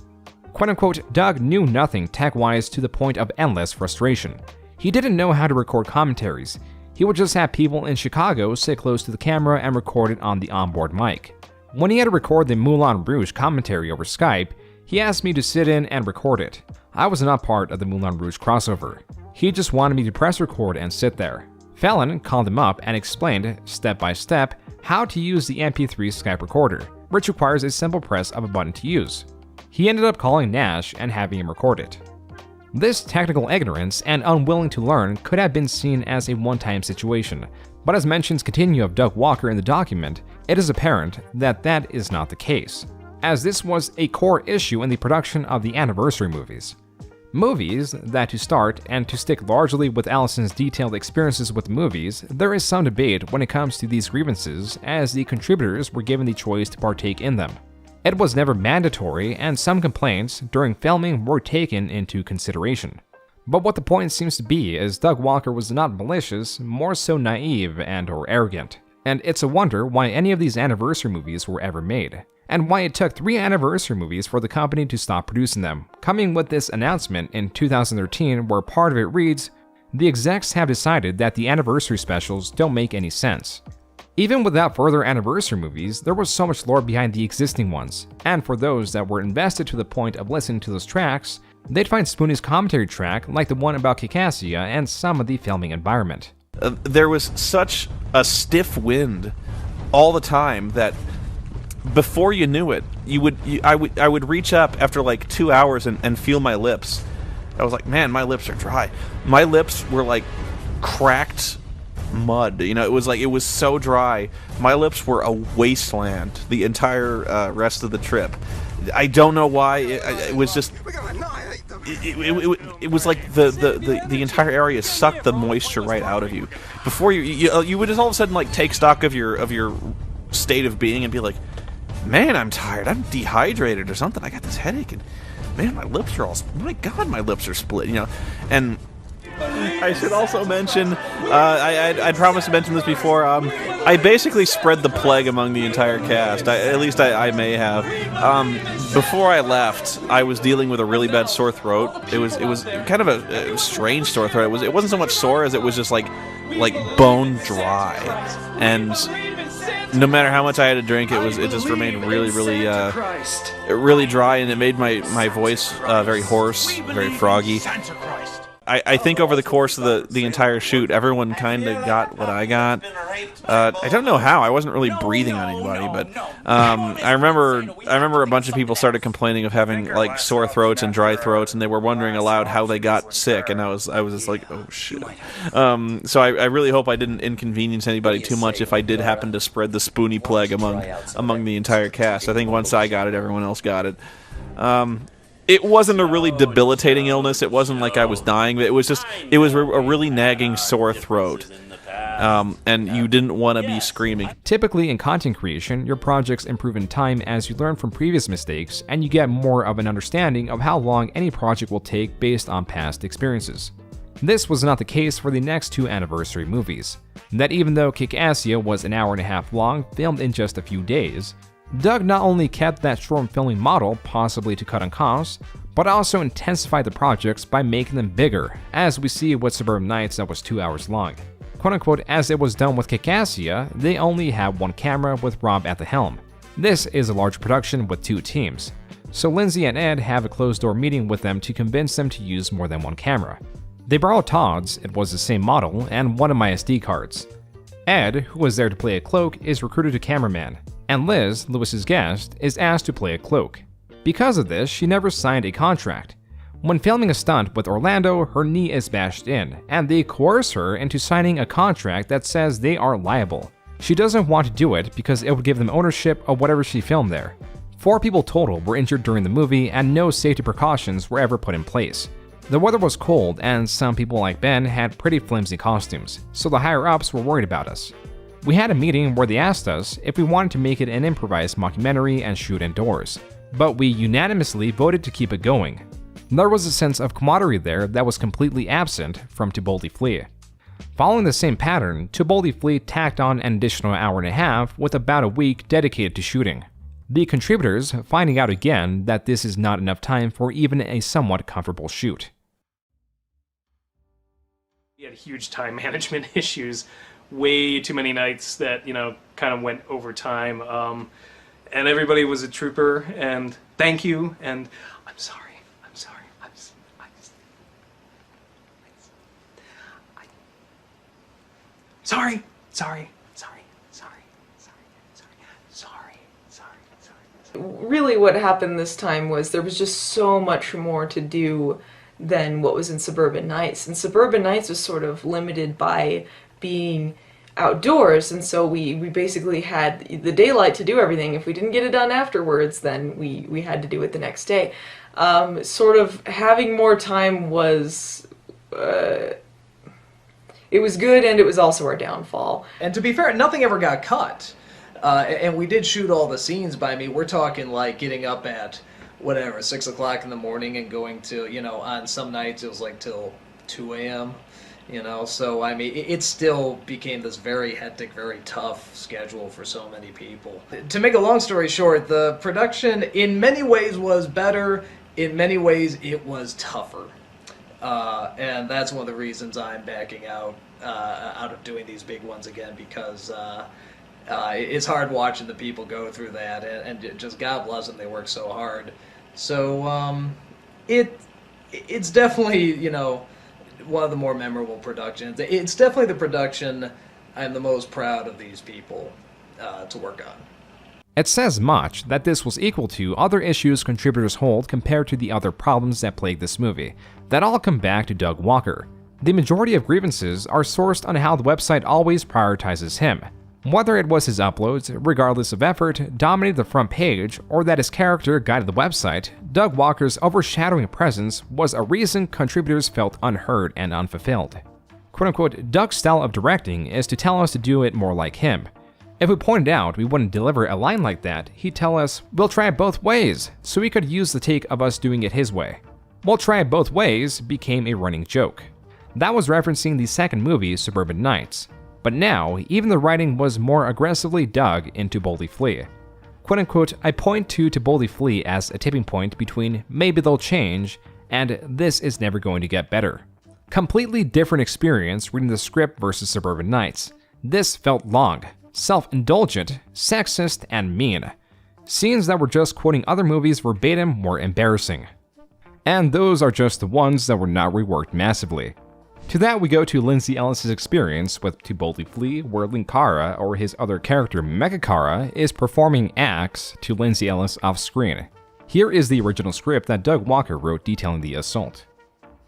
Quote-unquote, Doug knew nothing tech-wise to the point of endless frustration. He didn't know how to record commentaries. He would just have people in Chicago sit close to the camera and record it on the onboard mic. When he had to record the Moulin Rouge commentary over Skype, he asked me to sit in and record it. I was not part of the Moulin Rouge crossover. He just wanted me to press record and sit there. Fallon called him up and explained, step by step, how to use the MP3 Skype recorder, which requires a simple press of a button to use. He ended up calling Nash and having him record it. This technical ignorance and unwilling to learn could have been seen as a one-time situation, but as mentions continue of Doug Walker in the document, it is apparent that that is not the case, as this was a core issue in the production of the anniversary movies. Movies that, to start, and to stick largely with Allison's detailed experiences with movies, there is some debate when it comes to these grievances, as the contributors were given the choice to partake in them. It was never mandatory, and some complaints during filming were taken into consideration. But what the point seems to be is Doug Walker was not malicious, more so naive and/or arrogant. And it's a wonder why any of these anniversary movies were ever made, and why it took 3 anniversary movies for the company to stop producing them, coming with this announcement in 2013 where part of it reads, "The execs have decided that the anniversary specials don't make any sense." Even without further anniversary movies, there was so much lore behind the existing ones, and for those that were invested to the point of listening to those tracks, they'd find Spoonie's commentary track like the one about Kikassia and some of the filming environment. There was such a stiff wind all the time that before you knew it, I would reach up after like 2 hours and feel my lips. I was like, man, my lips are dry. My lips were like cracked mud. You know, it was so dry. My lips were a wasteland the entire rest of the trip. I don't know why. It was just. It was like the entire area sucked the moisture right out of you. Before you would just all of a sudden like take stock of your state of being and be like, man, I'm tired. I'm dehydrated or something. I got this headache and man, my lips are all. My God, my lips are split. You know, and. I should also mention, I promised to mention this before, I basically spread the plague among the entire cast, at least I may have. Before I left, I was dealing with a really bad sore throat. It was kind of a strange sore throat. It wasn't so much sore as it was just like bone dry. And no matter how much I had to drink, it just remained really dry, and it made my voice very hoarse, very froggy. I think over the course of the entire shoot, everyone kind of got what I got. I don't know how. I wasn't really breathing on anybody, but I remember a bunch of people started complaining of having like sore throats and dry throats, and they were wondering aloud how they got sick, and I was just like, oh shit. So I really hope I didn't inconvenience anybody too much if I did happen to spread the Spoonie plague among the entire cast. I think once I got it, everyone else got it. It wasn't a really debilitating illness. It wasn't like I was dying. It was a really nagging sore throat. And you didn't want to be screaming. Typically in content creation, your projects improve in time as you learn from previous mistakes and you get more of an understanding of how long any project will take based on past experiences. This was not the case for the next 2 anniversary movies. That even though Kikassia was an hour and a half long, filmed in just a few days, Doug not only kept that short filming model, possibly to cut on costs, but also intensified the projects by making them bigger, as we see with Suburban Nights that was 2 hours long. Quote unquote, as it was done with Kikassia, they only had 1 camera with Rob at the helm. This is a large production with 2 teams, so Lindsay and Ed have a closed-door meeting with them to convince them to use more than 1 camera. They borrowed Todd's, it was the same model, and one of my SD cards. Ed, who was there to play a cloak, is recruited to cameraman, and Liz, Lewis's guest, is asked to play a cloak. Because of this, she never signed a contract. When filming a stunt with Orlando, her knee is bashed in, and they coerce her into signing a contract that says they are liable. She doesn't want to do it because it would give them ownership of whatever she filmed there. 4 people total were injured during the movie, and no safety precautions were ever put in place. The weather was cold, and some people like Ben had pretty flimsy costumes, so the higher-ups were worried about us. We had a meeting where they asked us if we wanted to make it an improvised mockumentary and shoot indoors, but we unanimously voted to keep it going. There was a sense of camaraderie there that was completely absent from To Boldly Flee. Following the same pattern, To Boldly Flee tacked on an additional hour and a half with about a week dedicated to shooting. The contributors finding out again that this is not enough time for even a somewhat comfortable shoot. We had huge time management issues. Way too many nights that, kind of went over time. And everybody was a trooper, and thank you, and I'm sorry. Really what happened this time was there was just so much more to do than what was in Suburban Nights. And Suburban Nights was sort of limited by being outdoors, and so we basically had the daylight to do everything. If we didn't get it done afterwards, then we had to do it the next day. Sort of having more time was it was good, and it was also our downfall. And to be fair, nothing ever got cut. And we did shoot all the scenes by me. We're talking like getting up at whatever, 6 o'clock in the morning and going to, on some nights it was like till 2 a.m. So I mean, it still became this very hectic, very tough schedule for so many people. To make a long story short, the production in many ways was better, in many ways it was tougher. And that's one of the reasons I'm backing out of doing these big ones again, because It's hard watching the people go through that, and just God bless them, they work so hard. So it's definitely, you know, one of the more memorable productions. It's definitely the production I'm the most proud of these people to work on. It says much that this was equal to other issues contributors hold compared to the other problems that plague this movie, that all come back to Doug Walker. The majority of grievances are sourced on how the website always prioritizes him. Whether it was his uploads, regardless of effort, dominated the front page, or that his character guided the website, Doug Walker's overshadowing presence was a reason contributors felt unheard and unfulfilled. Quote-unquote, Doug's style of directing is to tell us to do it more like him. If we pointed out we wouldn't deliver a line like that, he'd tell us, we'll try it both ways, so he could use the take of us doing it his way. We'll try it both ways became a running joke. That was referencing the second movie, Suburban Nights. But now, even the writing was more aggressively dug into Boldly Flee. Quote-unquote, I point to Boldly Flee as a tipping point between maybe they'll change and this is never going to get better. Completely different experience reading the script versus Suburban Nights. This felt long, self-indulgent, sexist, and mean. Scenes that were just quoting other movies verbatim were embarrassing. And those are just the ones that were not reworked massively. To that we go to Lindsay Ellis's experience with To Boldly Flee, where Linkara, or his other character Megakara, is performing acts to Lindsay Ellis off-screen. Here is the original script that Doug Walker wrote detailing the assault.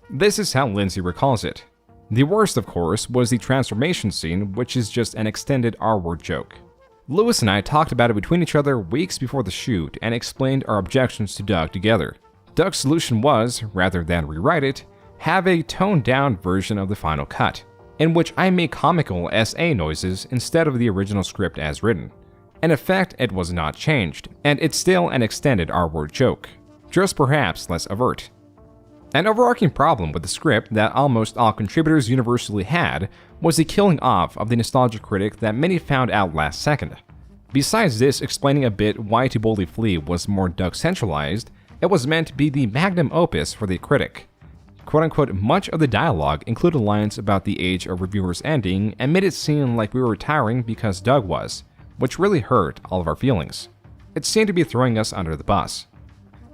This is how Lindsay recalls it. The worst, of course, was the transformation scene, which is just an extended R-word joke. Lewis and I talked about it between each other weeks before the shoot and explained our objections to Doug together. Doug's solution was, rather than rewrite it, have a toned-down version of the final cut, in which I make comical SA noises instead of the original script as written. In effect, it was not changed, and it's still an extended R-word joke, just perhaps less overt. An overarching problem with the script that almost all contributors universally had was the killing off of the nostalgia critic that many found out last second. Besides this explaining a bit why To Boldly Flee was more Doug-centralized, it was meant to be the magnum opus for the critic. Quote-unquote, much of the dialogue included lines about the age of reviewers ending and made it seem like we were retiring because Doug was, which really hurt all of our feelings. It seemed to be throwing us under the bus.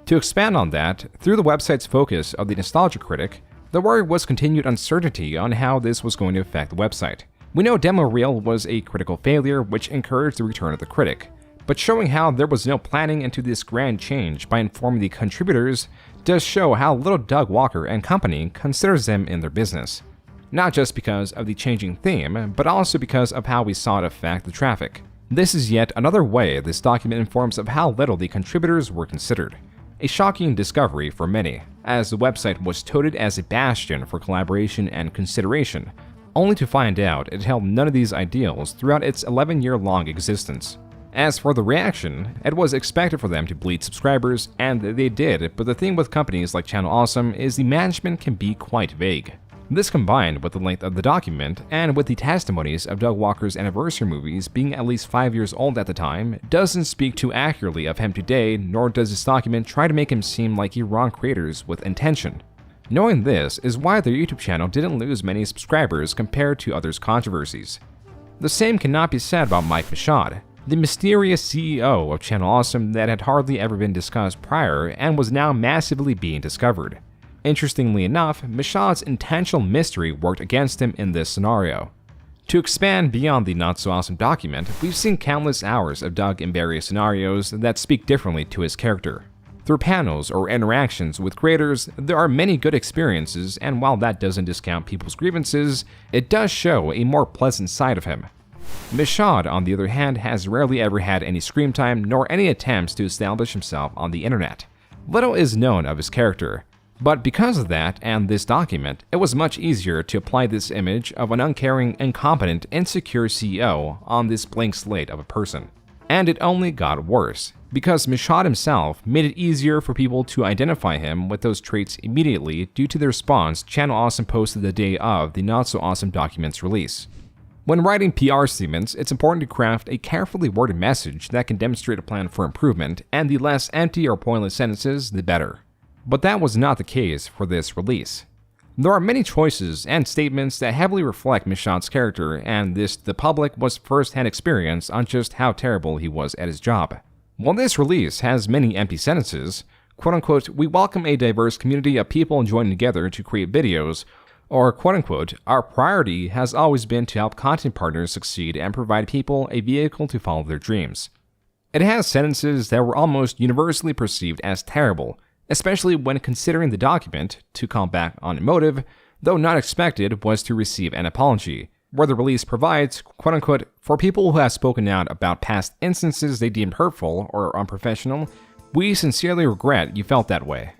To expand on that, through the website's focus of the nostalgia critic, there was continued uncertainty on how this was going to affect the website. We know Demo Reel was a critical failure which encouraged the return of the critic, but showing how there was no planning into this grand change by informing the contributors does show how little Doug Walker and company considers them in their business. Not just because of the changing theme, but also because of how we saw it affect the traffic. This is yet another way this document informs of how little the contributors were considered. A shocking discovery for many, as the website was touted as a bastion for collaboration and consideration, only to find out it held none of these ideals throughout its 11-year-long existence. As for the reaction, it was expected for them to bleed subscribers, and they did, but the thing with companies like Channel Awesome is the management can be quite vague. This combined with the length of the document, and with the testimonies of Doug Walker's anniversary movies being at least 5 years old at the time, doesn't speak too accurately of him today, nor does this document try to make him seem like he wronged creators with intention. Knowing this is why their YouTube channel didn't lose many subscribers compared to others' controversies. The same cannot be said about Mike Michaud, the mysterious CEO of Channel Awesome that had hardly ever been discussed prior and was now massively being discovered. Interestingly enough, Michaud's intentional mystery worked against him in this scenario. To expand beyond the not-so-awesome document, we've seen countless hours of Doug in various scenarios that speak differently to his character. Through panels or interactions with creators, there are many good experiences, and while that doesn't discount people's grievances, it does show a more pleasant side of him. Michaud, on the other hand, has rarely ever had any screen time nor any attempts to establish himself on the internet. Little is known of his character, but because of that and this document, it was much easier to apply this image of an uncaring, incompetent, insecure CEO on this blank slate of a person. And it only got worse, because Michaud himself made it easier for people to identify him with those traits immediately due to the response Channel Awesome posted the day of the not-so-awesome document's release. When writing PR statements, it's important to craft a carefully worded message that can demonstrate a plan for improvement, and the less empty or pointless sentences, the better. But that was not the case for this release. There are many choices and statements that heavily reflect Michaud's character, and this to the public was first-hand experience on just how terrible he was at his job. While this release has many empty sentences, quote-unquote, we welcome a diverse community of people joining together to create videos, or quote-unquote, our priority has always been to help content partners succeed and provide people a vehicle to follow their dreams. It has sentences that were almost universally perceived as terrible, especially when considering the document, to call back on a motive, though not expected, was to receive an apology, where the release provides, quote-unquote, for people who have spoken out about past instances they deemed hurtful or unprofessional, we sincerely regret you felt that way.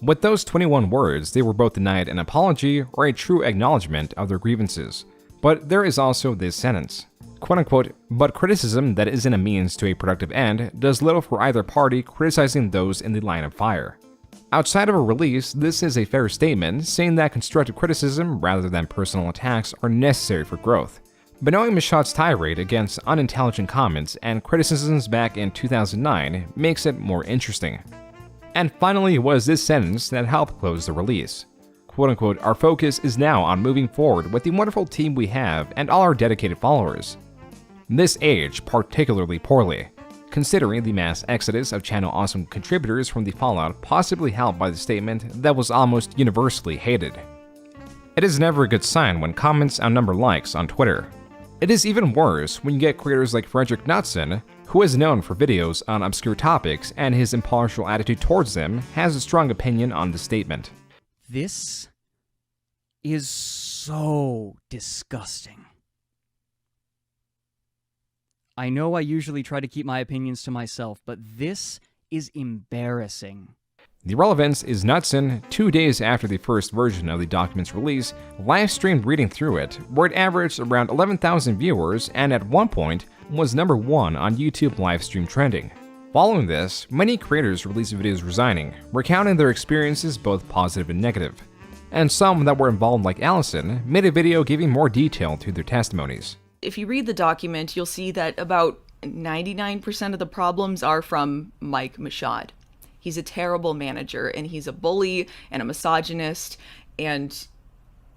With those 21 words, they were both denied an apology or a true acknowledgement of their grievances. But there is also this sentence, quote-unquote, but criticism that isn't a means to a productive end does little for either party criticizing those in the line of fire. Outside of a release, this is a fair statement, saying that constructive criticism rather than personal attacks are necessary for growth. But knowing Michaud's tirade against unintelligent comments and criticisms back in 2009 makes it more interesting. And finally was this sentence that helped close the release. Quote-unquote, our focus is now on moving forward with the wonderful team we have and all our dedicated followers. This aged particularly poorly, considering the mass exodus of Channel Awesome contributors from the fallout possibly helped by the statement that was almost universally hated. It is never a good sign when comments outnumber likes on Twitter. It is even worse when you get creators like Frederick Knudsen, who is known for videos on obscure topics and his impartial attitude towards them, has a strong opinion on the statement. This is so disgusting. I know I usually try to keep my opinions to myself, but this is embarrassing. The relevance is Knudsen, 2 days after the first version of the document's release, live-streamed reading through it, where it averaged around 11,000 viewers and at one point was #1 on YouTube livestream trending. Following this, many creators released videos resigning, recounting their experiences both positive and negative. And some that were involved, like Allison, made a video giving more detail to their testimonies. If you read the document, you'll see that about 99% of the problems are from Mike Michaud. He's a terrible manager, and he's a bully and a misogynist, and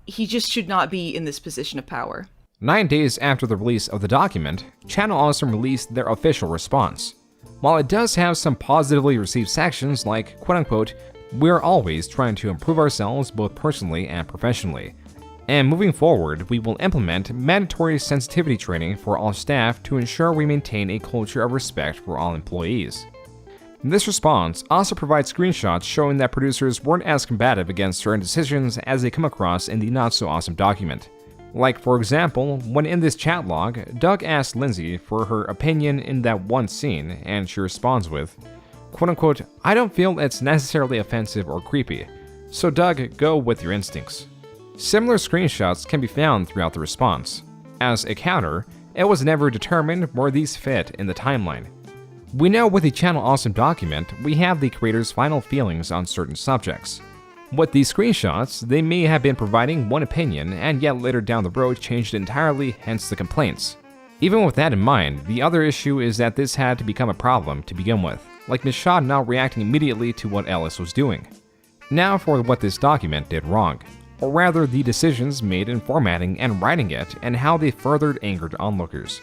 he just should not be in this position of power. 9 days after the release of the document, Channel Awesome released their official response. While it does have some positively received sections like, quote-unquote, we're always trying to improve ourselves both personally and professionally. And moving forward, we will implement mandatory sensitivity training for all staff to ensure we maintain a culture of respect for all employees. This response also provides screenshots showing that producers weren't as combative against certain decisions as they come across in the not-so-awesome document. Like, for example, when in this chat log, Doug asked Lindsay for her opinion in that one scene, and she responds with, quote-unquote, I don't feel it's necessarily offensive or creepy, so Doug, go with your instincts. Similar screenshots can be found throughout the response. As a counter, it was never determined where these fit in the timeline. We know with the Channel Awesome document, we have the creator's final feelings on certain subjects. With these screenshots, they may have been providing one opinion and yet later down the road changed entirely, hence the complaints. Even with that in mind, the other issue is that this had to become a problem to begin with, like Michaud not reacting immediately to what Ellis was doing. Now for what this document did wrong, or rather the decisions made in formatting and writing it and how they furthered angered onlookers.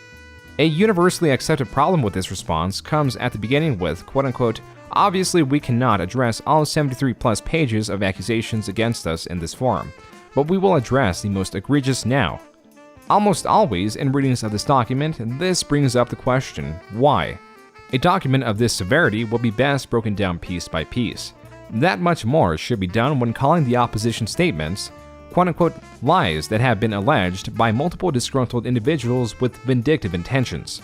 A universally accepted problem with this response comes at the beginning with, quote-unquote, obviously we cannot address all 73 plus pages of accusations against us in this forum, but we will address the most egregious now. Almost always in readings of this document, this brings up the question, why? A document of this severity will be best broken down piece by piece. That much more should be done when calling the opposition statements, quote-unquote, lies that have been alleged by multiple disgruntled individuals with vindictive intentions.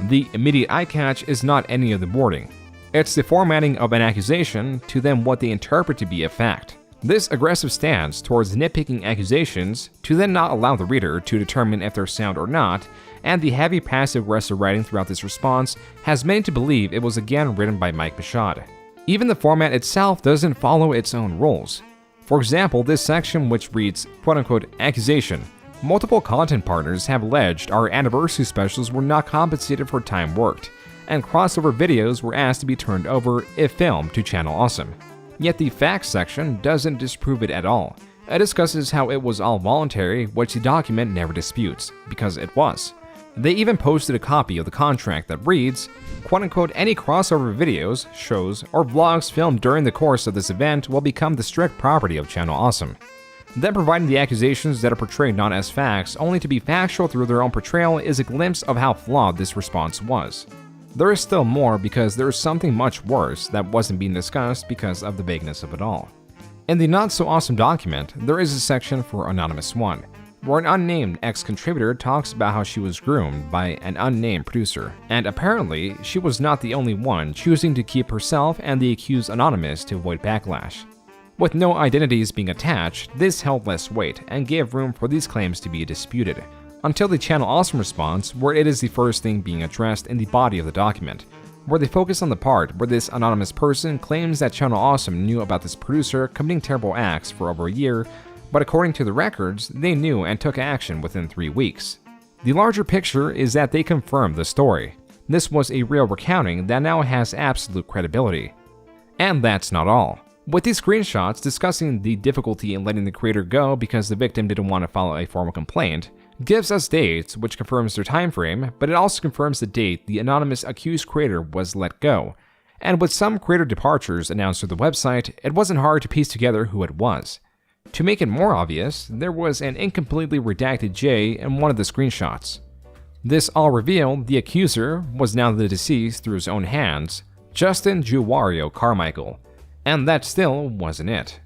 The immediate eye catch is not any of the wording. It's the formatting of an accusation to then what they interpret to be a fact. This aggressive stance towards nitpicking accusations to then not allow the reader to determine if they're sound or not, and the heavy passive-aggressive writing throughout this response has made to believe it was again written by Mike Michaud. Even the format itself doesn't follow its own rules. For example, this section which reads, quote-unquote, accusation. Multiple content partners have alleged our anniversary specials were not compensated for time worked, and crossover videos were asked to be turned over if filmed to Channel Awesome. Yet the facts section doesn't disprove it at all, It discusses how it was all voluntary, which the document never disputes, because it was. They even posted a copy of the contract that reads, quote-unquote, any crossover videos, shows, or vlogs filmed during the course of this event will become the strict property of Channel Awesome. Then providing the accusations that are portrayed not as facts, only to be factual through their own portrayal, is a glimpse of how flawed this response was. There is still more because there is something much worse that wasn't being discussed because of the vagueness of it all. In the Not So Awesome document, there is a section for Anonymous 1, where an unnamed ex-contributor talks about how she was groomed by an unnamed producer, and apparently she was not the only one choosing to keep herself and the accused anonymous to avoid backlash. With no identities being attached, this held less weight and gave room for these claims to be disputed, until the Channel Awesome response, where it is the first thing being addressed in the body of the document, where they focus on the part where this anonymous person claims that Channel Awesome knew about this producer committing terrible acts for over a year, but according to the records, they knew and took action within 3 weeks. The larger picture is that they confirmed the story. This was a real recounting that now has absolute credibility. And that's not all. With these screenshots discussing the difficulty in letting the creator go because the victim didn't want to file a formal complaint, gives us dates which confirms their time frame, but it also confirms the date the anonymous accused creator was let go. And with some creator departures announced through the website, it wasn't hard to piece together who it was. To make it more obvious, there was an incompletely redacted J in one of the screenshots. This all revealed the accuser was now the deceased through his own hands, Justin Juwario Carmichael, and that still wasn't it.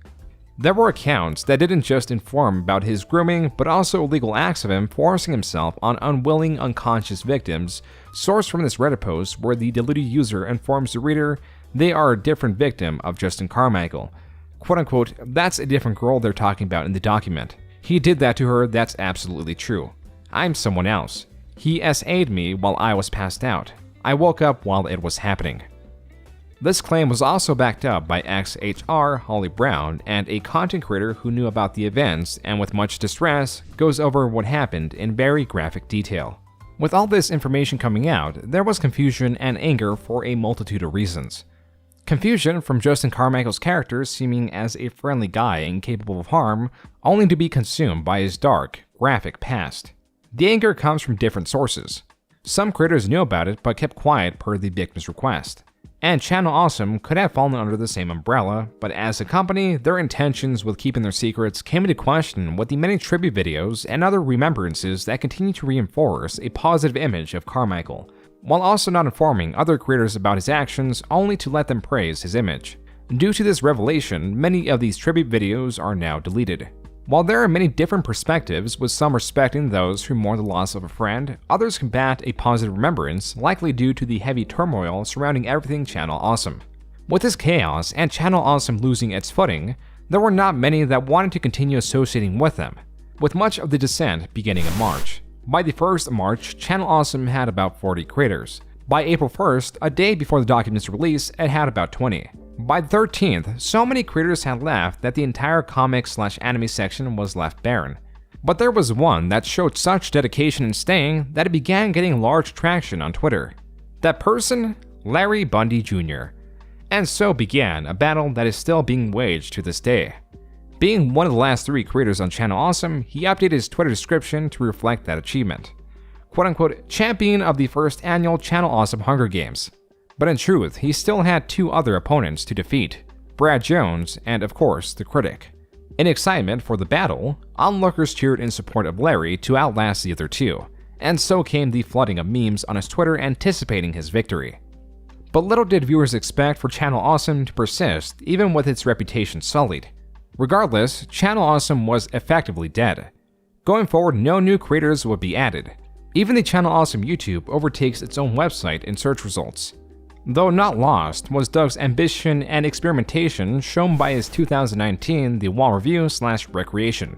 There were accounts that didn't just inform about his grooming, but also illegal acts of him forcing himself on unwilling, unconscious victims, sourced from this Reddit post where the deluded user informs the reader they are a different victim of Justin Carmichael. Quote-unquote, that's a different girl they're talking about in the document. He did that to her, that's absolutely true. I'm someone else. He SA'd me while I was passed out. I woke up while it was happening. This claim was also backed up by XHR Holly Brown and a content creator who knew about the events and with much distress goes over what happened in very graphic detail. With all this information coming out, there was confusion and anger for a multitude of reasons. Confusion from Justin Carmichael's character seeming as a friendly guy incapable of harm, only to be consumed by his dark, graphic past. The anger comes from different sources. Some creators knew about it but kept quiet per the victim's request. And Channel Awesome could have fallen under the same umbrella, but as a company, their intentions with keeping their secrets came into question with the many tribute videos and other remembrances that continue to reinforce a positive image of Carmichael, while also not informing other creators about his actions only to let them praise his image. Due to this revelation, many of these tribute videos are now deleted. While there are many different perspectives, with some respecting those who mourn the loss of a friend, others combat a positive remembrance, likely due to the heavy turmoil surrounding everything Channel Awesome. With this chaos and Channel Awesome losing its footing, there were not many that wanted to continue associating with them, with much of the dissent beginning in March. By the 1st of March, Channel Awesome had about 40 creators. By April 1st, a day before the document's release, it had about 20. By the 13th, so many creators had left that the entire comic/anime section was left barren. But there was one that showed such dedication in staying that it began getting large traction on Twitter. That person? Larry Bundy Jr. And so began a battle that is still being waged to this day. Being one of the last 3 creators on Channel Awesome, he updated his Twitter description to reflect that achievement. Quote-unquote, champion of the first annual Channel Awesome Hunger Games. But in truth, he still had 2 other opponents to defeat, Brad Jones and, of course, the Critic. In excitement for the battle, onlookers cheered in support of Larry to outlast the other 2, and so came the flooding of memes on his Twitter anticipating his victory. But little did viewers expect for Channel Awesome to persist, even with its reputation sullied. Regardless, Channel Awesome was effectively dead. Going forward, no new creators would be added. Even the Channel Awesome YouTube overtakes its own website in search results. Though not lost was Doug's ambition and experimentation shown by his 2019 The Wall Review/Recreation.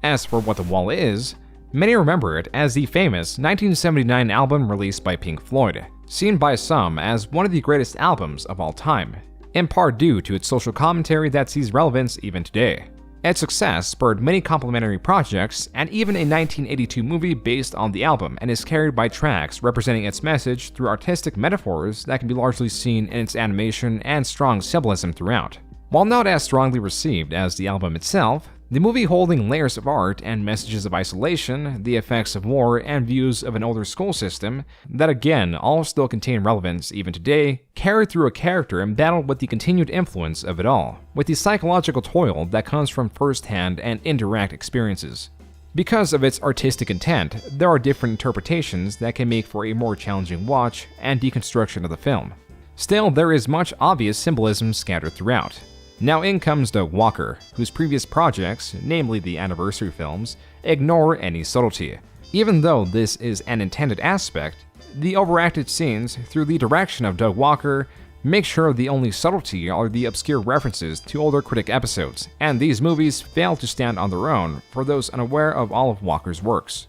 As for what The Wall is, many remember it as the famous 1979 album released by Pink Floyd, seen by some as one of the greatest albums of all time, in part due to its social commentary that sees relevance even today. Its success spurred many complementary projects and even a 1982 movie based on the album and is carried by tracks representing its message through artistic metaphors that can be largely seen in its animation and strong symbolism throughout. While not as strongly received as the album itself, The movie holding layers of art and messages of isolation, the effects of war, and views of an older school system that again all still contain relevance even today, carried through a character and battled with the continued influence of it all, with the psychological toil that comes from first-hand and indirect experiences. Because of its artistic intent, there are different interpretations that can make for a more challenging watch and deconstruction of the film. Still, there is much obvious symbolism scattered throughout. Now in comes Doug Walker, whose previous projects, namely the anniversary films, ignore any subtlety. Even though this is an intended aspect, the overacted scenes, through the direction of Doug Walker, make sure the only subtlety are the obscure references to older Critic episodes, and these movies fail to stand on their own for those unaware of all of Walker's works.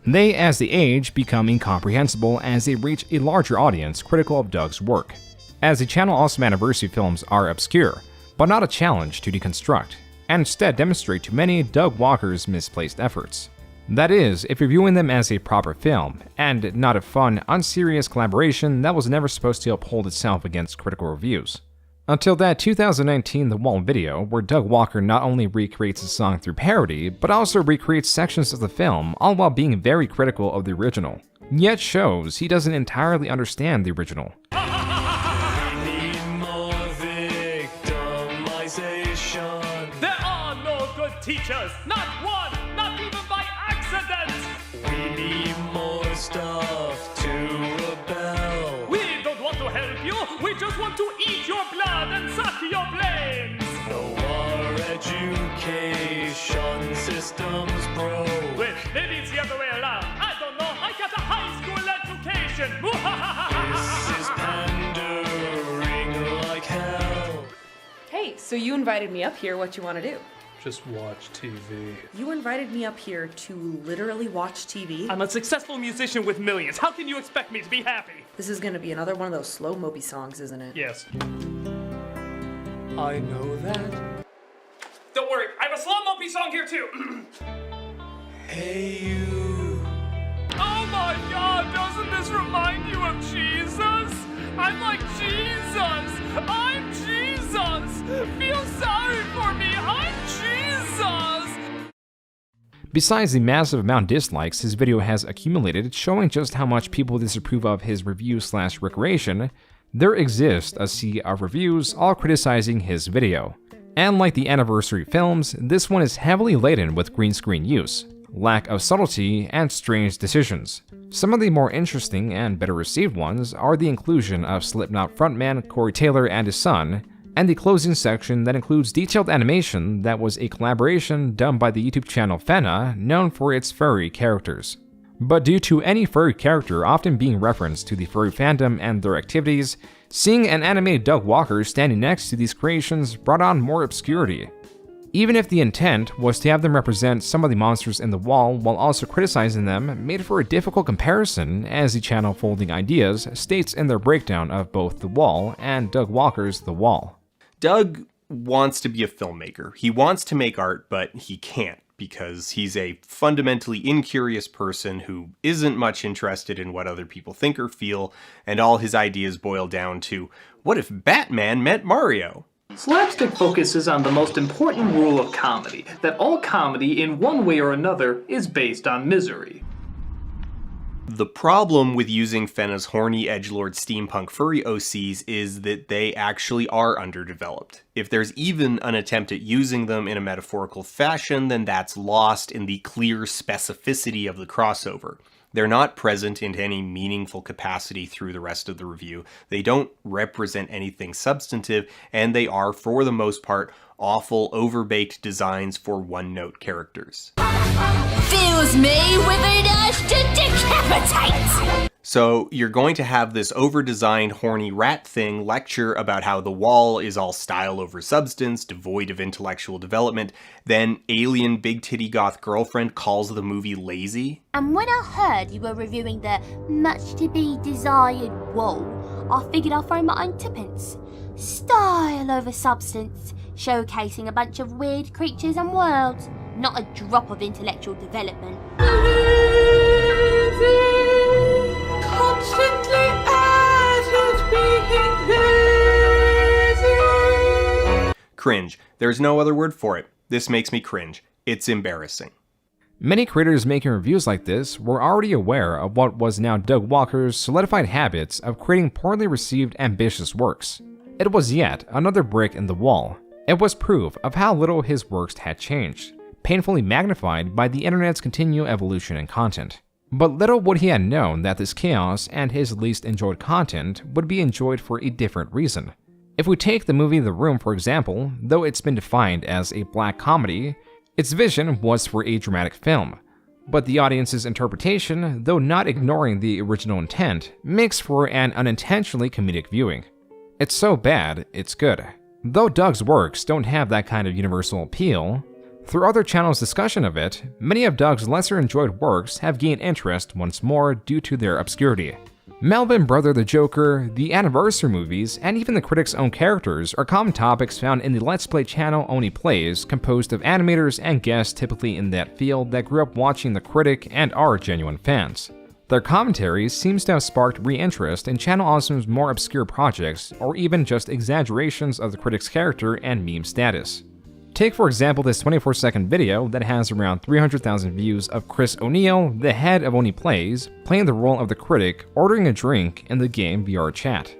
They, as they age, become incomprehensible as they reach a larger audience critical of Doug's work, as the Channel Awesome anniversary films are obscure, but not a challenge to deconstruct, and instead demonstrate to many Doug Walker's misplaced efforts. That is, if you're viewing them as a proper film, and not a fun, unserious collaboration that was never supposed to uphold itself against critical reviews. Until that 2019 The Wall video, where Doug Walker not only recreates the song through parody, but also recreates sections of the film, all while being very critical of the original. Yet shows he doesn't entirely understand the original. Teachers, not one, not even by accident. We need more stuff to rebel. We don't want to help you, we just want to eat your blood and suck your brains. No, our education system's broke. Wait, maybe it's the other way around. I don't know, I got a high school education. This is pandering like hell. Hey, so you invited me up here, what you want to do? Just watch TV. You invited me up here to literally watch TV? I'm a successful musician with millions. How can you expect me to be happy? This is gonna be another one of those slow mopey songs, isn't it? Yes. I know that. Don't worry, I have a slow mopey song here too. Hey you. Oh my God, doesn't this remind you of Jesus? I'm like Jesus. I'm Jesus. Feel sorry for me. I'm Jesus. Besides the massive amount of dislikes his video has accumulated, showing just how much people disapprove of his review/recreation, there exists a sea of reviews all criticizing his video. And like the anniversary films, this one is heavily laden with green screen use, lack of subtlety, and strange decisions. Some of the more interesting and better received ones are the inclusion of Slipknot frontman Corey Taylor and his son, and the closing section that includes detailed animation that was a collaboration done by the YouTube channel Fena, known for its furry characters. But due to any furry character often being referenced to the furry fandom and their activities, seeing an animated Doug Walker standing next to these creations brought on more obscurity. Even if the intent was to have them represent some of the monsters in The Wall while also criticizing them, made for a difficult comparison, as the channel Folding Ideas states in their breakdown of both The Wall and Doug Walker's The Wall. Doug wants to be a filmmaker. He wants to make art, but he can't because he's a fundamentally incurious person who isn't much interested in what other people think or feel, and all his ideas boil down to, what if Batman met Mario? Slapstick focuses on the most important rule of comedy, that all comedy in one way or another is based on misery. The problem with using Fena's horny edgelord steampunk furry OCs is that they actually are underdeveloped. If there's even an attempt at using them in a metaphorical fashion, then that's lost in the clear specificity of the crossover. They're not present in any meaningful capacity through the rest of the review. They don't represent anything substantive, and they are, for the most part, awful, overbaked designs for one-note characters. Fills me with an urge to decapitate! So you're going to have this over-designed horny rat thing lecture about how The Wall is all style over substance, devoid of intellectual development, then alien big titty goth girlfriend calls the movie lazy. And when I heard you were reviewing the much to be desired Wall, I figured I'd throw my own tuppence. Style over substance, showcasing a bunch of weird creatures and worlds, not a drop of intellectual development. Cringe. There's no other word for it. This makes me cringe. It's embarrassing. Many creators making reviews like this were already aware of what was now Doug Walker's solidified habits of creating poorly received ambitious works. It was yet another brick in the wall. It was proof of how little his works had changed, painfully magnified by the internet's continual evolution in content. But little would he have known that this chaos and his least enjoyed content would be enjoyed for a different reason. If we take the movie The Room for example, though it's been defined as a black comedy, its vision was for a dramatic film. But the audience's interpretation, though not ignoring the original intent, makes for an unintentionally comedic viewing. It's so bad, it's good. Though Doug's works don't have that kind of universal appeal, through other channels' discussion of it, many of Doug's lesser enjoyed works have gained interest once more due to their obscurity. Melvin Brother the Joker, the Anniversary movies, and even the Critic's own characters are common topics found in the Let's Play channel Oni Plays, composed of animators and guests typically in that field that grew up watching the Critic and are genuine fans. Their commentary seems to have sparked re-interest in Channel Awesome's more obscure projects, or even just exaggerations of the Critic's character and meme status. Take for example this 24-second video that has around 300,000 views of Chris O'Neill, the head of Oni Plays, playing the role of the Critic, ordering a drink in the game VR chat.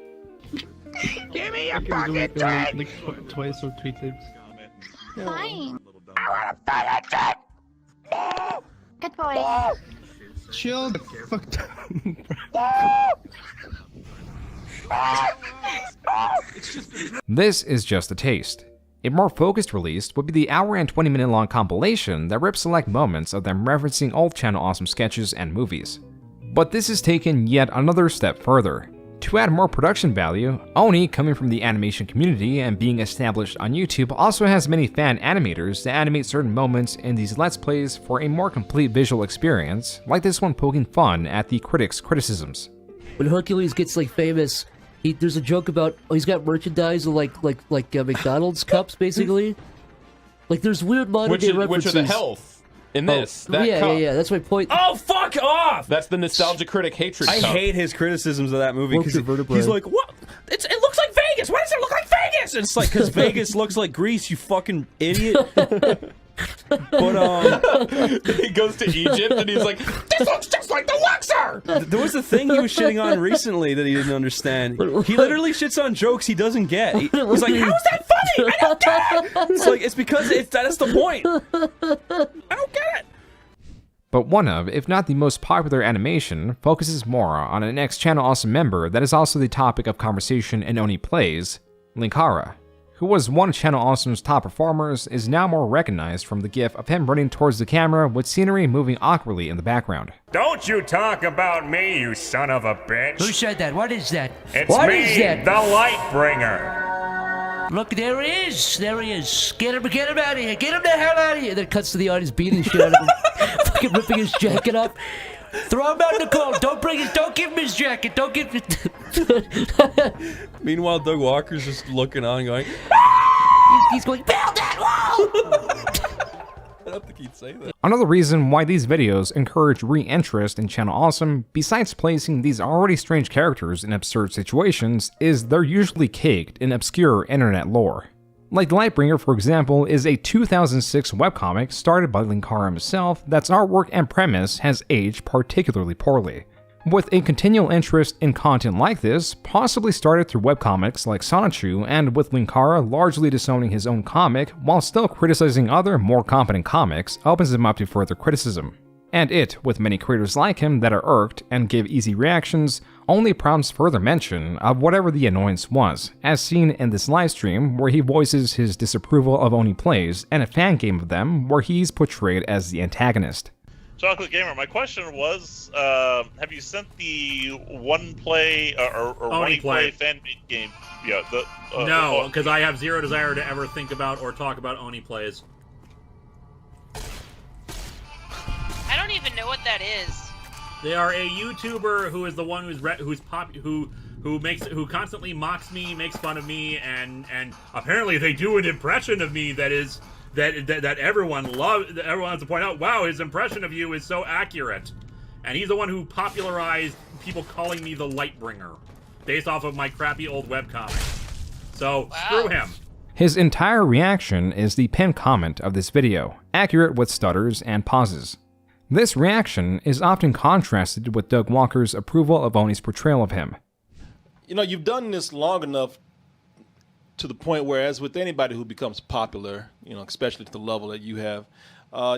Give me a fucking drink! Like twice or 3 times. Fine. I want a fucking drink! Good boy. Chill the fuck down. This is just a taste. A more focused release would be the hour and 20-minute long compilation that rips select moments of them referencing old Channel Awesome sketches and movies. But this is taken yet another step further. To add more production value, Oni, coming from the animation community and being established on YouTube, also has many fan animators that animate certain moments in these Let's Plays for a more complete visual experience, like this one poking fun at the Critic's criticisms. When Hercules gets like famous, there's a joke about he's got merchandise of like McDonald's cups basically. Like there's weird modern day references. Which are the health in this. Yeah. That's my point. Oh, fuck off! That's the nostalgia critic hatred. I hate his criticisms of that movie because he's like, "What? It looks like Vegas. Why does it look like Vegas?" And it's like, because Vegas looks like Greece. You fucking idiot. But he goes to Egypt and he's like, "This looks just like the Luxor." There was a thing he was shitting on recently that he didn't understand. He literally shits on jokes he doesn't get. He's like, "How is that funny? I don't get it." It's like, it's because that's the point. I don't get it. But one of, if not the most popular animation, focuses more on an ex-Channel Awesome member that is also the topic of conversation in Oni Plays, Linkara, who was one of Channel Awesome's top performers, is now more recognized from the gif of him running towards the camera with scenery moving awkwardly in the background. Don't you talk about me, you son of a bitch. Who said that? What is that? It's what me, is that? the Lightbringer. Look, there he is. There he is. Get him out of here. Get him the hell out of here. Then it cuts to the audience beating shit out of him. Fucking ripping his jacket up. Throw him out in the cold. Don't give him his jacket. Don't give Meanwhile, Doug Walker's just looking on going, he's going, build that wall! I don't think he'd say that. Another reason why these videos encourage re-interest in Channel Awesome, besides placing these already strange characters in absurd situations, is they're usually caked in obscure internet lore. Like Lightbringer, for example, is a 2006 webcomic started by Linkara himself that's artwork and premise has aged particularly poorly. With a continual interest in content like this, possibly started through webcomics like Sonichu, and with Linkara largely disowning his own comic while still criticizing other more competent comics, opens him up to further criticism. And it, with many creators like him that are irked and give easy reactions, only prompts further mention of whatever the annoyance was, as seen in this livestream where he voices his disapproval of Oni Plays, and a fan game of them where he's portrayed as the antagonist. Chocolate Gamer, my question was, have you sent the one play or one play fan made game? Yeah, no, because I have zero desire to ever think about or talk about Oni Plays. I don't even know what that is. They are a YouTuber who is the one who constantly mocks me, makes fun of me, and apparently they do an impression of me that is. That everyone loves. Everyone has to point out, wow, his impression of you is so accurate. And he's the one who popularized people calling me the Lightbringer, based off of my crappy old webcomic. So, screw him. His entire reaction is the pinned comment of this video, accurate with stutters and pauses. This reaction is often contrasted with Doug Walker's approval of Oni's portrayal of him. You know, you've done this long enough to the point where, as with anybody who becomes popular, you know, especially to the level that you have,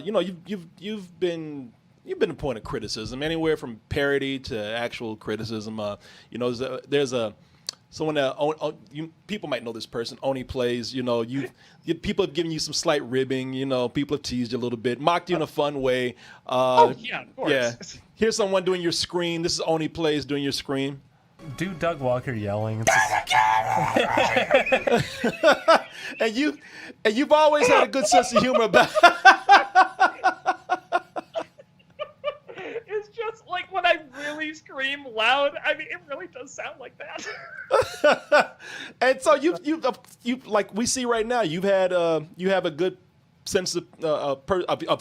you know, you've been a point of criticism, anywhere from parody to actual criticism. You know, there's someone that people might know this person. Oni plays. You know, people have given you some slight ribbing. You know, people have teased you a little bit, mocked you in a fun way. Yeah, of course. Yeah. Here's someone doing your screen. This is Oni plays doing your screen. Do Doug Walker yelling. and you've always had a good sense of humor about. It's just like when I really scream loud. I mean, it really does sound like that. And so you like we see right now, you have a good sense of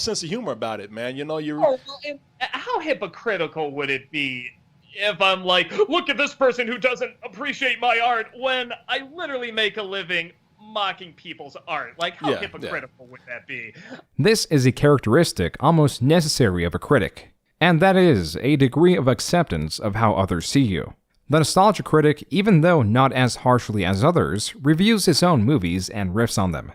sense of humor about it, man. You know, you're. Oh, well, and how hypocritical would it be if I'm like, look at this person who doesn't appreciate my art when I literally make a living mocking people's art? Like, how hypocritical would that be? This is a characteristic almost necessary of a critic, and that is a degree of acceptance of how others see you. The nostalgia critic, even though not as harshly as others, reviews his own movies and riffs on them.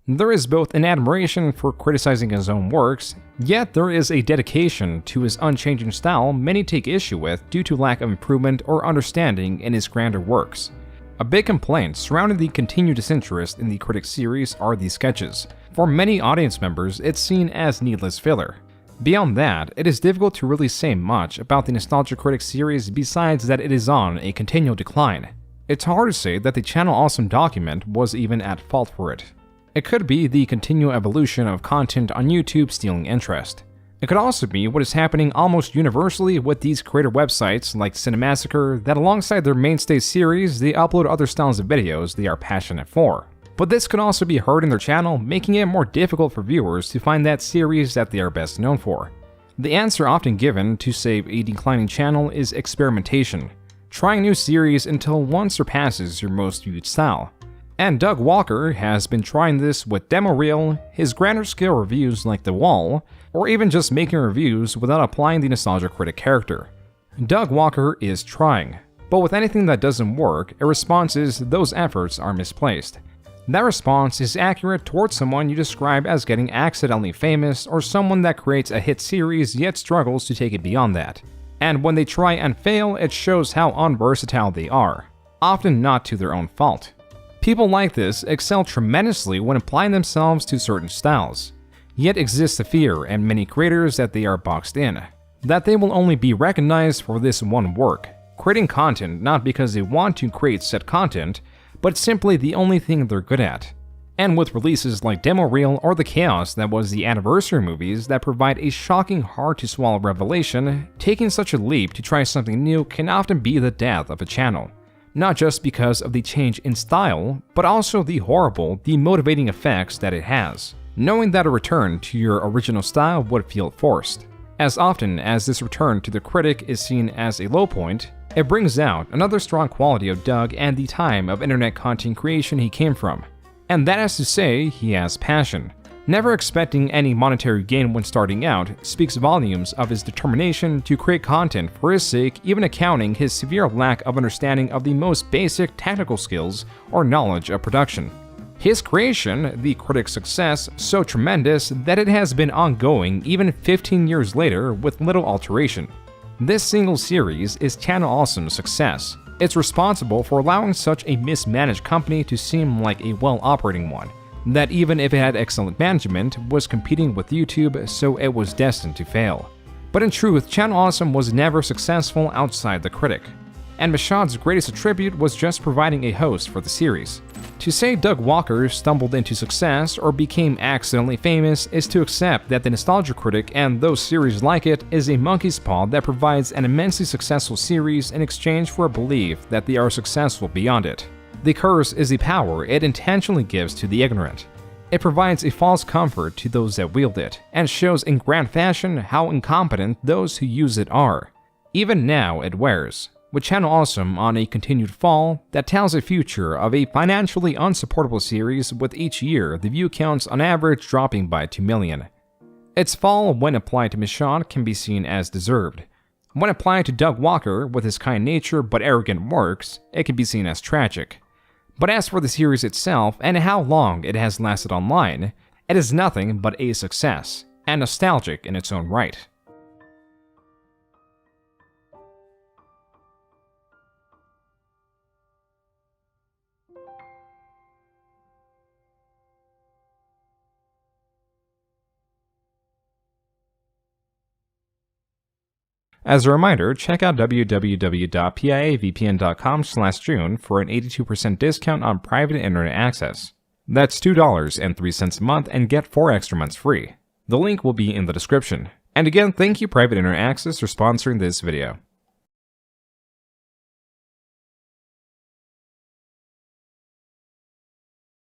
There is both an admiration for criticizing his own works, yet there is a dedication to his unchanging style many take issue with due to lack of improvement or understanding in his grander works. A big complaint surrounding the continued disinterest in the Critic series are the sketches. For many audience members, it's seen as needless filler. Beyond that, it is difficult to really say much about the Nostalgia Critic series besides that it is on a continual decline. It's hard to say that the Channel Awesome document was even at fault for it. It could be the continual evolution of content on YouTube stealing interest. It could also be what is happening almost universally with these creator websites like Cinemassacre that alongside their mainstay series, they upload other styles of videos they are passionate for. But this could also be heard in their channel, making it more difficult for viewers to find that series that they are best known for. The answer often given to save a declining channel is experimentation, trying new series until one surpasses your most viewed style. And Doug Walker has been trying this with demo reel, his grander scale reviews like The Wall, or even just making reviews without applying the Nostalgia Critic character. Doug Walker is trying, but with anything that doesn't work, a response is those efforts are misplaced. That response is accurate towards someone you describe as getting accidentally famous or someone that creates a hit series yet struggles to take it beyond that. And when they try and fail, it shows how unversatile they are, often not to their own fault. People like this excel tremendously when applying themselves to certain styles, yet exists the fear in many creators that they are boxed in, that they will only be recognized for this one work, creating content not because they want to create said content, but simply the only thing they're good at. And with releases like Demo Reel or The Chaos that was the anniversary movies that provide a shocking hard-to-swallow revelation, taking such a leap to try something new can often be the death of a channel. Not just because of the change in style, but also the horrible, demotivating effects that it has, knowing that a return to your original style would feel forced. As often as this return to the critic is seen as a low point, it brings out another strong quality of Doug and the time of internet content creation he came from. And that is to say, he has passion. Never expecting any monetary gain when starting out speaks volumes of his determination to create content for his sake, even accounting his severe lack of understanding of the most basic technical skills or knowledge of production. His creation, the Critic's success, so tremendous that it has been ongoing even 15 years later with little alteration. This single series is Channel Awesome's success. It's responsible for allowing such a mismanaged company to seem like a well-operating one, that even if it had excellent management, was competing with YouTube, so it was destined to fail. But in truth, Channel Awesome was never successful outside the Critic, and Mashad's greatest attribute was just providing a host for the series. To say Doug Walker stumbled into success or became accidentally famous is to accept that the Nostalgia Critic and those series like it is a monkey's paw that provides an immensely successful series in exchange for a belief that they are successful beyond it. The curse is the power it intentionally gives to the ignorant. It provides a false comfort to those that wield it, and shows in grand fashion how incompetent those who use it are. Even now it wears, with Channel Awesome on a continued fall that tells a future of a financially unsupportable series, with each year the view counts on average dropping by 2 million. Its fall, when applied to Michaud, can be seen as deserved. When applied to Doug Walker, with his kind nature but arrogant works, it can be seen as tragic. But as for the series itself and how long it has lasted online, it is nothing but a success, and nostalgic in its own right. As a reminder, check out www.piavpn.com/Joon for an 82% discount on private internet access. That's $2.03 a month and get 4 extra months free. The link will be in the description. And again, thank you Private Internet Access for sponsoring this video.